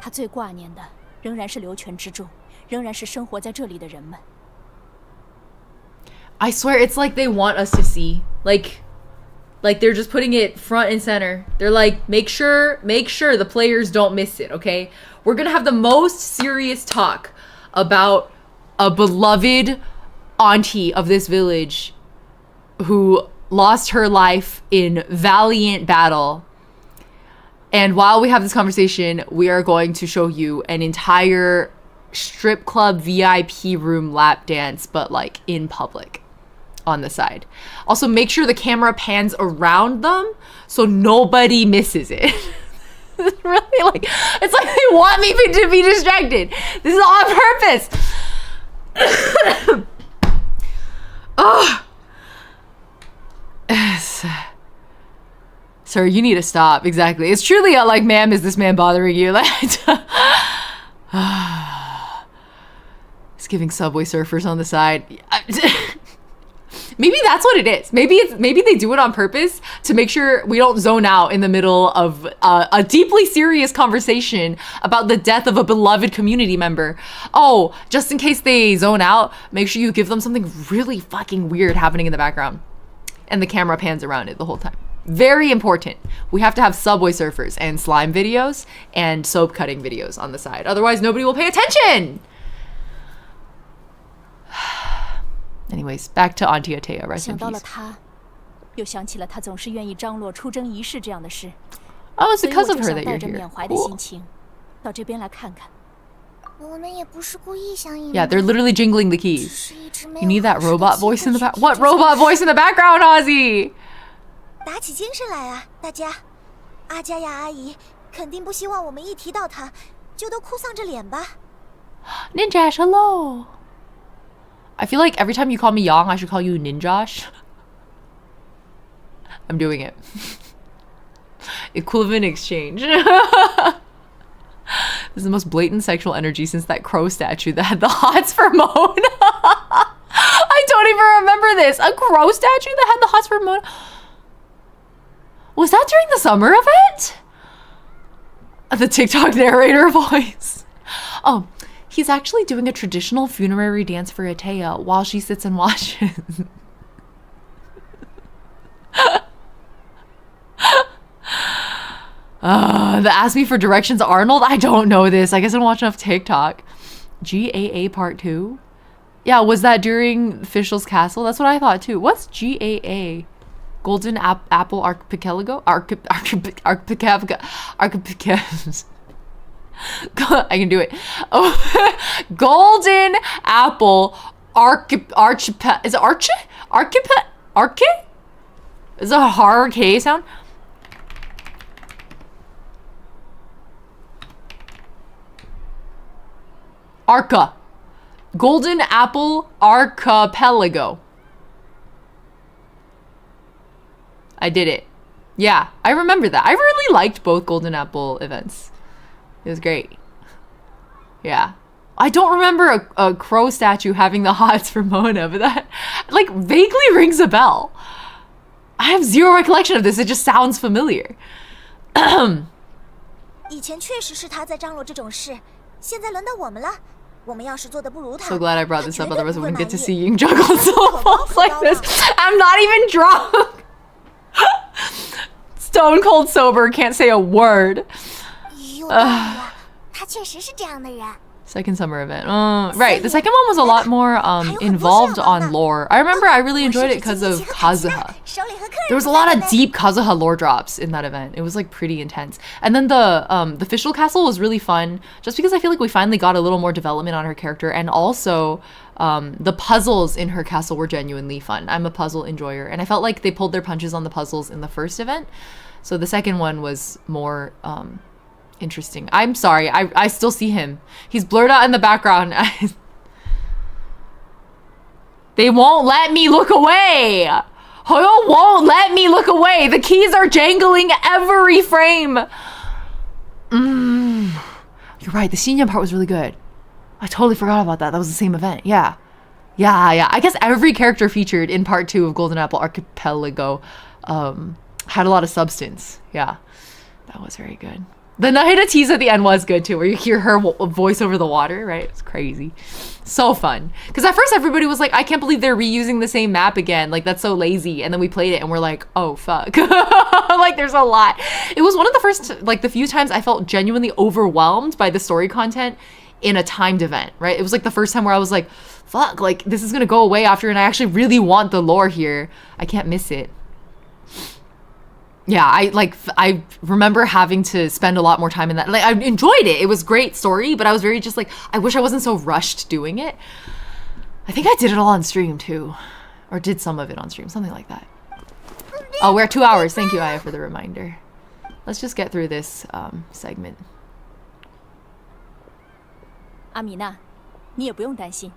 S8: 他最挂念的仍然是流泉之众，仍然是生活在这里的人们。
S1: I swear it's like they want us to see. Like they're just putting it front and center. They're like, make sure the players don't miss it, okay? We're gonna have the most serious talk about a beloved auntie of this village who lost her life in valiant battle. And while we have this conversation, we are going to show you an entire strip club VIP room lap dance, but like in public on the side. Also, make sure the camera pans around them so nobody misses it. It's really like, it's like they want me to be distracted. This is on purpose. Oh. Sir, you need to stop. Exactly. It's truly a like, ma'am, is this man bothering you? Like, it's giving Subway Surfers on the side. Maybe that's what it is. Maybe they do it on purpose to make sure we don't zone out in the middle of a deeply serious conversation about the death of a beloved community member. Oh, just in case they zone out, make sure you give them something really fucking weird happening in the background. And the camera pans around it the whole time. Very important. We have to have Subway Surfers and slime videos and soap cutting videos on the side. Otherwise, nobody will pay attention. Anyways, back to Auntie Atea. Rest in
S8: 想到了
S1: peace.
S8: 他，又想起了他总是愿意张罗出征仪式这样的事。
S1: Oh, it's
S8: 所以
S1: because
S8: 我
S1: of
S8: 就
S1: her
S8: 想
S1: that
S8: 带
S1: you're
S8: 着
S1: here.
S8: 缅怀的
S1: Cool.
S8: 心情，到这边来看看。
S3: 我们也不是故意想隐瞒。
S1: Yeah, they're literally jingling the
S3: 只
S1: keys.
S3: 是一直没
S1: You
S3: 有
S1: need that
S3: 合适的
S1: robot
S3: 机会
S1: voice in the
S3: 去
S1: back.
S3: 提
S1: What
S3: 这件
S1: robot
S3: 事
S1: voice in the background, Ozzy?
S3: 打起精神来啊，大家！阿加亚阿姨肯定不希望我们一提到她，就都哭丧着脸吧。
S1: Ninjash, hello. I feel like every time you call me Yang, I should call you Ninjash. I'm doing it. Equivalent exchange. This is the most blatant sexual energy since that crow statue that had the hots for Mona. I don't even remember this. A crow statue that had the hots for Mona. Was that during the summer event? The TikTok narrator voice. Oh, he's actually doing a traditional funerary dance for Atea while she sits and watches. The ask me for directions Arnold? I don't know this. I guess I don't watch enough TikTok. GAA part 2? Yeah, was that during Fischl's Castle? That's what I thought too. What's GAA? Golden Apple Archipelago? Archipelago. I can do it. Oh, Golden Apple Archipelago. Is it Archie? Archie? Is it a hard K sound? Arca. Golden Apple Archipelago. I did it. Yeah, I remember that. I really liked both Golden Apple events. It was great. Yeah. I don't remember a crow statue having the hots for Mona, but that like vaguely rings a bell. I have zero recollection of this. It just sounds familiar.
S12: 以前确实是他在张罗这种事，现在轮到我们了。我们要是做的不如他，
S1: So glad I brought this up, otherwise I wouldn't get to see you juggle syllables like this. I'm not even drunk. Stone cold sober, can't say a word.
S3: 有道理啊，他确实是这样的人。
S1: Second summer event. Right, the second one was a lot more involved on lore. I remember I really enjoyed it because of Kazuha. There was a lot of deep Kazuha lore drops in that event. It was like pretty intense. And then the official castle was really fun, just because I feel like we finally got a little more development on her character, and also the puzzles in her castle were genuinely fun. I'm a puzzle enjoyer, and I felt like they pulled their punches on the puzzles in the first event. So the second one was more interesting. I'm sorry, I still see him. He's blurred out in the background. They won't let me look away. Hoyo won't let me look away. The keys are jangling every frame. You're right, the senior part was really good. I totally forgot about that. That was the same event. Yeah. I guess every character featured in part 2 of Golden Apple Archipelago had a lot of substance. Yeah, that was very good. The Nahida tease at the end was good too, where you hear her voice over the water, right? It's crazy. So fun. Because at first everybody was like, I can't believe they're reusing the same map again. Like, that's so lazy. And then we played it and we're like, oh, fuck. Like, there's a lot. It was one of the first, like, the few times I felt genuinely overwhelmed by the story content in a timed event, right? It was like the first time where I was like, fuck, like, this is going to go away after, and I actually really want the lore here. I can't miss it. Yeah, I remember having to spend a lot more time in that. Like, I enjoyed it. It was great story, but I was very just like, I wish I wasn't so rushed doing it. I think I did it all on stream too. Or did some of it on stream, something like that. Oh, we're at 2 hours. Thank you, Aya, for the reminder. Let's just get through this segment.
S8: 阿米娜，你也不用担心。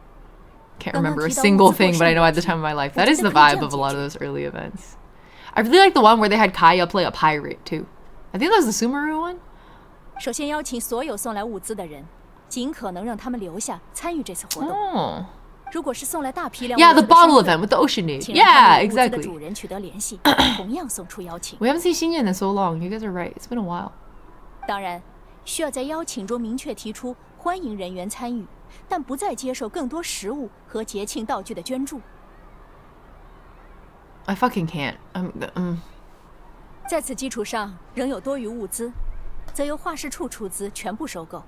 S1: Can't remember a single thing, but I know at the time of my life. That is the vibe of a lot of those early events. I really like the one where they had Kaya play a pirate too. I think that was the Sumeru one.
S8: 首先邀请所有送来物资的人，尽可能让他们留下参与这次活动。
S1: Oh.
S8: 如果是送来大批量
S1: Yeah, the bottle event with the ocean name. Yeah, exactly.
S8: 主人取得联系，同样送出邀请。
S1: We haven't seen Xinyan in so long. You guys are right. It's been a while.
S8: 当然，需要在邀請中明確提出歡迎人員參與，但不再接受更多食物和節慶道具的捐助。
S1: I fucking can't.
S8: 在此基礎上，仍有多餘物資，則由畫室處出資全部收購。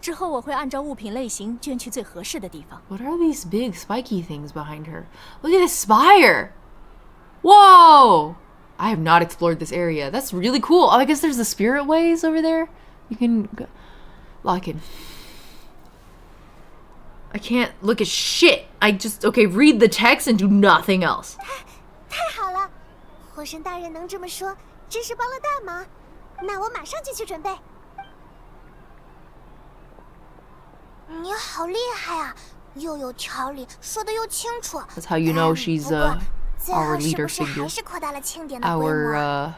S8: 之後我會按照物品類型捐去最合適的地方。
S1: What are these big spiky things behind her? Look at this spire! Whoa! I have not explored this area. That's really cool. Oh, I guess there's the spirit ways over there. You can go. Lock in. I can't look at shit. I just, okay, read the text and do nothing else.
S3: 太好了，火神大人能这么说，真是帮了大忙。那我马上就去准备。你好厉害啊，又有条理，说得又清楚。
S1: That's how you know she's our leader
S3: 还
S1: figure.
S3: 是扩大了庆典的规模。
S1: Our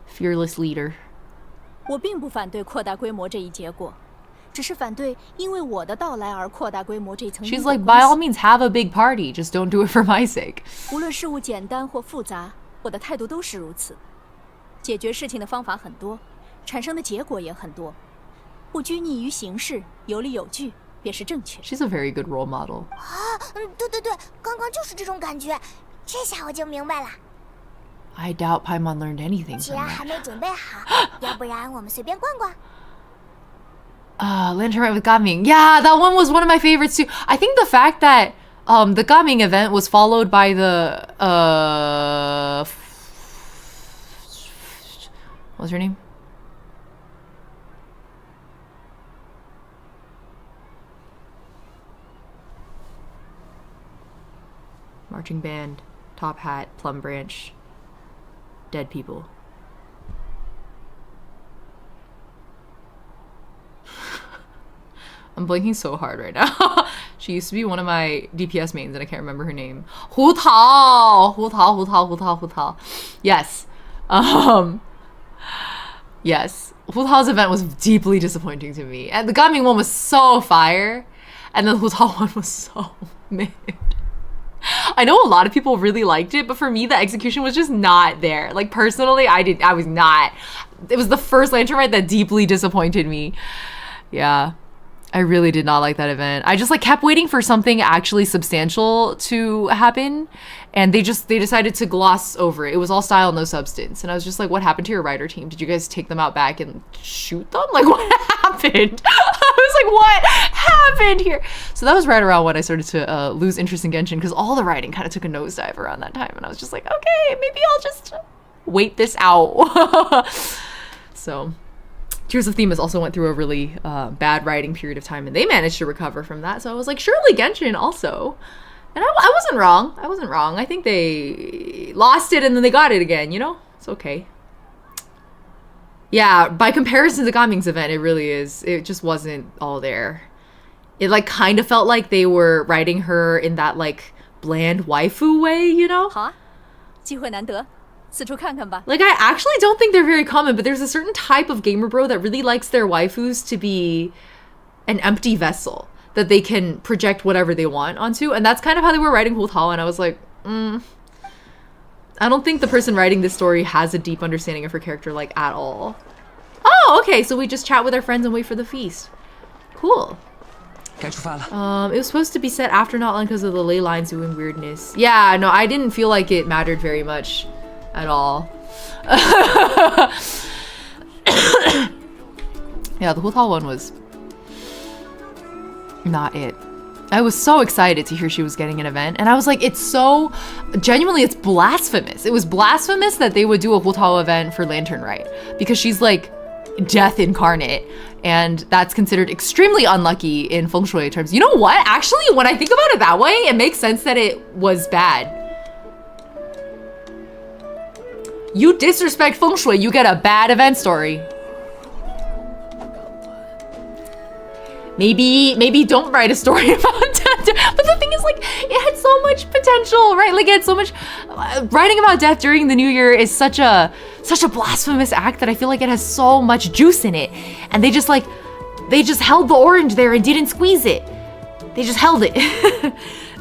S1: fearless leader.
S8: 我并不反对扩大规模这一结果，只是反对因为我的到来而扩大规模这层因
S1: She's
S8: 果
S1: like,
S8: 关
S1: by
S8: 系。
S1: all means, have a big party. Just don't do it for my sake.
S8: 无论事物简单或复杂，我的态度都是如此。解决事情的方法很多，产生的结果也很多。不拘泥于形式，有理有据，便是正确。
S1: She's a very good role model.
S3: 啊，对，刚刚就是这种感觉，这下我就明白了。
S1: I doubt Paimon learned anything
S3: 既
S1: from
S3: 然
S1: that.
S3: 还没准备好，要不然我们随便逛逛。
S1: Lantern Rite with Gaming. Yeah, that one was one of my favorites too. I think the fact that the Gaming event was followed by the what's her name? Marching band, top hat, plum branch, dead people. I'm blanking so hard right now. She used to be one of my DPS mains and I can't remember her name. Hu Tao. Yes. Yes, Hu Tao's event was deeply disappointing to me. And the Gaming one was so fire, and the Hu Tao one was so mid. I know a lot of people really liked it, but for me, the execution was just not there. Like, personally, I was not. It was the first lantern rite that deeply disappointed me. Yeah, I really did not like that event. I just like kept waiting for something actually substantial to happen, and they decided to gloss over it. It was all style, no substance. And I was just like, what happened to your writer team? Did you guys take them out back and shoot them? Like, what happened? I was like, what happened here? So that was right around when I started to lose interest in Genshin, because all the writing kind of took a nosedive around that time. And I was just like, okay, maybe I'll just wait this out. So Tears of Themis also went through a really bad writing period of time, and they managed to recover from that. So I was like, surely Genshin also. And I wasn't wrong. I wasn't wrong. I think they lost it and then they got it again, you know? It's okay. Yeah, by comparison to Gaming's event, it really is. It just wasn't all there. It like kind of felt like they were writing her in that like bland waifu way, you know?
S8: 好，机会难得，四处看看吧。
S1: Like, I actually don't think they're very common, but there's a certain type of gamer bro that really likes their waifus to be an empty vessel that they can project whatever they want onto. And that's kind of how they were writing Hu Tao, and I was like, I don't think the person writing this story has a deep understanding of her character, like, at all. Oh, okay, so we just chat with our friends and wait for the feast. Cool.
S5: 该出发了。
S1: It was supposed to be set after Notland because of the ley lines doing weirdness. Yeah, no, I didn't feel like it mattered very much at all. Yeah, the Hu Tao one was not it. I was so excited to hear she was getting an event, and I was like, it's so genuinely, it's blasphemous. It was blasphemous that they would do a Hu Tao event for Lantern Rite, because she's like death incarnate, and that's considered extremely unlucky in feng shui terms. You know what? Actually, when I think about it that way, it makes sense that it was bad. You disrespect feng shui, you get a bad event story. Maybe don't write a story about death. But the thing is, like, it had so much potential, right? Like, it had so much. Writing about death during the new year is such a blasphemous act that I feel like it has so much juice in it. And they just held the orange there and didn't squeeze it. They just held it.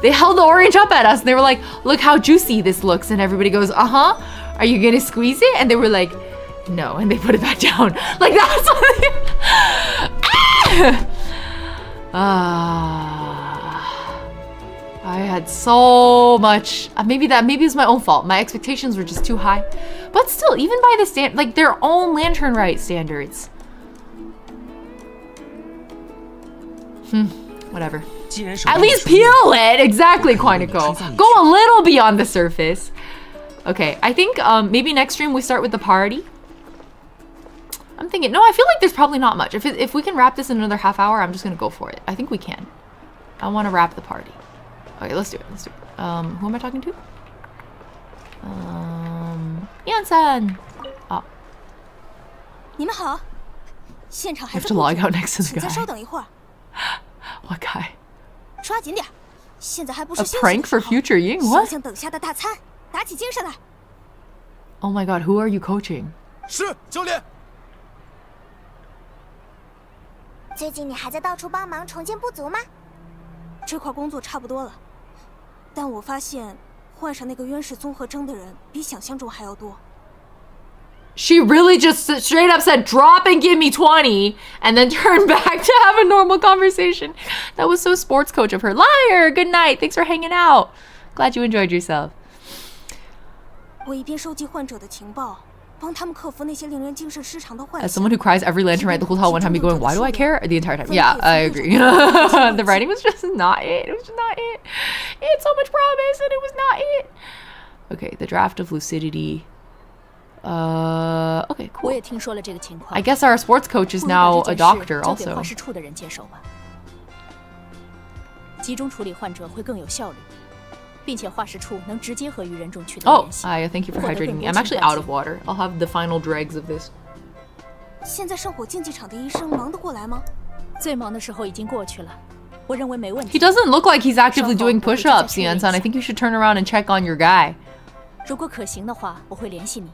S1: They held the orange up at us and they were like, look how juicy this looks. And everybody goes, uh-huh. Are you gonna squeeze it? And they were like, no. And they put it back down. Like, that's what I had so much. Maybe it's my own fault. My expectations were just too high. But still, even by the like their own Lantern Rite standards. Whatever. At least peel it. Exactly, Quinico. Go a little beyond the surface. Okay, I think maybe next stream we start with the party. I'm thinking, no, I feel like there's probably not much. If we can wrap this in another half hour, I'm just gonna go for it. I think we can. I want to wrap the party. Okay, let's do it. Let's do it. Who am I talking to? Iansan. Oh.
S12: 你们好，现场
S1: You
S12: 还
S1: have
S12: 在
S1: to
S12: 布
S1: log
S12: 置
S1: out next to
S12: 请
S1: the
S12: 再稍
S1: guy.
S12: 等一会儿，
S1: What guy?
S12: 抓紧点，现在还不是
S1: A
S12: 休息
S1: prank
S12: 的时
S1: for
S12: 候
S1: future Ying?
S12: 想
S1: What?
S12: 想等下的大餐，打起精神来。
S1: Oh my god, who are you coaching?
S6: 是，教练。
S3: 最近你还在到处帮忙重建部族吗？
S12: 这块工作差不多了，但我发现患上那个渊氏综合征的人比想象中还要多。
S1: She really just straight up said, drop and give me 20, and then turned back to have a normal conversation. That was so sports coach of her. Liar, good night. Thanks for hanging out. Glad you enjoyed yourself.
S12: 我一边收集患者的情报，帮他们克服那些令人精神失常的幻
S1: As
S12: 想。
S1: someone who cries every Lantern Rite the whole time, one time be going, why do I care? The entire time. Yeah, I agree. The writing was just not it. It was just not it. It had so much promise, and it was not it. Okay, the draft of lucidity. Okay,
S8: 我
S1: cool.
S8: 也听说了这个情况。
S1: I guess our sports coach is
S8: 不如把
S1: now
S8: 这
S1: a
S8: 件事
S1: doctor
S8: 交给
S1: also.
S8: 画室处的人接手吧，集中处理患者会更有效率，并且画室处能直接和愚人众取得
S1: Oh,
S8: 联系。
S1: thank you for
S8: 获得
S1: hydrating
S8: 更
S1: me.
S8: 多
S1: I'm actually
S8: 情报
S1: out of water. I'll have the final dregs of this.
S12: 现在圣火竞技场的医生忙得过来吗？
S8: 最忙的时候已经过去了，我认为没问题。
S1: He doesn't look like he's actively doing
S8: 稍后我会
S1: push-ups,
S8: 再确认一
S1: Iansan.
S8: 下
S1: I think you should turn around and check on your guy.
S8: 如果可行的话，我会联系你。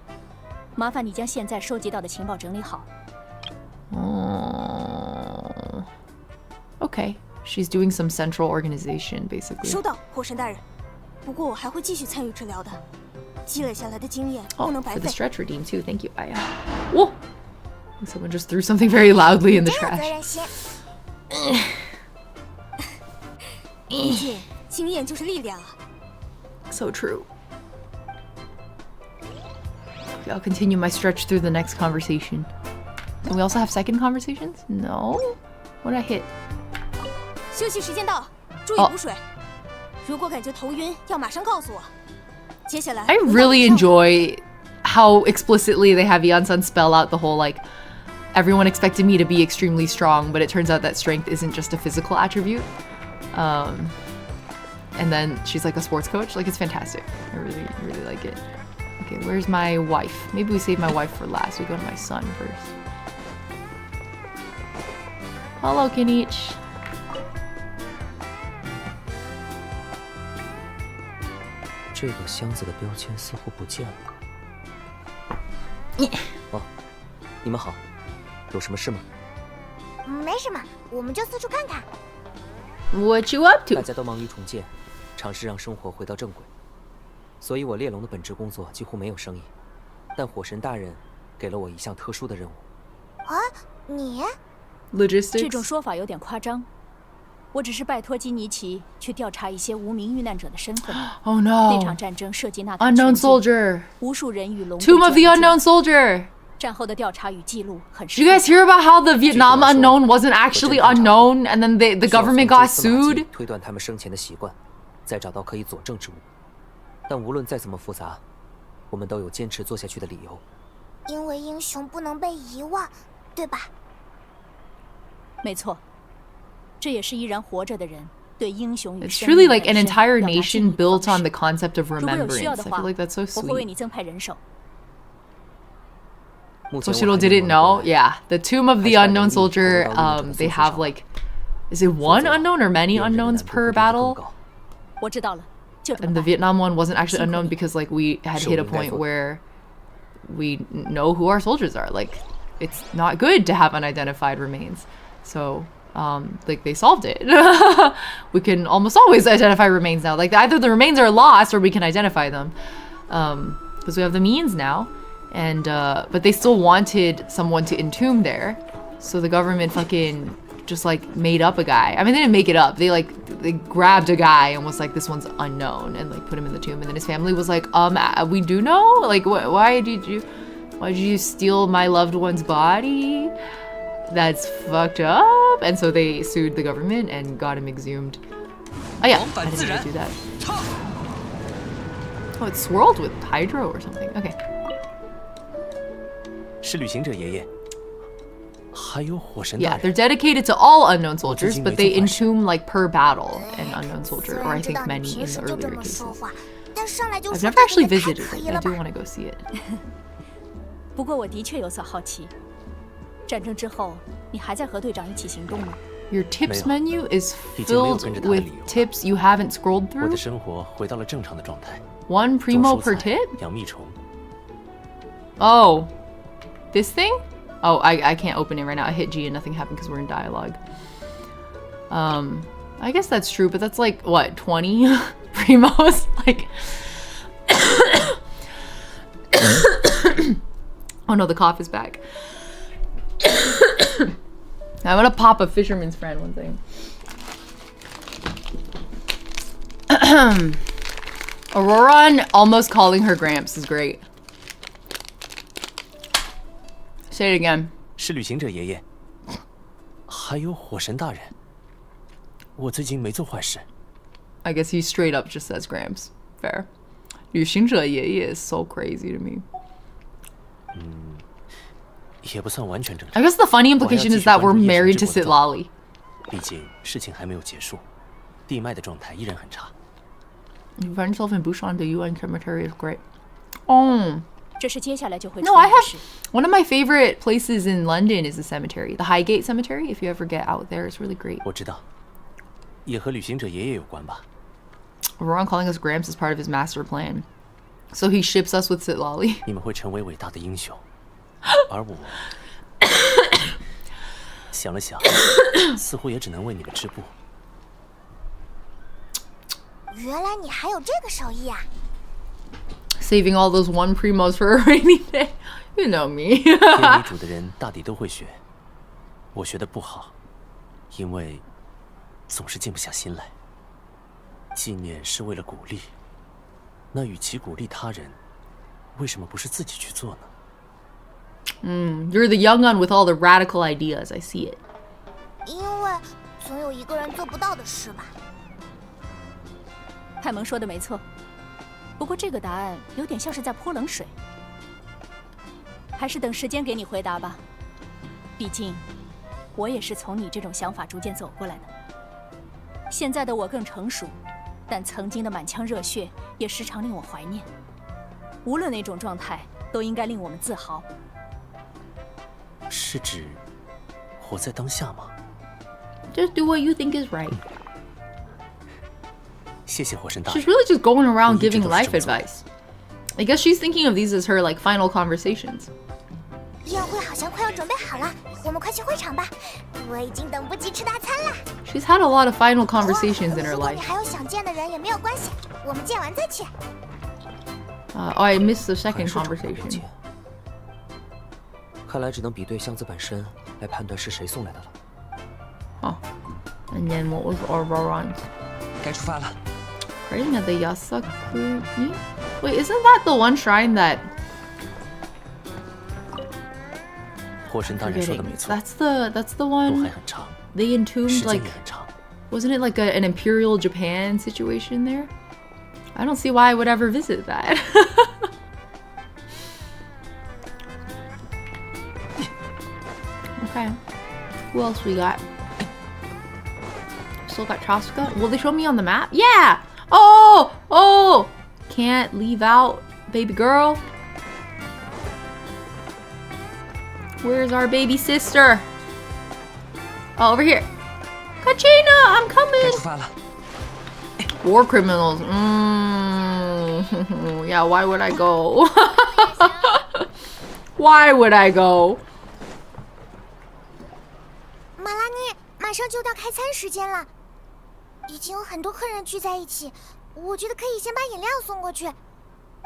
S12: 麻烦你将现在收集到的情报整理好。
S1: Oh. Okay. She's doing some central organization, basically.
S12: 收到，火神大人。不过我还会继续参与治疗的，积累下来的经验不能白
S1: For the
S12: 费。
S1: stretch redeem too. Thank you, Aya. Whoa! Someone just threw something very loudly in the
S3: 真有责
S1: trash.
S3: 任心。
S12: 毕竟经验就是力量啊。
S1: So true. Okay, I'll continue my stretch through the next conversation. Can we also have second conversations? No? What did I hit?
S12: 休息时间到，注意补水。如果感觉头晕，要马上告诉我。接下来
S1: I really enjoy how explicitly they have Iansan spell out the whole, like, everyone expected me to be extremely strong, but it turns out that strength isn't just a physical attribute. And then she's like a sports coach. Like, it's fantastic. I really, really like it. Okay, where's my wife? Maybe we save my wife for last. We go to my son first. Hello, Kinich.
S5: 这个箱子的标签似乎不见了。哦，你们好，有什么事吗？
S3: 没什么，我们就四处看看。
S1: What you up
S5: 大
S1: to?
S5: 家都忙于重建，尝试让生活回到正轨，所以我猎龙的本职工作几乎没有生意。但火神大人给了我一项特殊的任务。
S3: 啊，你？
S1: Logistics.
S12: 这种说法有点夸张。我只是拜托基尼奇去调查一些无名遇难者的身份。
S1: Oh no.
S12: 那场战争涉及纳塔
S1: Unknown
S12: 全境
S1: soldier.
S12: 无数人与龙。
S1: Tomb of the Unknown Soldier.
S12: 战后的调查与记录很。
S1: Did you guys hear about how the Vietnam unknown wasn't actually unknown, and then the government got sued?
S5: 推断他们生前的习惯，再找到可以佐证之物。但无论再怎么复杂，我们都有坚持做下去的理由。
S3: 因为英雄不能被遗忘，对吧？
S12: 没错，这也是依然活着的人对英雄与
S1: It's
S12: 生命
S1: truly
S12: 本
S1: like an
S12: 身
S1: entire
S12: 表达敬意
S1: nation
S12: 的
S1: built
S12: 方
S1: on
S12: 式
S1: the concept of
S12: 如果有需要
S1: remembrance.
S12: 的
S1: I
S12: 话，
S1: feel like that's so
S12: 我会为
S1: sweet.
S12: 你增派人手。
S1: Toshiro didn't know. Yeah, the Tomb of the Unknown Soldier. They have like, is it one unknown or many unknowns per battle?
S12: 我知道了，就这么
S1: And the
S12: 办。
S1: Vietnam one wasn't actually unknown because like we had hit a point where we know who our soldiers are. Like, it's not good to have unidentified remains. So, like they solved it. We can almost always identify remains now. Like either the remains are lost or we can identify them, because we have the means now. And but they still wanted someone to entomb there, so the government fucking just like made up a guy. I mean, they didn't make it up. They grabbed a guy and was like, this one's unknown, and like put him in the tomb. And then his family was like, we do know. Like, why did you steal my loved one's body? That's fucked up. And so they sued the government and got him exhumed. Oh yeah, I didn't even do that. Oh, it's swirled with hydro or something. Okay.
S6: 是旅行者爷爷，还有火神
S1: Yeah,
S6: 大
S1: they're
S6: 人。
S1: dedicated to all unknown soldiers, but they entomb like per battle an unknown soldier, or I
S3: 虽
S1: think
S3: 然
S1: many
S3: 知道
S1: in
S3: 你平时
S1: the
S3: 就这
S1: earlier
S3: 么
S1: cases.
S3: 说话，但上来就
S1: I've
S3: 说
S1: never
S3: 这
S1: actually
S3: 个也太
S1: visited
S3: 可
S1: it.
S3: 以
S1: I
S3: 了
S1: do
S3: 吧？
S1: want to go see it.
S12: 不过我的确有所好奇，战争之后你还在和队长一起行动吗？
S1: Your tips menu is
S6: 已经没有
S1: filled
S6: 跟着他的
S1: with
S6: 理由了。
S1: tips you haven't scrolled
S6: 我
S1: through.
S6: 的生活回到了正常的状态。
S1: One
S6: 种
S1: primo
S6: 蔬
S1: per
S6: 菜
S1: tip?
S6: 养蜜虫。
S1: Oh, this thing? Oh, I can't open it right now. I hit G and nothing happened because we're in dialogue. I guess that's true, but that's like what, 20 primos? Like, oh no, the cough is back. I'm gonna pop a fisherman's friend one thing. Ororon almost calling her Gramps is great. Say it again.
S6: 是旅行者爷爷，还有火神大人。我最近没做坏事。
S1: I guess he straight up just says Gramps. Fair. 旅行者爷爷 is so crazy to me.
S6: 也不算完全正
S1: I
S6: 常。
S1: guess the funny implication is that we're
S6: 我还要继续关注夜
S1: married to
S6: 神之国的
S1: Sitlali.
S6: 毕竟事情还没有结束，地脉的状态依然很差。
S1: You find yourself in Busan, the UN cemetery is great. Oh.
S12: 这是接下来就会
S1: No,
S12: 出
S1: I
S12: 现的
S1: have
S12: 事。
S1: one of my favorite places in London is the cemetery, the Highgate Cemetery. If you ever get out there, it's really great.
S6: 我知道，也和旅行者爷爷有关吧？
S1: Ororon calling us Gramps is part of his master plan. So he ships us with Sitlali.
S5: 你们会成为伟大的英雄，而我想了想，似乎也只能为你们织布。
S3: 原来你还有这个手艺啊！
S1: Saving all those one primos for a rainy day. You know me.
S5: 天理主的人大抵都会学，我学的不好，因为总是静不下心来。纪念是为了鼓励，那与其鼓励他人，为什么不是自己去做呢？
S1: You're the young one with all the radical ideas. I see it.
S3: 因为总有一个人做不到的事吧。
S8: 派蒙说的没错，不过这个答案有点像是在泼冷水。还是等时间给你回答吧，毕竟我也是从你这种想法逐渐走过来的。现在的我更成熟，但曾经的满腔热血也时常令我怀念。无论哪种状态，都应该令我们自豪。
S5: 是指活在当下吗？
S1: Just do what you think is right.
S5: 谢谢火神大人。
S1: She's really just going around giving life advice. I guess she's thinking of these as her like final conversations.
S3: 宴会好像快要准备好了，我们快去会场吧。我已经等不及吃大餐了。
S1: She's had a lot of final conversations in her
S3: 如果
S1: life.
S3: 你还有想见的人也没有关系，我们见完再去。
S1: Oh, I missed the second conversation.
S5: 看来只能比对箱子本身来判断是谁送来的了。
S1: Huh. And then what was ororon?
S5: 该出发了。
S1: Praying at the Yasakuni? Wait, isn't that the one shrine that...
S5: 火神大人说的没错。
S1: That's the
S5: 路
S1: one
S5: 还很长，
S1: they entombed
S5: 时间
S1: like...
S5: 也很长。
S1: Wasn't it like an imperial Japan situation there? I don't see why I would ever visit that. Okay. Who else we got? Still got Chasca. Will they show me on the map? Yeah! Oh! Can't leave out baby girl. Where's our baby sister? Oh, over here. Kachina, I'm coming. War criminals. Yeah, why would I go? Why would I go?
S3: 马拉尼，马上就到开餐时间了，已经有很多客人聚在一起，我觉得可以先把饮料送过去。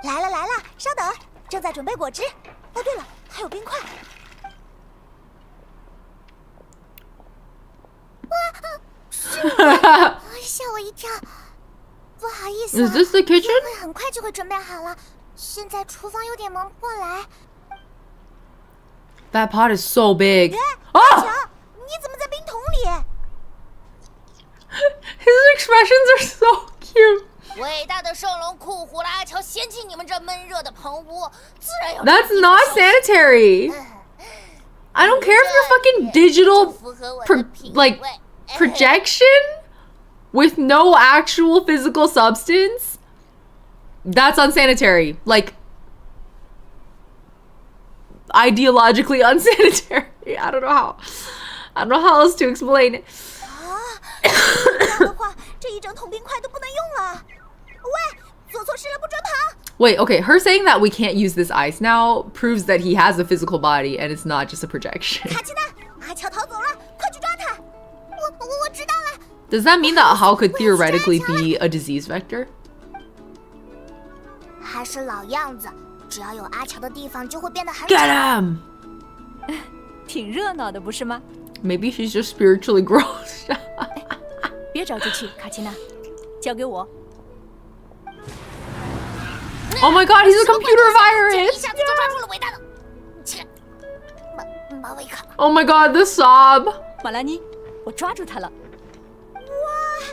S3: 来了，稍等，正在准备果汁。哦，对了，还有冰块。哇，是你，吓我一跳。不好意思。
S1: Is this the kitchen?
S3: 宴会很快就会准备好了，现在厨房有点忙不过来。
S1: That pot is so big.
S3: 阿
S1: Oh!
S3: 乔，你怎么在冰桶里？
S1: His expressions are so cute.
S12: 伟大的圣龙酷虎的阿乔嫌弃你们这闷热的棚屋，自然要。
S1: That's not sanitary. I don't care if you're fucking digital, like projection with no actual physical substance. That's unsanitary. Like ideologically unsanitary. I don't know how else to explain it.
S3: 这样的话，这一整桶冰块都不能用了。喂，做错事了不准跑！
S1: Wait, okay, her saying that we can't use this ice now proves that he has a physical body and it's not just a projection.
S3: 卡奇娜，阿乔逃走了，快去抓他！我知道了。
S1: Does that mean that Hao could theoretically be a disease vector?
S3: 还是老样子，只要有阿乔的地方就会变得很
S1: Get him!
S8: 挺热闹的，不是吗？
S1: Maybe she's just spiritually gross.
S8: 别着急去，卡奇娜，交给我。
S1: Oh my god, he's a computer virus!
S3: 一下子就抓住了伟大的，切，马维卡。
S1: Oh my god, the sob!
S8: 马拉尼，我抓住他了。
S3: 哇，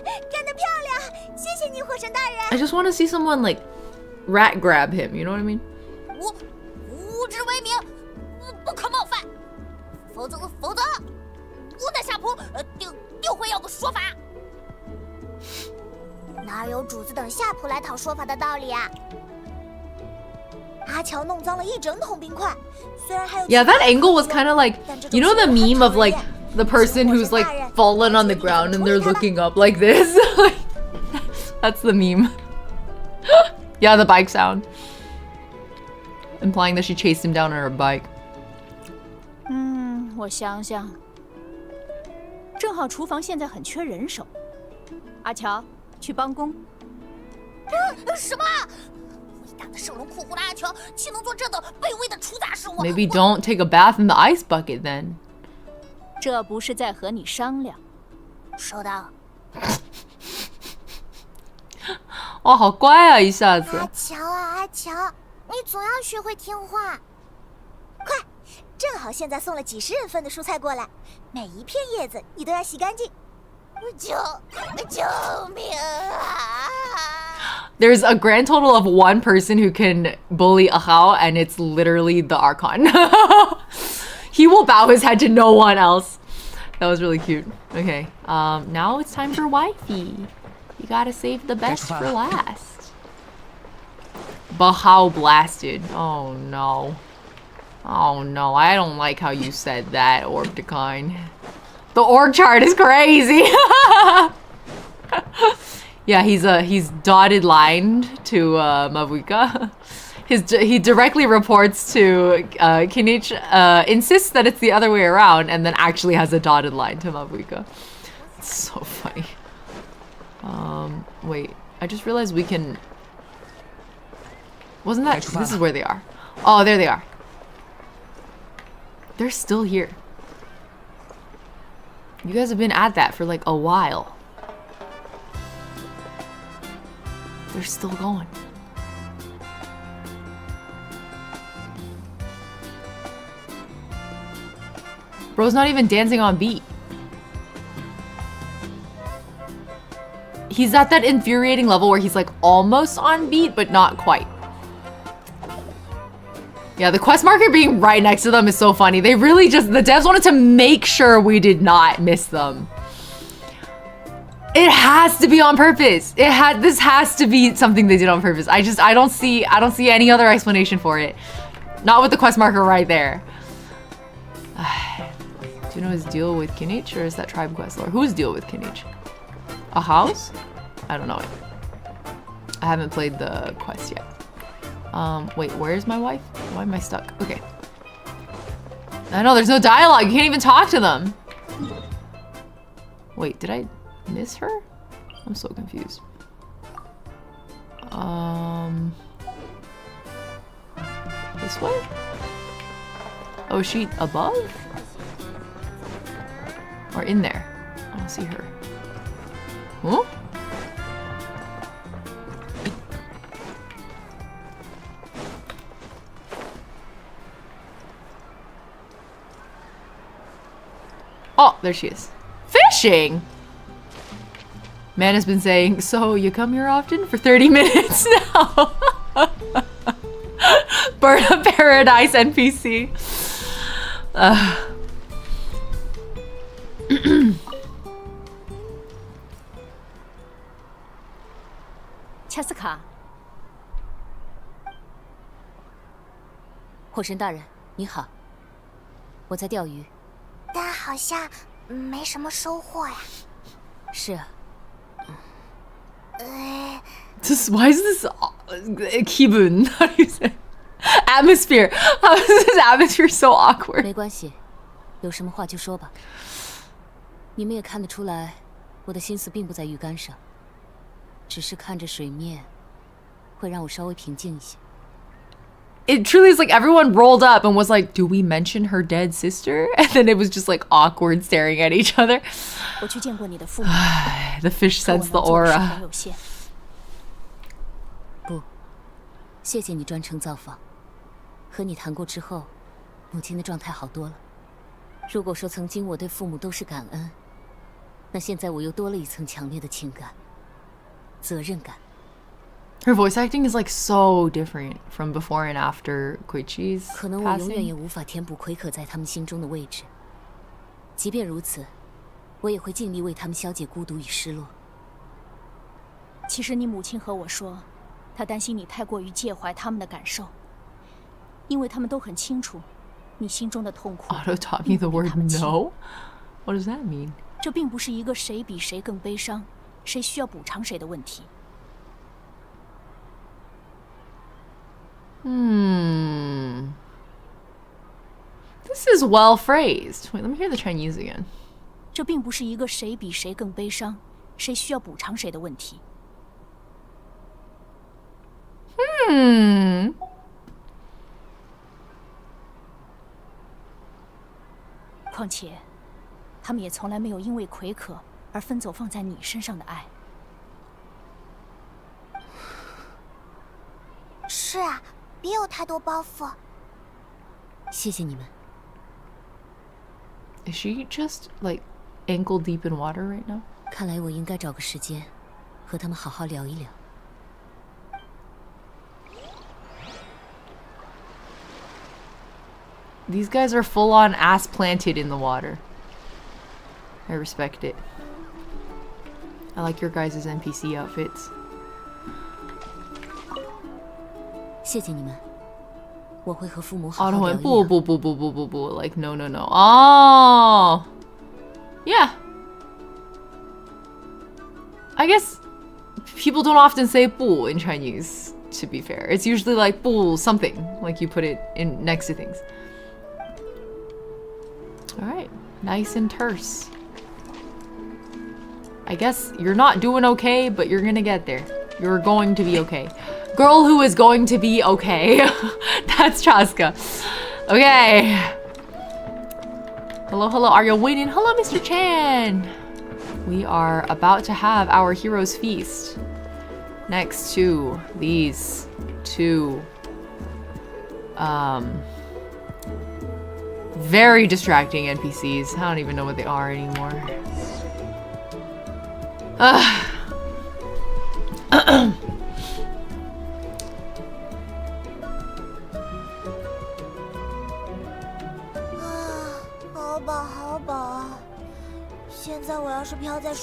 S3: 干得漂亮！谢谢你，火神大人。
S1: I just want to see someone like rat grab him, you know what I mean?
S12: 我无知为名，不可冒犯，否则无奈下仆，定会要个说法。
S3: 哪有主子等下仆来讨说法的道理啊？阿乔弄脏了一整桶冰块，虽然还有
S1: Yeah, that angle was kind of like, you know the meme of like the person who's like fallen on the ground and they're looking up like this? That's the meme. Yeah, the bike sound. implying that she chased him down on her bike.
S13: 我想想，正好厨房现在很缺人手。阿乔，去帮工。
S12: 什么？伟大的圣龙库库的阿乔，岂能做这等卑微的厨杂事务
S1: Maybe don't take a bath in the ice bucket then.
S13: 这不是在和你商量。
S12: 收到。
S1: 哇，好乖啊，一下子。
S3: 阿乔啊，阿乔，你总要学会听话。快，正好现在送了几十人份的蔬菜过来，每一片叶子你都要洗干净。救命啊！
S1: There's a grand total of 1 person who can bully Ajaw, and it's literally the Archon. He will bow his head to no one else. That was really cute. Okay, now it's time for wifey. You gotta save the best for last. Bahaw blasted. Oh no. Oh no, I don't like how you said that, Orcticine. The org chart is crazy. Yeah, he's dotted lined to Mavuika. He directly reports to Kinich, insists that it's the other way around, and then actually has a dotted line to Mavuika. It's so funny. Wait, I just realized we can... Wasn't that... This is where they are. Oh, there they are. They're still here. You guys have been at that for like a while. They're still going. Bro's not even dancing on beat. He's at that infuriating level where he's like almost on beat, but not quite. Yeah, the quest marker being right next to them is so funny. They really just, the devs wanted to make sure we did not miss them. It has to be on purpose. This has to be something they did on purpose. I don't see any other explanation for it. Not with the quest marker right there. Do you know his deal with Kinich, or is that tribe quest lore? Whose deal with Kinich? A house? I don't know it. I haven't played the quest yet. Wait, where's my wife? Why am I stuck? Okay. I know, there's no dialogue. You can't even talk to them. Wait, did I miss her? I'm so confused. This way? Oh, is she above? Or in there? I don't see her. Huh? Oh, there she is. Fishing! Man has been saying, so you come here often? For 30 minutes now. Bird of Paradise NPC.
S8: Chasca， 火神大人，你好，我在钓鱼。
S3: 但好像没什么收获呀。
S8: 是啊。
S1: Why is this Kibun? How do you say? Atmosphere. How is this atmosphere so awkward?
S8: 没关系，有什么话就说吧。你们也看得出来，我的心思并不在鱼竿上，只是看着水面，会让我稍微平静一些。
S1: It truly is like everyone rolled up and was like, do we mention her dead sister? And then it was just like awkward staring at each other.
S13: 我去见过你的父母。
S1: The fish sense the aura.
S8: 不，谢谢你专程造访。和你谈过之后，母亲的状态好多了。如果说曾经我对父母都是感恩，那现在我又多了一层强烈的情感，责任感。
S1: Her voice acting is like so different from before and after Koichi's
S8: 可能我永远也无法填补奎可在他们心中的位置。即便如此，我也会尽力为他们消解孤独与失落。
S13: 其实你母亲和我说，她担心你太过于介怀他们的感受，因为他们都很清楚你心中的痛苦。
S1: Auto taught me the word no. What does that mean?
S13: 这并不是一个谁比谁更悲伤，谁需要补偿谁的问题。
S1: is well phrased. Wait, let me hear the Chinese again.
S13: 这并不是一个谁比谁更悲伤，谁需要补偿谁的问题。况且，他们也从来没有因为葵可而分走放在你身上的爱。
S3: 是啊，别有太多包袱。
S8: 谢谢你们。
S1: Is she just like ankle deep in water right now?
S8: 看来我应该找个时间，和他们好好聊一聊。
S1: These guys are full on ass planted in the water. I respect it. I like your guys' NPC outfits.
S8: 谢谢你们，我会和父母好好聊一聊。
S1: 不 like no. Oh, yeah. I guess people don't often say 不 in Chinese. To be fair, it's usually like 不 something, like you put it in next to things. All right, nice and terse. I guess you're not doing okay, but you're gonna get there. You're going to be okay. Girl who is going to be okay. That's Chasca. Okay. Hello, are you waiting? Hello, Mr. Chan. We are about to have our hero's feast next to these two very distracting NPCs. I don't even know what they are anymore.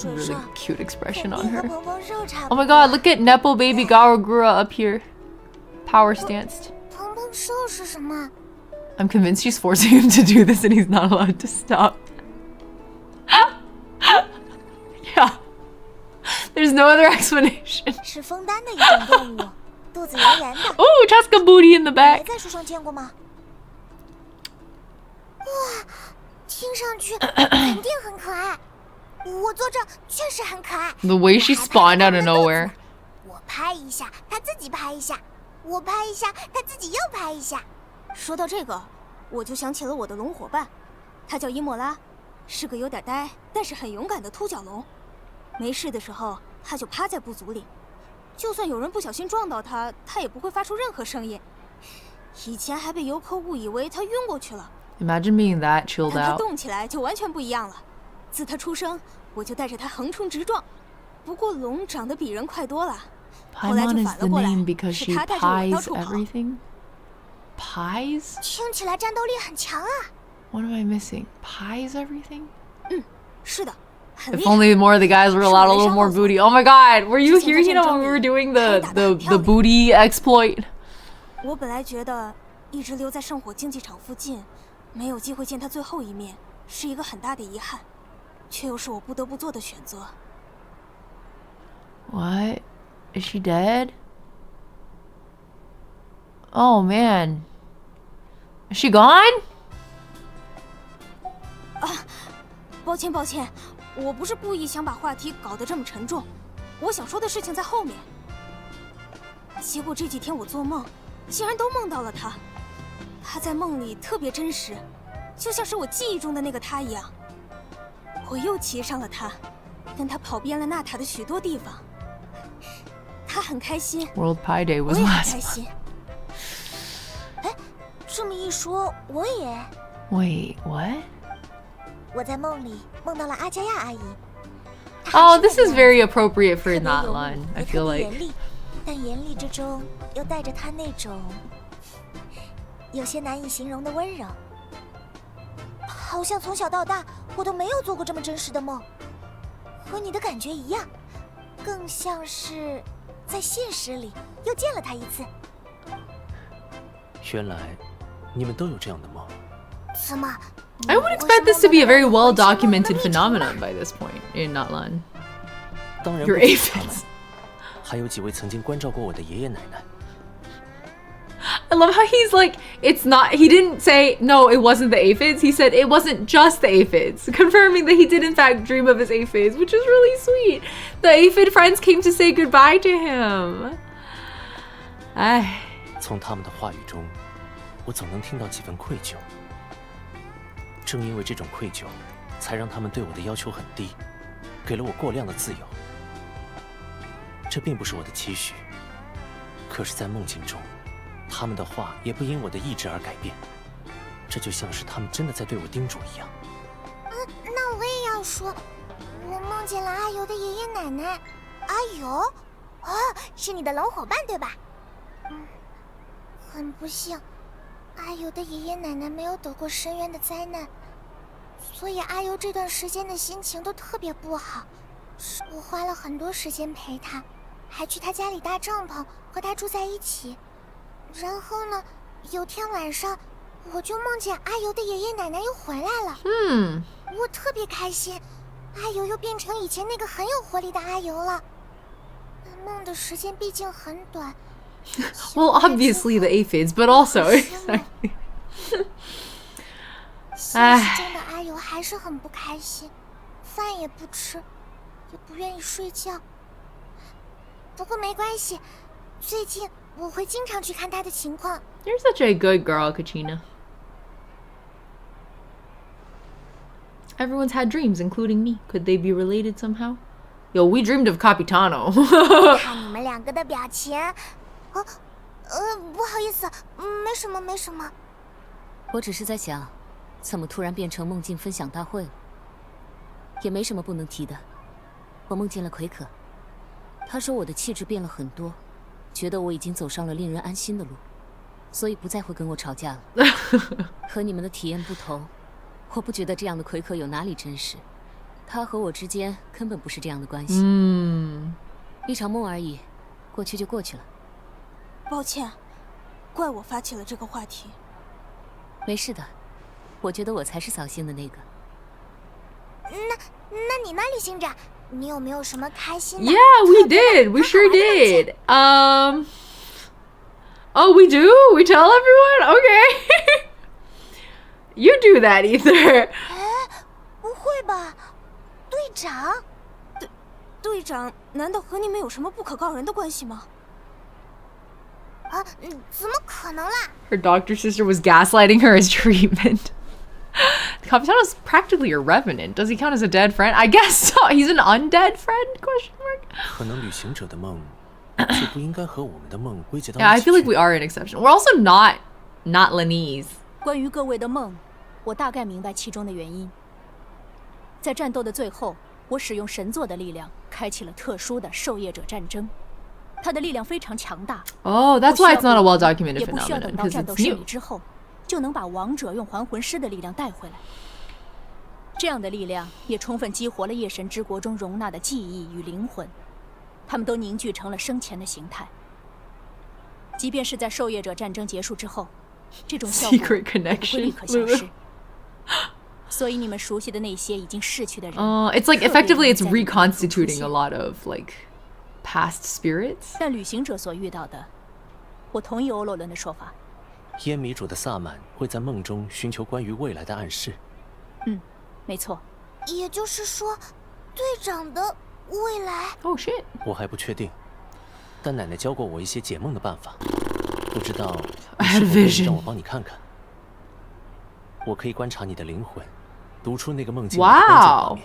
S1: Really cute expression on her. Oh my god, look at Nepo baby Gawr Gura up here. Power stanced. I'm convinced she's forcing him to do this and he's not allowed to stop. Yeah. There's no other explanation. Oh, Chasca booty in the back. The way she spawned out of nowhere.
S3: 我拍一下，他自己拍一下；我拍一下，他自己又拍一下。
S13: 说到这个，我就想起了我的龙伙伴，他叫伊莫拉，是个有点呆但是很勇敢的秃角龙。没事的时候，他就趴在部族里，就算有人不小心撞到他，他也不会发出任何声音。以前还被游客误以为他晕过去了。
S1: Imagine being that chilled
S13: 但他
S1: out.
S13: 动起来就完全不一样了。自他出生，我就带着他横冲直撞。不过龙长得比人快多了。后来就
S1: Paimon is
S13: 反
S1: the
S13: 了过来，
S1: name because
S13: 是
S1: she
S13: 他带着我到
S1: pies
S13: 处跑。
S1: everything? Pies?
S3: 听起来战斗力很强啊！
S1: What am I missing? Pies everything?
S13: 是的。
S1: If only more of the guys were allowed a little more booty. Oh my god, were you here, when we were doing the booty exploit?
S13: 我本来觉得一直留在圣火竞技场附近，没有机会见他最后一面，是一个很大的遗憾，却又是我不得不做的选择。
S1: What? Is she dead? Oh man. Is she gone?
S13: 抱歉，我不是故意想把话题搞得这么沉重，我想说的事情在后面。结果这几天我做梦，竟然都梦到了他。他在梦里特别真实，就像是我记忆中的那个他一样。我又骑上了他，跟他跑遍了纳塔的许多地方。他很开心。
S1: World Pie Day was
S13: 我也很
S1: last
S13: 开心。
S3: 哎，这么一说，我也。
S1: Wait, what?
S3: 我在梦里梦到了阿加亚阿姨。
S1: Oh, this is very appropriate for that line. I feel like.
S3: 但严厉之中又带着她那种有些难以形容的温柔，好像从小到大我都没有做过这么真实的梦，和你的感觉一样，更像是在现实里又见了她一次。
S5: 原来你们都有这样的梦。
S3: 怎么？
S1: I would expect this to be a very well documented phenomenon by this point in Natlan.
S5: 当然
S1: Your
S5: 不止他们
S1: aphids.
S5: 还有几位曾经关照过我的爷爷奶奶。
S1: I love how he's like, it's not, he didn't say, no, it wasn't the aphids. He said it wasn't just the aphids, confirming that he did in fact dream of his aphids, which is really sweet. The aphid friends came to say goodbye to him. 哎，
S5: 从他们的话语中，我总能听到几分愧疚。正因为这种愧疚，才让他们对我的要求很低，给了我过量的自由。这并不是我的期许，可是，在梦境中，他们的话也不因我的意志而改变。这就像是他们真的在对我叮嘱一样。
S3: 那我也要说，我梦见了阿尤的爷爷奶奶。阿尤？哦，是你的老伙伴对吧？很不幸，阿尤的爷爷奶奶没有躲过深渊的灾难，所以阿尤这段时间的心情都特别不好。我花了很多时间陪他，还去他家里搭帐篷和他住在一起。然后呢，有天晚上我就梦见阿尤的爷爷奶奶又回来了。我特别开心，阿尤又变成以前那个很有活力的阿尤了。梦的时间毕竟很短。
S1: Well, obviously the aphids, but also exactly.
S3: 现实中的阿尤还是很不开心，饭也不吃，也不愿意睡觉。不过没关系，最近我会经常去看他的情况。
S1: You're such a good girl, Kachina. Everyone's had dreams, including me. Could they be related somehow? Yo, we dreamed of Capitano.
S3: 看你们两个的表情。不好意思，没什么，没什么。
S2: 我只是在想，怎么突然变成梦境分享大会了？也没什么不能提的。我梦见了奎可，他说我的气质变了很多，觉得我已经走上了令人安心的路，所以不再会跟我吵架了。和你们的体验不同，我不觉得这样的奎可有哪里真实。他和我之间根本不是这样的关系。一场梦而已，过去就过去了。
S13: 抱歉，怪我发起了这个话题。
S2: 没事的，我觉得我才是扫兴的那个。
S3: 那你呢，旅行者？你有没有什么开心的？
S1: Yeah, we did. We sure did. Oh, we do? We tell everyone? Okay. You do that, Ether.
S3: 不会吧，队长？
S13: 队长难道和你们有什么不可告人的关系吗？
S3: 怎么可能啦？
S1: Her doctor sister was gaslighting her as treatment. Capitano's practically a revenant. Does he count as a dead friend? I guess so. He's an undead friend? Question mark.
S5: 可能旅行者的梦就不应该和我们的梦归结到一起。
S1: Yeah, I feel like we are an exception. We're also not Lanese.
S8: 关于各位的梦，我大概明白其中的原因。在战斗的最后，我使用神座的力量，开启了特殊的受业者战争。它的力量非常强大。
S1: Oh, that's why it's not a well-documented
S8: 也不需要
S1: phenomenon,
S8: 等到
S1: because
S8: 战斗
S1: it's
S8: 胜
S1: new.
S8: 利之后，就能把王者用还魂师的力量带回来。这样的力量也充分激活了夜神之国中容纳的记忆与灵魂，他们都凝聚成了生前的形态。即便是在受业者战争结束之后，这种效果也不会立刻消失。所以你们熟悉的那些已经逝去的人，
S1: it's like effectively it's reconstituting a lot of like past spirits.
S8: 但旅行者所遇到的，我同意欧洛伦的说法。
S5: 烟迷主的萨满会在梦中寻求关于未来的暗示。
S8: 没错。
S3: 也就是说，队长的未来。
S1: Oh shit.
S5: 我还不确定，但奶奶教过我一些解梦的办法，不知道你是否愿意让我帮你看看。我可以观察你的灵魂，读出那个梦境的关键画面。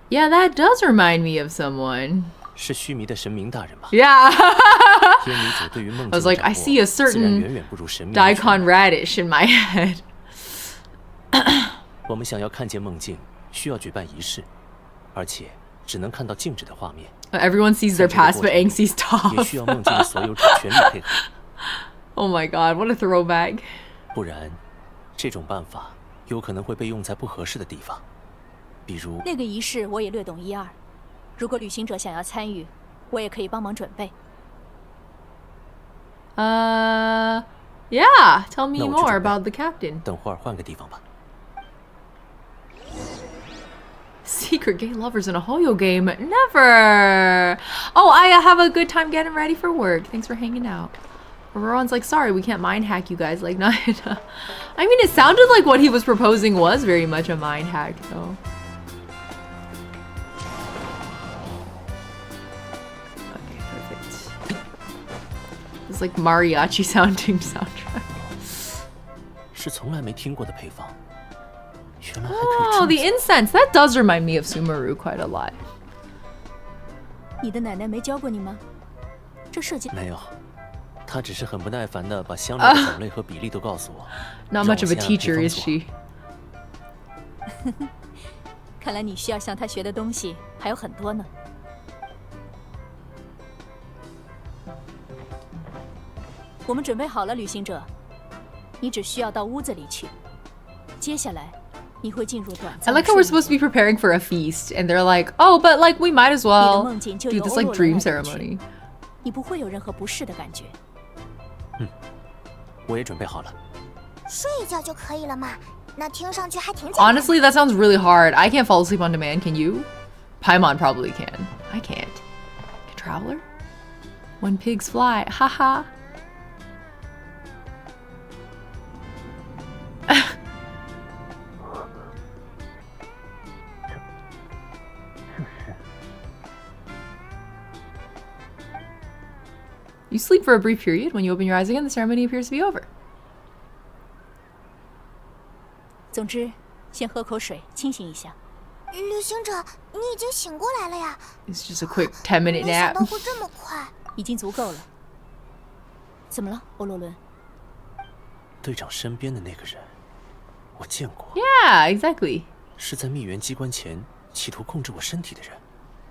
S1: Yeah, that does remind me of someone.
S5: 是须弥的神明大人吧
S1: Yeah.
S5: 烟迷主对于梦境
S1: I was like, I see a
S5: 自然
S1: certain
S5: 远远不如神明。
S1: daikon radish in my head.
S5: 我们想要看见梦境，需要举办仪式，而且只能看到静止的画面。
S1: Everyone sees their past, but Aang sees top.
S5: 也需要梦境的所有者全力配合。
S1: Oh my god, what a throwback.
S5: 不然，这种办法有可能会被用在不合适的地方，比如
S8: 那个仪式我也略懂一二。如果旅行者想要参与，我也可以帮忙准备。
S1: Yeah, tell me more about the captain.
S5: 等会儿换个地方吧。
S1: Secret gay lovers in a Hoyo game? Never! Oh, I have a good time getting ready for work. Thanks for hanging out. Ororon's like, sorry, we can't mind hack you guys like not. I mean, it sounded like what he was proposing was very much a mind hack, though. Okay, perfect. It's like mariachi sounding soundtrack.
S5: 是从来没听过的配方。原来还可以
S1: Oh, the incense. That does remind me of Sumeru quite a lot.
S13: 你的奶奶没教过你吗？这设计
S5: 没有。 他只是很不耐烦的把香料的种类和比例都告诉我。
S1: Not much of a teacher, is she?
S13: 看来你需要向他学的东西还有很多呢。我们准备好了，旅行者，你只需要到屋子里去。接下来，你会进入短暂。
S1: I like how we're supposed to be preparing for a feast, and they're like, "Oh, but like we might as well do this like dream ceremony."
S13: 你不会有任何不适的感觉。
S5: 我也准备好了。
S3: 睡一觉就可以了嘛，那听上去还挺简单。
S1: Honestly, that sounds really hard. I can't fall asleep on demand. Can you? Paimon probably can. I can't. Can Traveler? When pigs fly. Haha. You sleep for a brief period. When you open your eyes again, the ceremony appears to be over.
S13: 总之，先喝口水，清醒一下。
S3: 旅行者，你已经醒过来了呀
S1: It's just a quick 10-minute
S3: 没想
S1: nap.
S3: 到会这么快。
S13: 已经足够了。怎么了，欧罗伦？
S5: 队长身边的那个人，我见过。
S1: Yeah, exactly.
S5: 是在密园机关前企图控制我身体的人。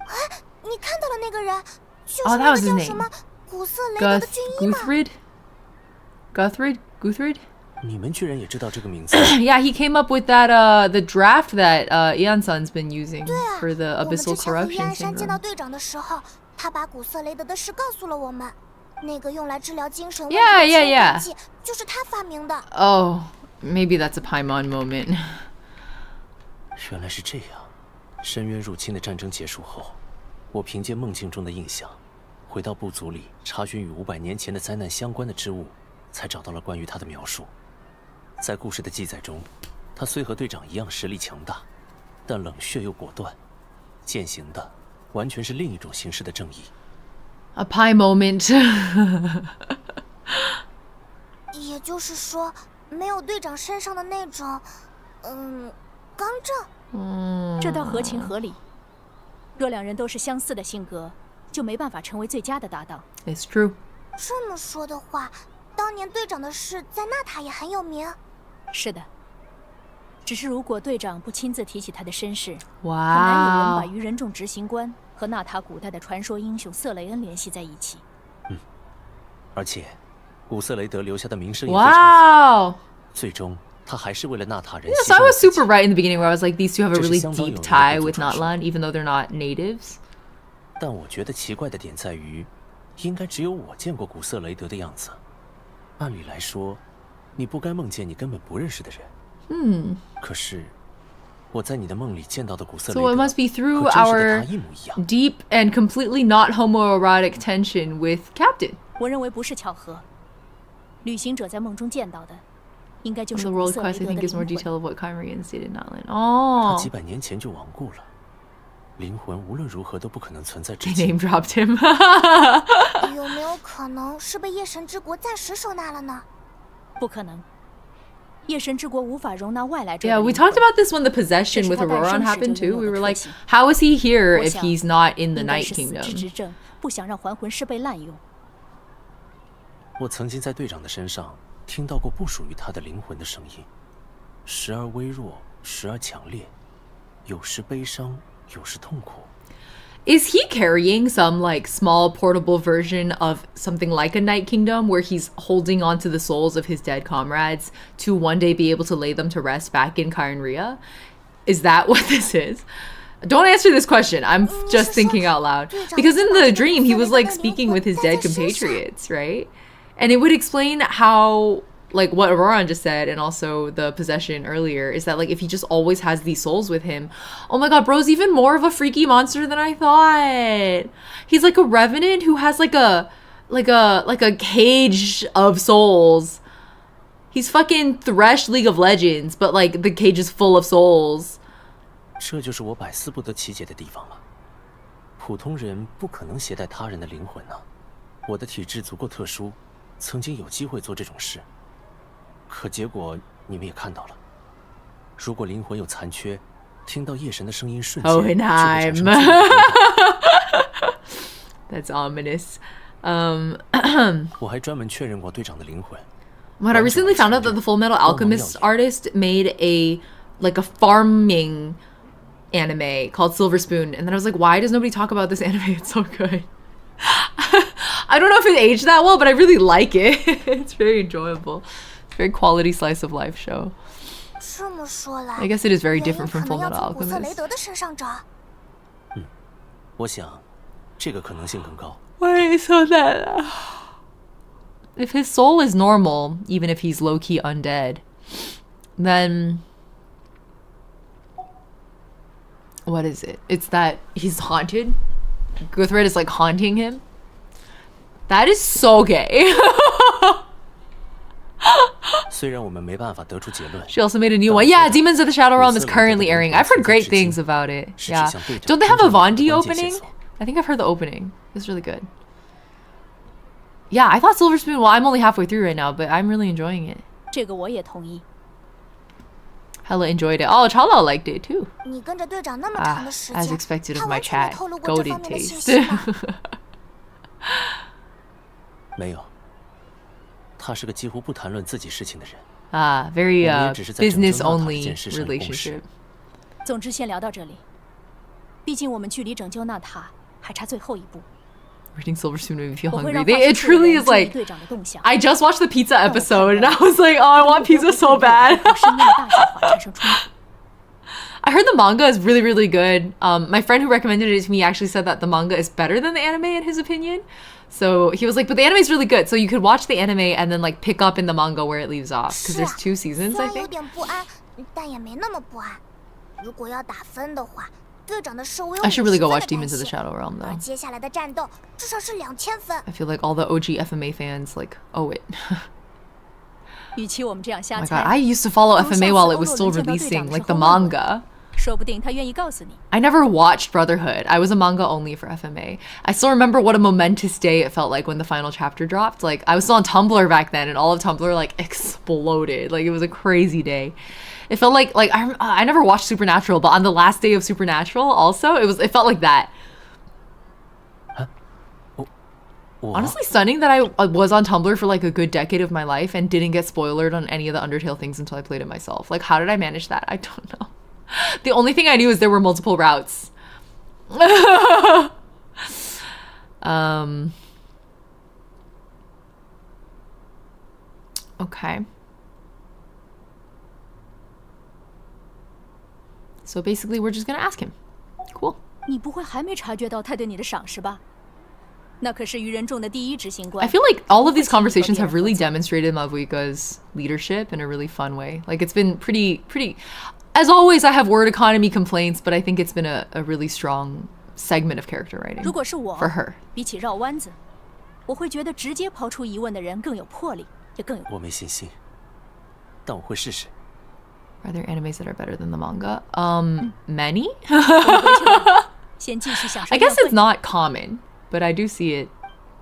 S3: 哎，你看到了那个人，就是
S1: Oh,
S3: 那
S1: that
S3: 个
S1: was his
S3: 叫
S1: name.
S3: 什么古色雷德的军医吗？
S1: Guthred?
S5: 你们居然也知道这个名字？
S1: Yeah, he came up with that the draft that iansan's been using for the
S3: 我们
S1: abyssal
S3: 之前和
S1: corruption
S3: 伊安山见到
S1: syndrome.
S3: 队长的时候，他把古色雷德的事告诉了我们。那个用来治疗精神问题
S1: Yeah,
S3: 的
S1: yeah,
S3: 清
S1: yeah.
S3: 剂就是他发明的。
S1: Oh, maybe that's a paimon moment.
S5: 原来是这样。深渊入侵的战争结束后，我凭借梦境中的印象，回到部族里查询与500年前的灾难相关的织物，才找到了关于他的描述。在故事的记载中，他虽和队长一样实力强大，但冷血又果断，践行的完全是另一种形式的正义。
S1: A pie moment.
S3: 也就是说，没有队长身上的那种，刚正。
S13: 这倒合情合理。若两人都是相似的性格，就没办法成为最佳的搭档。
S1: It's true.
S3: 这么说的话，当年队长的事在纳塔也很有名。
S13: 是的，只是如果队长不亲自提起他的身世，很
S1: Wow.
S13: 难有人把愚人众执行官和纳塔古代的传说英雄瑟雷恩联系在一起。
S5: 而且，古瑟雷德留下的名声也非常好。
S1: Wow.
S5: 最终，他还是为了纳塔人。
S1: Yeah, so I was super right in the beginning where I was like, these two have a really
S5: 这是相当有
S1: deep
S5: 名的
S1: tie
S5: 部
S1: with
S5: 族传说。
S1: Natlan, even though they're not natives.
S5: 但我觉得奇怪的点在于，应该只有我见过古瑟雷德的样子。按理来说，你不该梦见你根本不认识的人。可是，我在你的梦里见到的古瑟雷
S1: So
S5: 德
S1: it must be through
S5: 和真实的
S1: our
S5: 他一模一样。
S1: deep and completely not homoerotic tension with Captain.
S13: 我认为不是巧合。旅行者在梦中见到的，应该就
S1: The
S13: 是古
S1: world
S13: 瑟雷
S1: quest,
S13: 德
S1: I
S13: 的
S1: think, gives more
S13: 灵
S1: detail
S13: 魂。
S1: of what Kymrians did in Natlan.
S5: 他
S1: Oh,
S5: 几百年前就亡故了，灵魂无论如何都不可能存在至
S1: they
S5: 今。
S1: name dropped him.
S3: 有没有可能是被夜神之国暂时收纳了呢？
S13: 不可能，夜神之国无法容纳外来者的
S1: Yeah,
S13: 灵
S1: we
S13: 魂。
S1: talked about this when the possession with
S13: 这是他诞
S1: Ororon
S13: 生时
S1: happened
S13: 就拥
S1: too.
S13: 有
S1: We
S13: 的
S1: were
S13: 特
S1: like,
S13: 性。
S1: how is he here
S13: 我
S1: if
S13: 想
S1: he's not in the
S13: 应该
S1: Night
S13: 是死之
S1: Kingdom?
S13: 执政，不想让还魂师被滥用。
S5: 我曾经在队长的身上听到过不属于他的灵魂的声音，时而微弱，时而强烈，有时悲伤，有时痛苦。
S1: Is he carrying some like small portable version of something like a Night Kingdom where he's holding on to the souls of his dead comrades to one day be able to lay them to rest back in Kyrenria? Is that what this is? Don't answer this question. I'm just thinking out loud. Because in the dream, he was like speaking with his dead compatriots, right? And it would explain how, like what Ororon just said, and also the possession earlier, is that like if he just always has these souls with him, oh my god, bro's even more of a freaky monster than I thought. He's like a revenant who has like a like a cage of souls. He's fucking Thresh League of Legends, but like the cage is full of souls.
S5: 这就是我百思不得其解的地方了。普通人不可能携带他人的灵魂啊。我的体质足够特殊，曾经有机会做这种事。可结果你们也看到了，如果灵魂有残缺，听到夜神的声音瞬间就会产生自己的
S1: That's ominous.
S5: 我还专门确认过队长的灵魂。
S1: But I recently found out that the Full Metal Alchemist artist made a farming anime called Silver Spoon, and then I was like, why does nobody talk about this anime? It's so good. I don't know if it aged that well, but I really like it. It's very enjoyable. It's a very quality slice of life show. I guess it is very different from Full Metal Alchemist.
S5: 我想，这个可能性更高。
S1: Why so that? If his soul is normal, even if he's low-key undead, then what is it? It's that he's haunted. Guthred is like haunting him. That is so gay.
S5: 虽然我们没办法得出结论。
S1: She also made a new one. Yeah, Demons of the Shadow Realm is currently airing. I've heard great things about it. Yeah. Don't they have a Vondi opening? I think I've heard the opening. It's really good. Yeah, I thought Silver Spoon, well, I'm only halfway through right now, but I'm really enjoying it.
S8: 这个我也同意。
S1: Hella enjoyed it. Oh, Chala liked it too.
S3: 你跟着队长那么长的时间，
S1: As expected of my
S3: 他完全
S1: chat.
S3: 没透露过这
S1: Goated
S3: 方面的信
S1: taste.
S3: 息吗？
S5: 没有，他是个几乎不谈论自己事情的人。
S1: Very business only relationship.
S8: 总之，先聊到这里。毕竟我们距离拯救纳塔还差最后一步。
S1: Reading Silver Spoon made me feel hungry. It truly is like, I just watched the pizza episode and I was like, oh, I want pizza so bad. I heard the manga is really, really good. My friend who recommended it to me actually said that the manga is better than the anime in his opinion. So he was like, but the anime is really good. So you could watch the anime and then like pick up in the manga where it leaves off. Because there's 2 seasons, I think.
S3: 但也没那么不安。如果要打分的话，队长的手有
S1: I should really go watch
S3: 50分
S1: Demons of the Shadow Realm
S3: 而
S1: though.
S3: 接下来的战斗至少是2000分。
S1: I feel like all the OG FMA fans like owe it.
S8: 与其我们这样
S1: Oh
S8: 瞎
S1: my
S8: 猜
S1: god, I used to follow FMA while it was still releasing, like the manga.
S8: 说不定他愿意告诉你。
S1: I never watched Brotherhood. I was a manga only for FMA. I still remember what a momentous day it felt like when the final chapter dropped. Like, I was still on Tumblr back then, and all of Tumblr, like, exploded. Like, it was a crazy day. It felt like I never watched Supernatural, but on the last day of Supernatural also, it felt like that. Honestly stunning that I was on Tumblr for like a good decade of my life and didn't get spoilered on any of the Undertale things until I played it myself. Like, how did I manage that? I don't know. The only thing I knew is there were multiple routes. Okay. So basically, we're just gonna ask him. Cool.
S8: 你不会还没察觉到他对你的赏识吧？那可是愚人众的第一执行官。
S1: I feel like all of these conversations have really demonstrated Mavuika's leadership in a really fun way. Like, it's been pretty. As always, I have word economy complaints, but I think it's been a really strong segment of character writing
S8: 如果是我
S1: for her.
S8: 比起绕弯子，我会觉得直接抛出疑问的人更有魄力，也更有。
S5: 我没信心，但我会试试。
S1: Are there animes that are better than the manga? Many?
S8: 先继续享受。
S1: I guess it's not common, but I do see it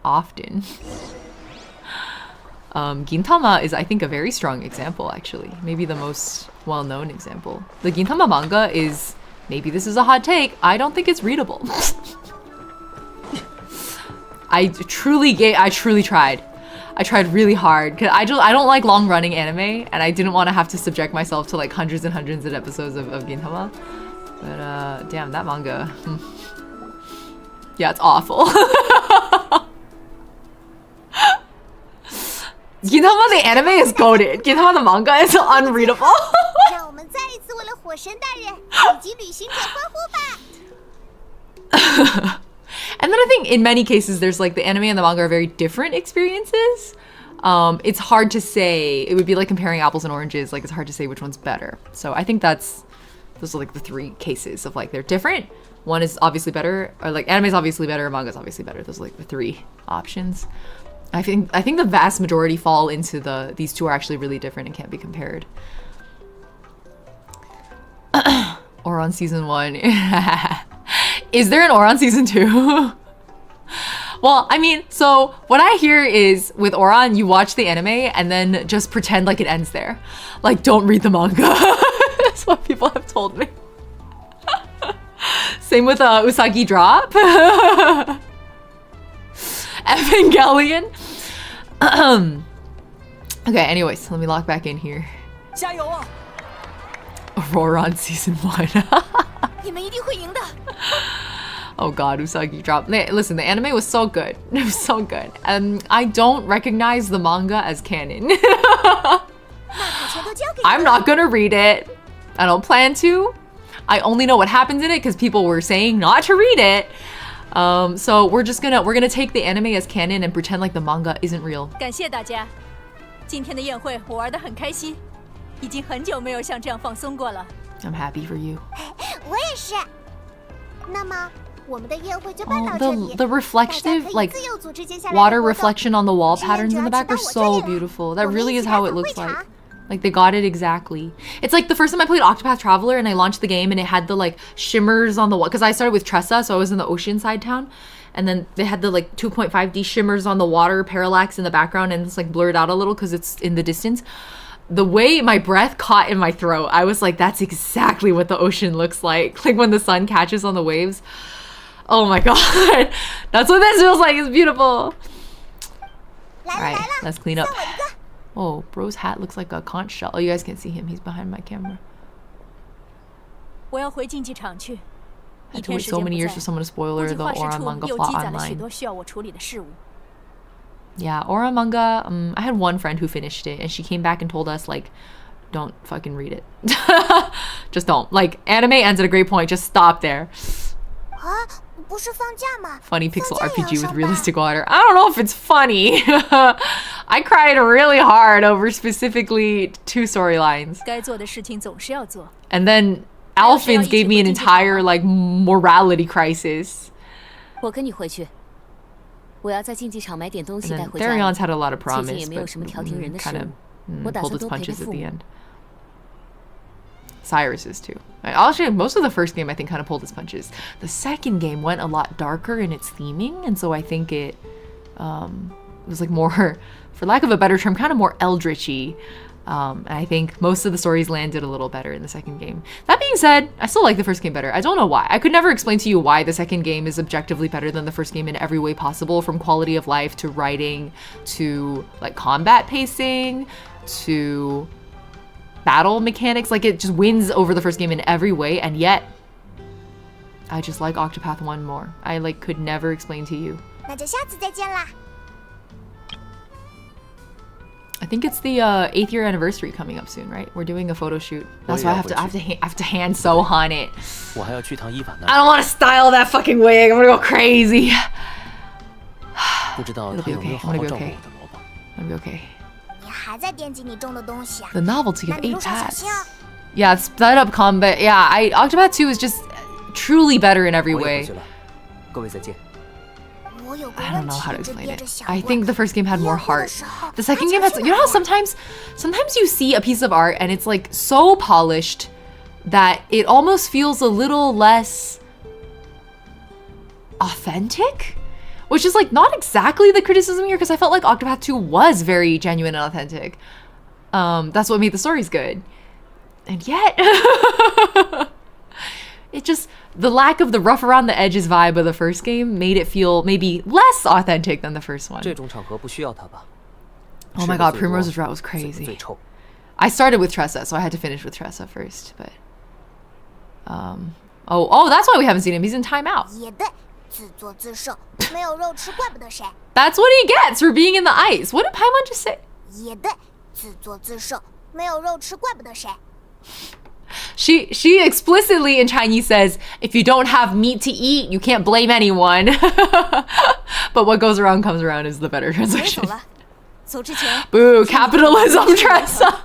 S1: often. Gintama is, I think, a very strong example, actually. Maybe the most well-known example. The Gintama manga is, maybe this is a hot take, I don't think it's readable. I truly tried. I tried really hard because I don't like long-running anime, and I didn't want to have to subject myself to like hundreds and hundreds of episodes of Gintama. But damn, that manga. Yeah, it's awful. Gintama the anime is goated. Gintama the manga is unreadable.
S3: 让我们再一次为了火神大人以及旅行者欢呼吧！
S1: And then I think in many cases, there's like the anime and the manga are very different experiences. It's hard to say. It would be like comparing apples and oranges. Like, it's hard to say which one's better. So I think those are like the 3 cases of like they're different, one is obviously better, or like anime is obviously better, manga is obviously better. Those are like the 3 options. I think the vast majority fall into these two are actually really different and can't be compared. Ororon season 1. Is there an Ororon season 2? Well, I mean, so what I hear is with Ororon, you watch the anime and then just pretend like it ends there. Like, don't read the manga. That's what people have told me. Same with Usagi Drop. Evangelion. Okay, anyways, let me lock back in here. Ororon season 1. Oh god, Usagi Drop. Listen, the anime was so good. It was so good. I don't recognize the manga as canon. I'm not gonna read it. I don't plan to. I only know what happens in it because people were saying not to read it. So we're gonna take the anime as canon and pretend like the manga isn't real.
S14: 感谢大家，今天的宴会我玩得很开心，已经很久没有像这样放松过了。
S1: I'm happy for you.
S3: 我也是。那么我们的宴会就办到这里。
S1: The reflective, like water reflection on the wall patterns in the back are so beautiful. That really is how it looks like. Like they got it exactly. It's like the first time I played Octopath Traveler and I launched the game and it had the like shimmers on the wall because I started with Tressa, so I was in the oceanside town, and then they had the like 2.5D shimmers on the water, parallax in the background, and it's like blurred out a little because it's in the distance. The way my breath caught in my throat, I was like, that's exactly what the ocean looks like. Like when the sun catches on the waves. Oh my god. That's what this feels like. It's beautiful. Alright, let's clean up. Oh, bro's hat looks like a conch shell. Oh, you guys can't see him. He's behind my camera.
S14: 我要回竞技场去。
S1: I had to wait so many years for someone to spoil the Ororon manga plot online. Yeah, Ororon manga, I had one friend who finished it and she came back and told us like, don't fucking read it. Just don't. Like, anime ends at a great point. Just stop there. Funny pixel RPG with realistic water. I don't know if it's funny. I cried really hard over specifically 2 storylines. And then Alphins gave me an entire like morality crisis. And then Therion's had a lot of promise, but kind of pulled its punches at the end. Cyrus's too. Actually, most of the first game I think kind of pulled its punches. The second game went a lot darker in its theming, and so I think it was like more, for lack of a better term, kind of more eldritchy. And I think most of the stories landed a little better in the second game. That being said, I still like the first game better. I don't know why. I could never explain to you why the second game is objectively better than the first game in every way possible, from quality of life to writing to like combat pacing to battle mechanics. Like it just wins over the first game in every way, and yet I just like Octopath 1 more. I like could never explain to you.
S3: 那就下次再见啦。
S1: I think it's the 8th year anniversary coming up soon, right? We're doing a photo shoot. That's why I have to hand sew on it. I don't want to style that fucking wig. I'm gonna go crazy. It'll be okay. I'm gonna be okay. I'm gonna be okay. The novelty of 8 paths. Yeah, sped up combat. Yeah, Octopath 2 is just truly better in every way. I don't know how to explain it. I think the first game had more heart. The second game has, you know how sometimes you see a piece of art and it's like so polished that it almost feels a little less authentic? Which is like not exactly the criticism here, because I felt like Octopath 2 was very genuine and authentic. That's what made the stories good. And yet, it just, the lack of the rough around the edges vibe of the first game made it feel maybe less authentic than the first one. Oh my god, Primrose's route was crazy. I started with Tressa, so I had to finish with Tressa first, but... Oh, that's why we haven't seen him. He's in timeout. That's what he gets for being in the ice. What did Paimon just say? She explicitly in Chinese says, if you don't have meat to eat, you can't blame anyone. But what goes around comes around is the better translation. Boo, capitalism, Tressa.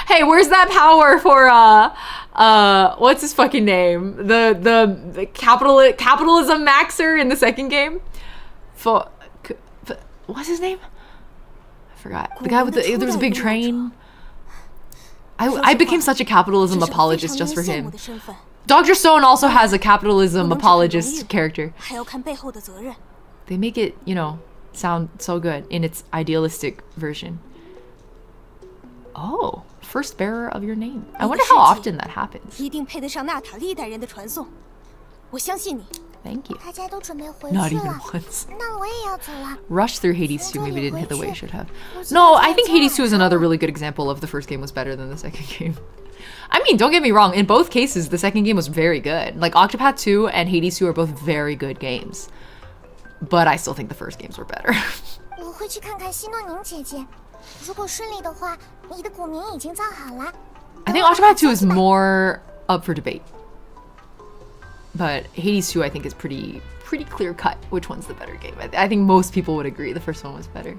S1: Hey, where's that power for what's his fucking name? The capitalism maxer in the second game? What's his name? I forgot. The guy with there was a big train. I became such a capitalism apologist just for him. Dr. Stone also has a capitalism apologist character. They make it, you know, sound so good in its idealistic version. Oh, first bearer of your name. I wonder how often that happens. Thank you. Not even once. Rush through Hades 2 maybe didn't hit the way it should have. No, I think Hades 2 is another really good example of the first game was better than the second game. I mean, don't get me wrong, in both cases, the second game was very good. Like, Octopath 2 and Hades 2 are both very good games. But I still think the first games were better. I think Octopath 2 is more up for debate. But Hades 2, I think, is pretty clear cut which one's the better game. I think most people would agree the first one was better.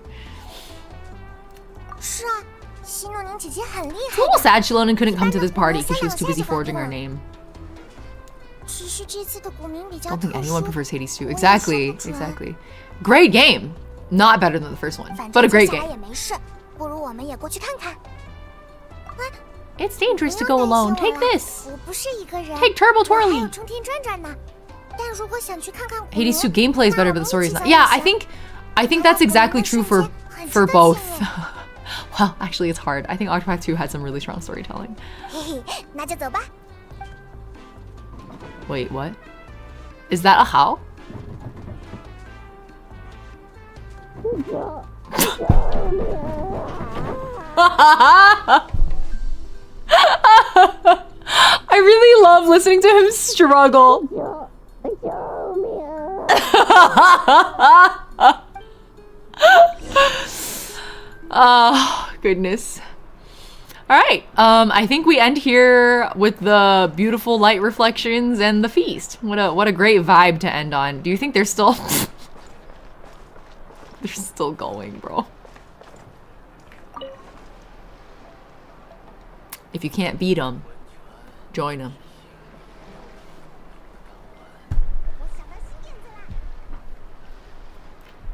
S1: It's a little sad Shilonen couldn't come to this party because she was too busy forging her name. Don't think anyone prefers Hades 2. Exactly. Great game. Not better than the first one, but a great game. It's dangerous to go alone. Take this. Take Turbo Twirly. Hades 2 gameplay is better, but the story is not. Yeah, I think that's exactly true for both. Well, actually, it's hard. I think Octopath 2 had some really strong storytelling. Wait, what? Is that a how? I really love listening to him struggle. Oh, goodness. All right, I think we end here with the beautiful light reflections and the feast. What a great vibe to end on. Do you think they're still they're still going, bro? If you can't beat them, join them.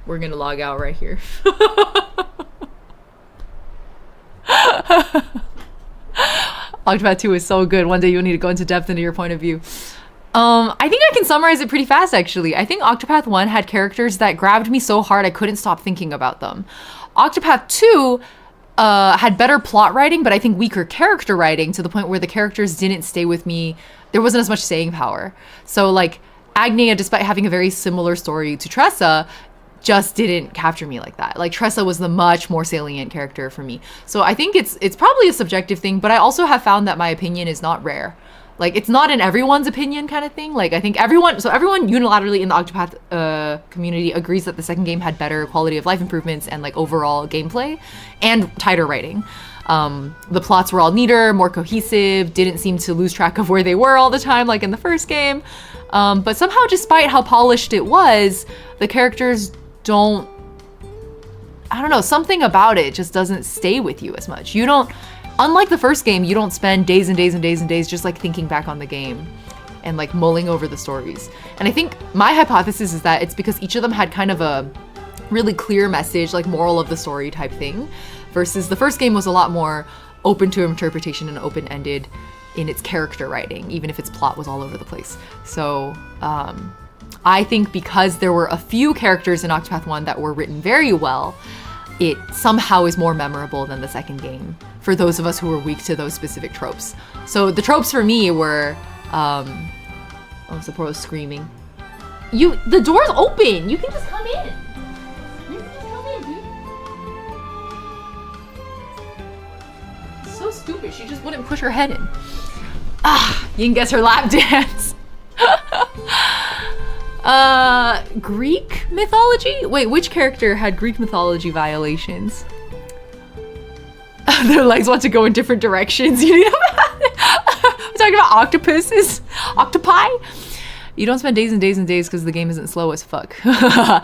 S1: We're gonna log out right here. Octopath 2 is so good. One day you'll need to go into depth into your point of view. I think I can summarize it pretty fast, actually. I think Octopath 1 had characters that grabbed me so hard I couldn't stop thinking about them. Octopath 2 had better plot writing, but I think weaker character writing to the point where the characters didn't stay with me. There wasn't as much staying power. So, like, Agnea, despite having a very similar story to Tressa, just didn't capture me like that. Like, Tressa was the much more salient character for me. So I think it's probably a subjective thing, but I also have found that my opinion is not rare. Like, it's not in everyone's opinion kind of thing. Like, I think everyone unilaterally in the Octopath community agrees that the second game had better quality of life improvements and, like, overall gameplay and tighter writing. The plots were all neater, more cohesive, didn't seem to lose track of where they were all the time like in the first game. But somehow, despite how polished it was, the characters don't, I don't know, something about it just doesn't stay with you as much. You don't, unlike the first game, you don't spend days and days and days and days just like thinking back on the game and like mulling over the stories. And I think my hypothesis is that it's because each of them had kind of a really clear message, like moral of the story type thing, versus the first game was a lot more open to interpretation and open-ended in its character writing, even if its plot was all over the place. So, I think because there were a few characters in Octopath 1 that were written very well, it somehow is more memorable than the second game for those of us who were weak to those specific tropes. So the tropes for me were, oh, Sapporo was screaming. The door's open! You can just come in! You can just come in, dude. So stupid, she just wouldn't push her head in. Ah, you can guess her lap dance. Greek mythology? Wait, which character had Greek mythology violations? Their legs want to go in different directions. You need we're talking about octopuses? Octopi? You don't spend days and days and days because the game isn't slow as fuck. I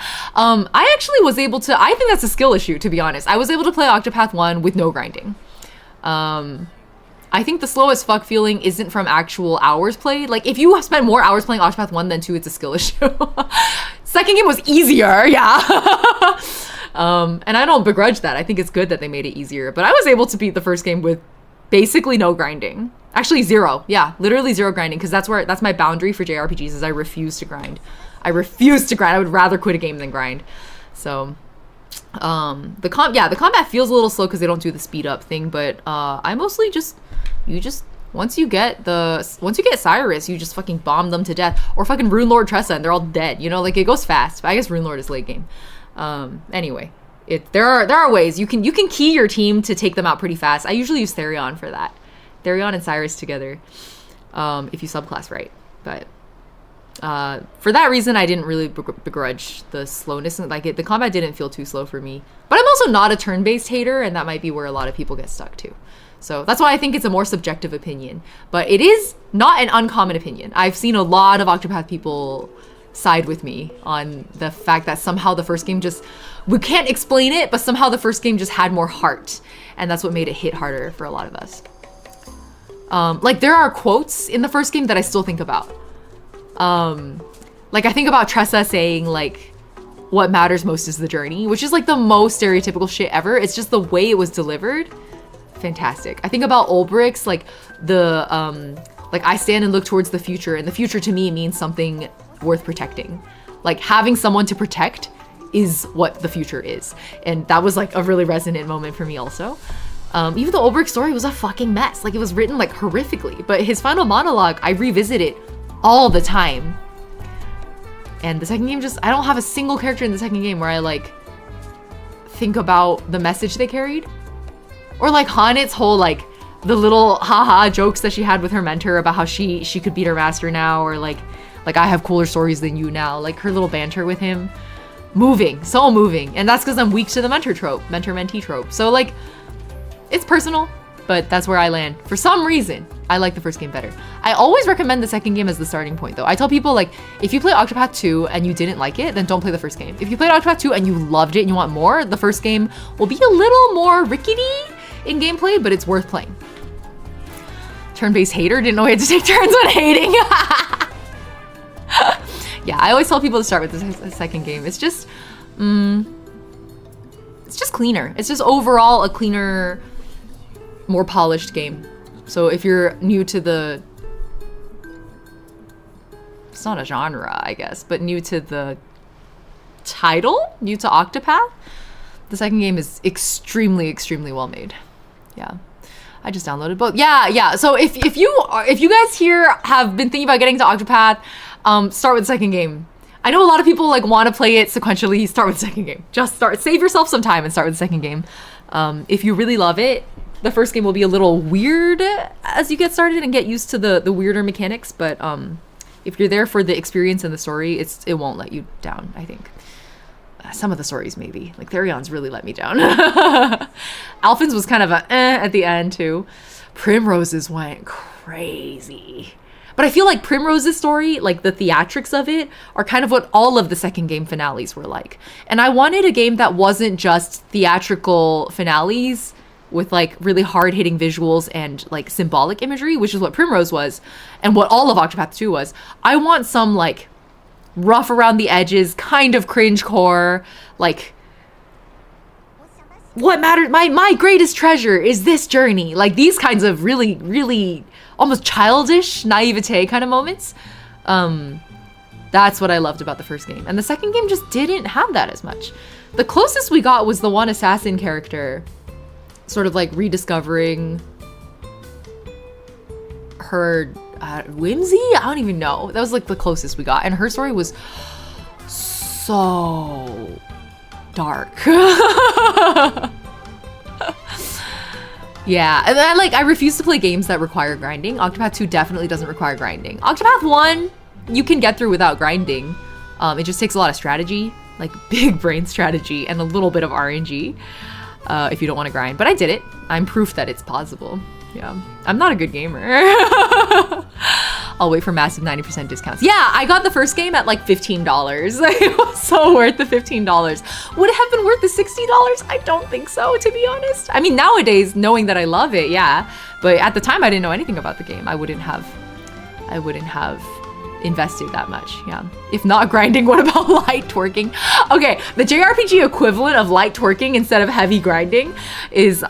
S1: actually was able to, I think that's a skill issue, to be honest. I was able to play Octopath 1 with no grinding. I think the slow as fuck feeling isn't from actual hours played. Like, if you spend more hours playing Octopath 1 than 2, it's a skill issue. Second game was easier, yeah. And I don't begrudge that. I think it's good that they made it easier. But I was able to beat the first game with basically no grinding. Actually, 0. Yeah, literally 0 grinding, because that's my boundary for JRPGs is I refuse to grind. I refuse to grind. I would rather quit a game than grind. So... the combat feels a little slow because they don't do the speed up thing, but I mostly once you get Cyrus, you just fucking bomb them to death, or fucking Rune Lord Tressa and they're all dead, you know, like it goes fast. But I guess Rune Lord is late game. Anyway, there are ways you can key your team to take them out pretty fast. I usually use Therion for that. Therion and Cyrus together, if you subclass right. But for that reason, I didn't really begrudge the slowness. Like the combat didn't feel too slow for me. But I'm also not a turn-based hater, and that might be where a lot of people get stuck too. So that's why I think it's a more subjective opinion. But it is not an uncommon opinion. I've seen a lot of Octopath people side with me on the fact that somehow the first game we can't explain it, but somehow the first game just had more heart. And that's what made it hit harder for a lot of us. Like there are quotes in the first game that I still think about. Like I think about Tressa saying like, what matters most is the journey, which is like the most stereotypical shit ever. It's just the way it was delivered. Fantastic. I think about Ulbricht's like like I stand and look towards the future, and the future to me means something worth protecting. Like having someone to protect is what the future is. And that was like a really resonant moment for me also. Even though Ulbricht's story was a fucking mess. Like it was written like horrifically, but his final monologue, I revisit it all the time. And the second game I don't have a single character in the second game where I like think about the message they carried. Or like Hanit's whole like the little haha jokes that she had with her mentor about how she could beat her master now, or like I have cooler stories than you now. Like her little banter with him. Moving, so moving. And that's because I'm weak to the mentor-mentee trope. So like, it's personal, but that's where I land. For some reason, I like the first game better. I always recommend the second game as the starting point though. I tell people like, if you play Octopath 2 and you didn't like it, then don't play the first game. If you played Octopath 2 and you loved it and you want more, the first game will be a little more rickety in gameplay, but it's worth playing. Turn-based hater, didn't know I had to take turns when hating. Yeah, I always tell people to start with the second game. It's just cleaner. It's just overall a cleaner, more polished game. So if you're new to it's not a genre, I guess, but new to the title, new to Octopath, the second game is extremely, extremely well made. Yeah. I just downloaded both. Yeah. So if you guys here have been thinking about getting to Octopath, start with the second game. I know a lot of people like want to play it sequentially. Start with the second game. Just save yourself some time and start with the second game. If you really love it, the first game will be a little weird as you get started and get used to the weirder mechanics. But if you're there for the experience and the story, it won't let you down, I think. Some of the stories maybe. Like Therion's really let me down. Alphen's was kind of at the end too. Primrose's went crazy. But I feel like Primrose's story, like the theatrics of it, are kind of what all of the second game finales were like. And I wanted a game that wasn't just theatrical finales with like really hard-hitting visuals and like symbolic imagery, which is what Primrose was, and what all of Octopath 2 was. I want some like rough around the edges, kind of cringe-core, like what matters, my greatest treasure is this journey. Like these kinds of really, really almost childish naivete kind of moments. That's what I loved about the first game. And the second game just didn't have that as much. The closest we got was the one assassin character sort of like rediscovering her whimsy? I don't even know. That was like the closest we got. And her story was so dark. Yeah, and then I refuse to play games that require grinding. Octopath 2 definitely doesn't require grinding. Octopath 1, you can get through without grinding. It just takes a lot of strategy, like big brain strategy and a little bit of RNG if you don't want to grind. But I did it. I'm proof that it's possible. Yeah, I'm not a good gamer. I'll wait for massive 90% discounts. Yeah, I got the first game at like $15. It was so worth the $15. Would it have been worth the $60? I don't think so, to be honest. I mean, nowadays, knowing that I love it, yeah. But at the time, I didn't know anything about the game. I wouldn't have invested that much, yeah. If not grinding, what about light twerking? Okay, the JRPG equivalent of light twerking instead of heavy grinding is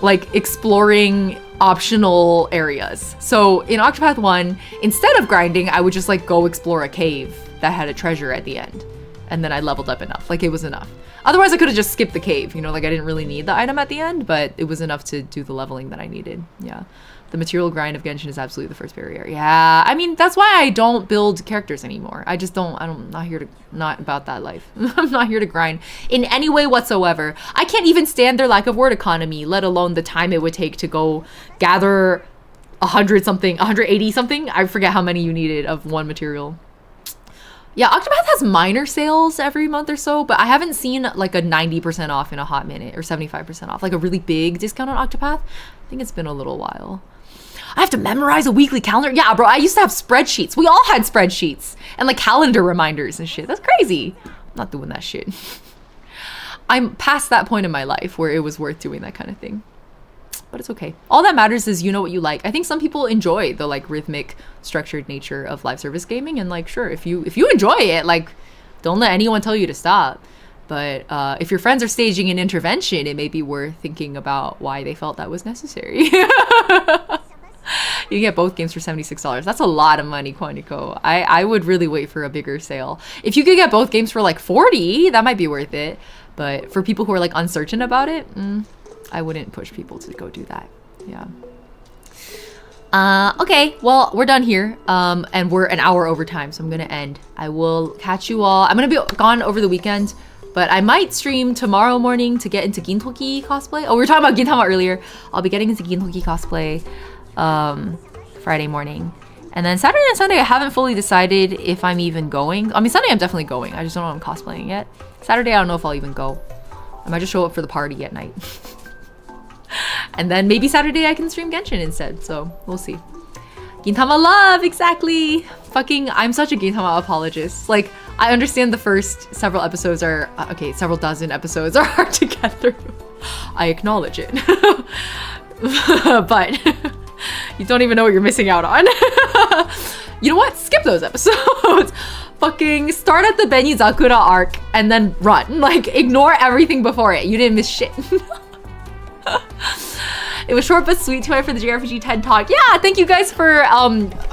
S1: like exploring optional areas. So in Octopath 1, instead of grinding, I would just like go explore a cave that had a treasure at the end. And then I leveled up enough, like it was enough. Otherwise I could have just skipped the cave, you know, like I didn't really need the item at the end, but it was enough to do the leveling that I needed, yeah. The material grind of Genshin is absolutely the first barrier. Yeah, I mean, that's why I don't build characters anymore. I'm not about that life. I'm not here to grind in any way whatsoever. I can't even stand their lack of word economy, let alone the time it would take to go gather 180 something. I forget how many you needed of one material. Yeah, Octopath has minor sales every month or so, but I haven't seen like a 90% off in a hot minute or 75% off, like a really big discount on Octopath. I think it's been a little while. I have to memorize a weekly calendar. Yeah, bro, I used to have spreadsheets. We all had spreadsheets and like calendar reminders and shit. That's crazy. I'm not doing that shit. I'm past that point in my life where it was worth doing that kind of thing. But it's okay. All that matters is you know what you like. I think some people enjoy the like rhythmic, structured nature of live service gaming, and like sure, if you enjoy it, like don't let anyone tell you to stop. But if your friends are staging an intervention, it may be worth thinking about why they felt that was necessary. You can get both games for $76. That's a lot of money, Quantico. I would really wait for a bigger sale. If you could get both games for like $40, that might be worth it. But for people who are like uncertain about it, I wouldn't push people to go do that. Yeah. Okay, well, we're done here. And we're an hour over time, so I'm gonna end. I will catch you all. I'm gonna be gone over the weekend, but I might stream tomorrow morning to get into Gintoki cosplay. Oh, we were talking about Gintama earlier. I'll be getting into Gintoki cosplay Friday morning. And then Saturday and Sunday, I haven't fully decided if I'm even going. I mean, Sunday I'm definitely going. I just don't know if I'm cosplaying yet. Saturday, I don't know if I'll even go. I might just show up for the party at night. And then maybe Saturday I can stream Genshin instead. So we'll see. Gintama love, exactly. Fucking, I'm such a Gintama apologist. Like, I understand the first several episodes are, okay, several dozen episodes are hard to get through. I acknowledge it. But you don't even know what you're missing out on. You know what? Skip those episodes. Fucking start at the Benizakura arc and then run. Like, ignore everything before it. You didn't miss shit. It was short but sweet tonight for the JRPG TED Talk. Yeah, thank you guys for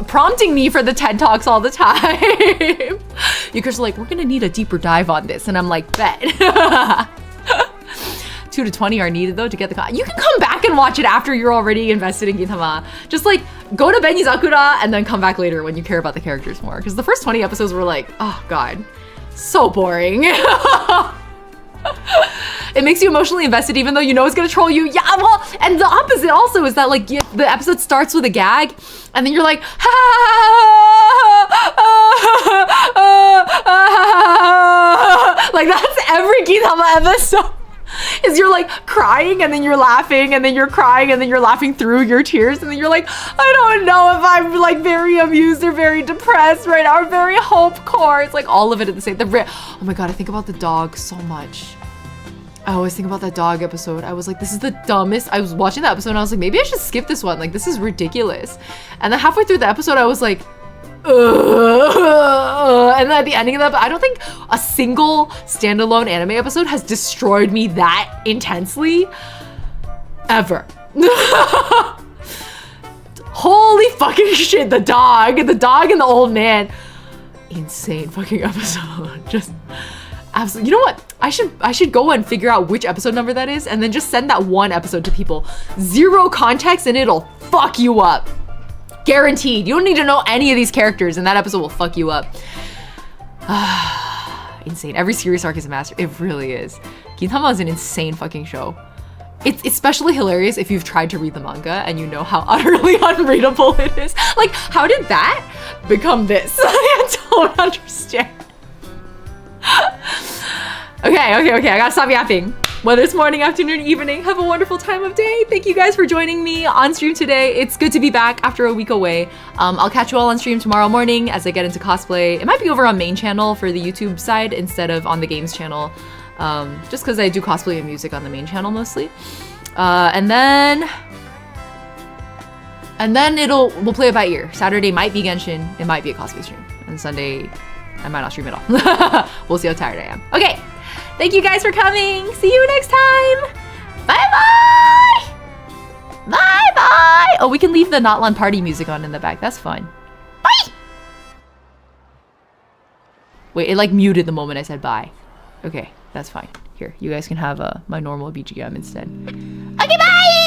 S1: prompting me for the TED Talks all the time. You guys are like, we're gonna need a deeper dive on this. And I'm like, bet. 2 to 20 are needed though to get the you can come back and watch it after you're already invested in Gintama. Just like go to Benizakura and then come back later when you care about the characters more. Because the first 20 episodes were like, oh god, so boring. It makes you emotionally invested even though you know it's gonna troll you. Yeah, well, and the opposite also is that like the episode starts with a gag and then you're like, like that's every Gintama episode. Is you're like crying and then you're laughing and then you're crying and then you're laughing through your tears and then you're like, I don't know if I'm like very amused or very depressed right now or very hopecore. It's like all of it at the same time. Oh my god, I think about the dog so much. I always think about that dog episode. I was like, this is the dumbest. I was watching the episode and I was like, maybe I should skip this one. Like, this is ridiculous. And then halfway through the episode, I was like, and then at the ending of that, I don't think a single standalone anime episode has destroyed me that intensely ever. Holy fucking shit, the dog and the old man. Insane fucking episode. Just absolutely. You know what? I should go and figure out which episode number that is and then just send that one episode to people. Zero context and it'll fuck you up. Guaranteed. You don't need to know any of these characters and that episode will fuck you up. Insane. Every series arc is a master. It really is. Gintama is an insane fucking show. It's especially hilarious if you've tried to read the manga and you know how utterly unreadable it is. Like, how did that become this? I don't understand. Okay, I gotta stop yapping. Whether it's morning, afternoon, evening, have a wonderful time of day. Thank you guys for joining me on stream today. It's good to be back after a week away. I'll catch you all on stream tomorrow morning as I get into cosplay. It might be over on main channel for the YouTube side instead of on the games channel. Just because I do cosplay and music on the main channel mostly. And then we'll play it by ear. Saturday might be Genshin, it might be a cosplay stream. And Sunday, I might not stream at all. We'll see how tired I am. Okay. Thank you guys for coming. See you next time. Bye-bye. Bye-bye. Oh, we can leave the Notlan party music on in the back. That's fun. Bye. Wait, it like muted the moment I said bye. Okay, that's fine. Here, you guys can have my normal BGM instead. Okay, bye.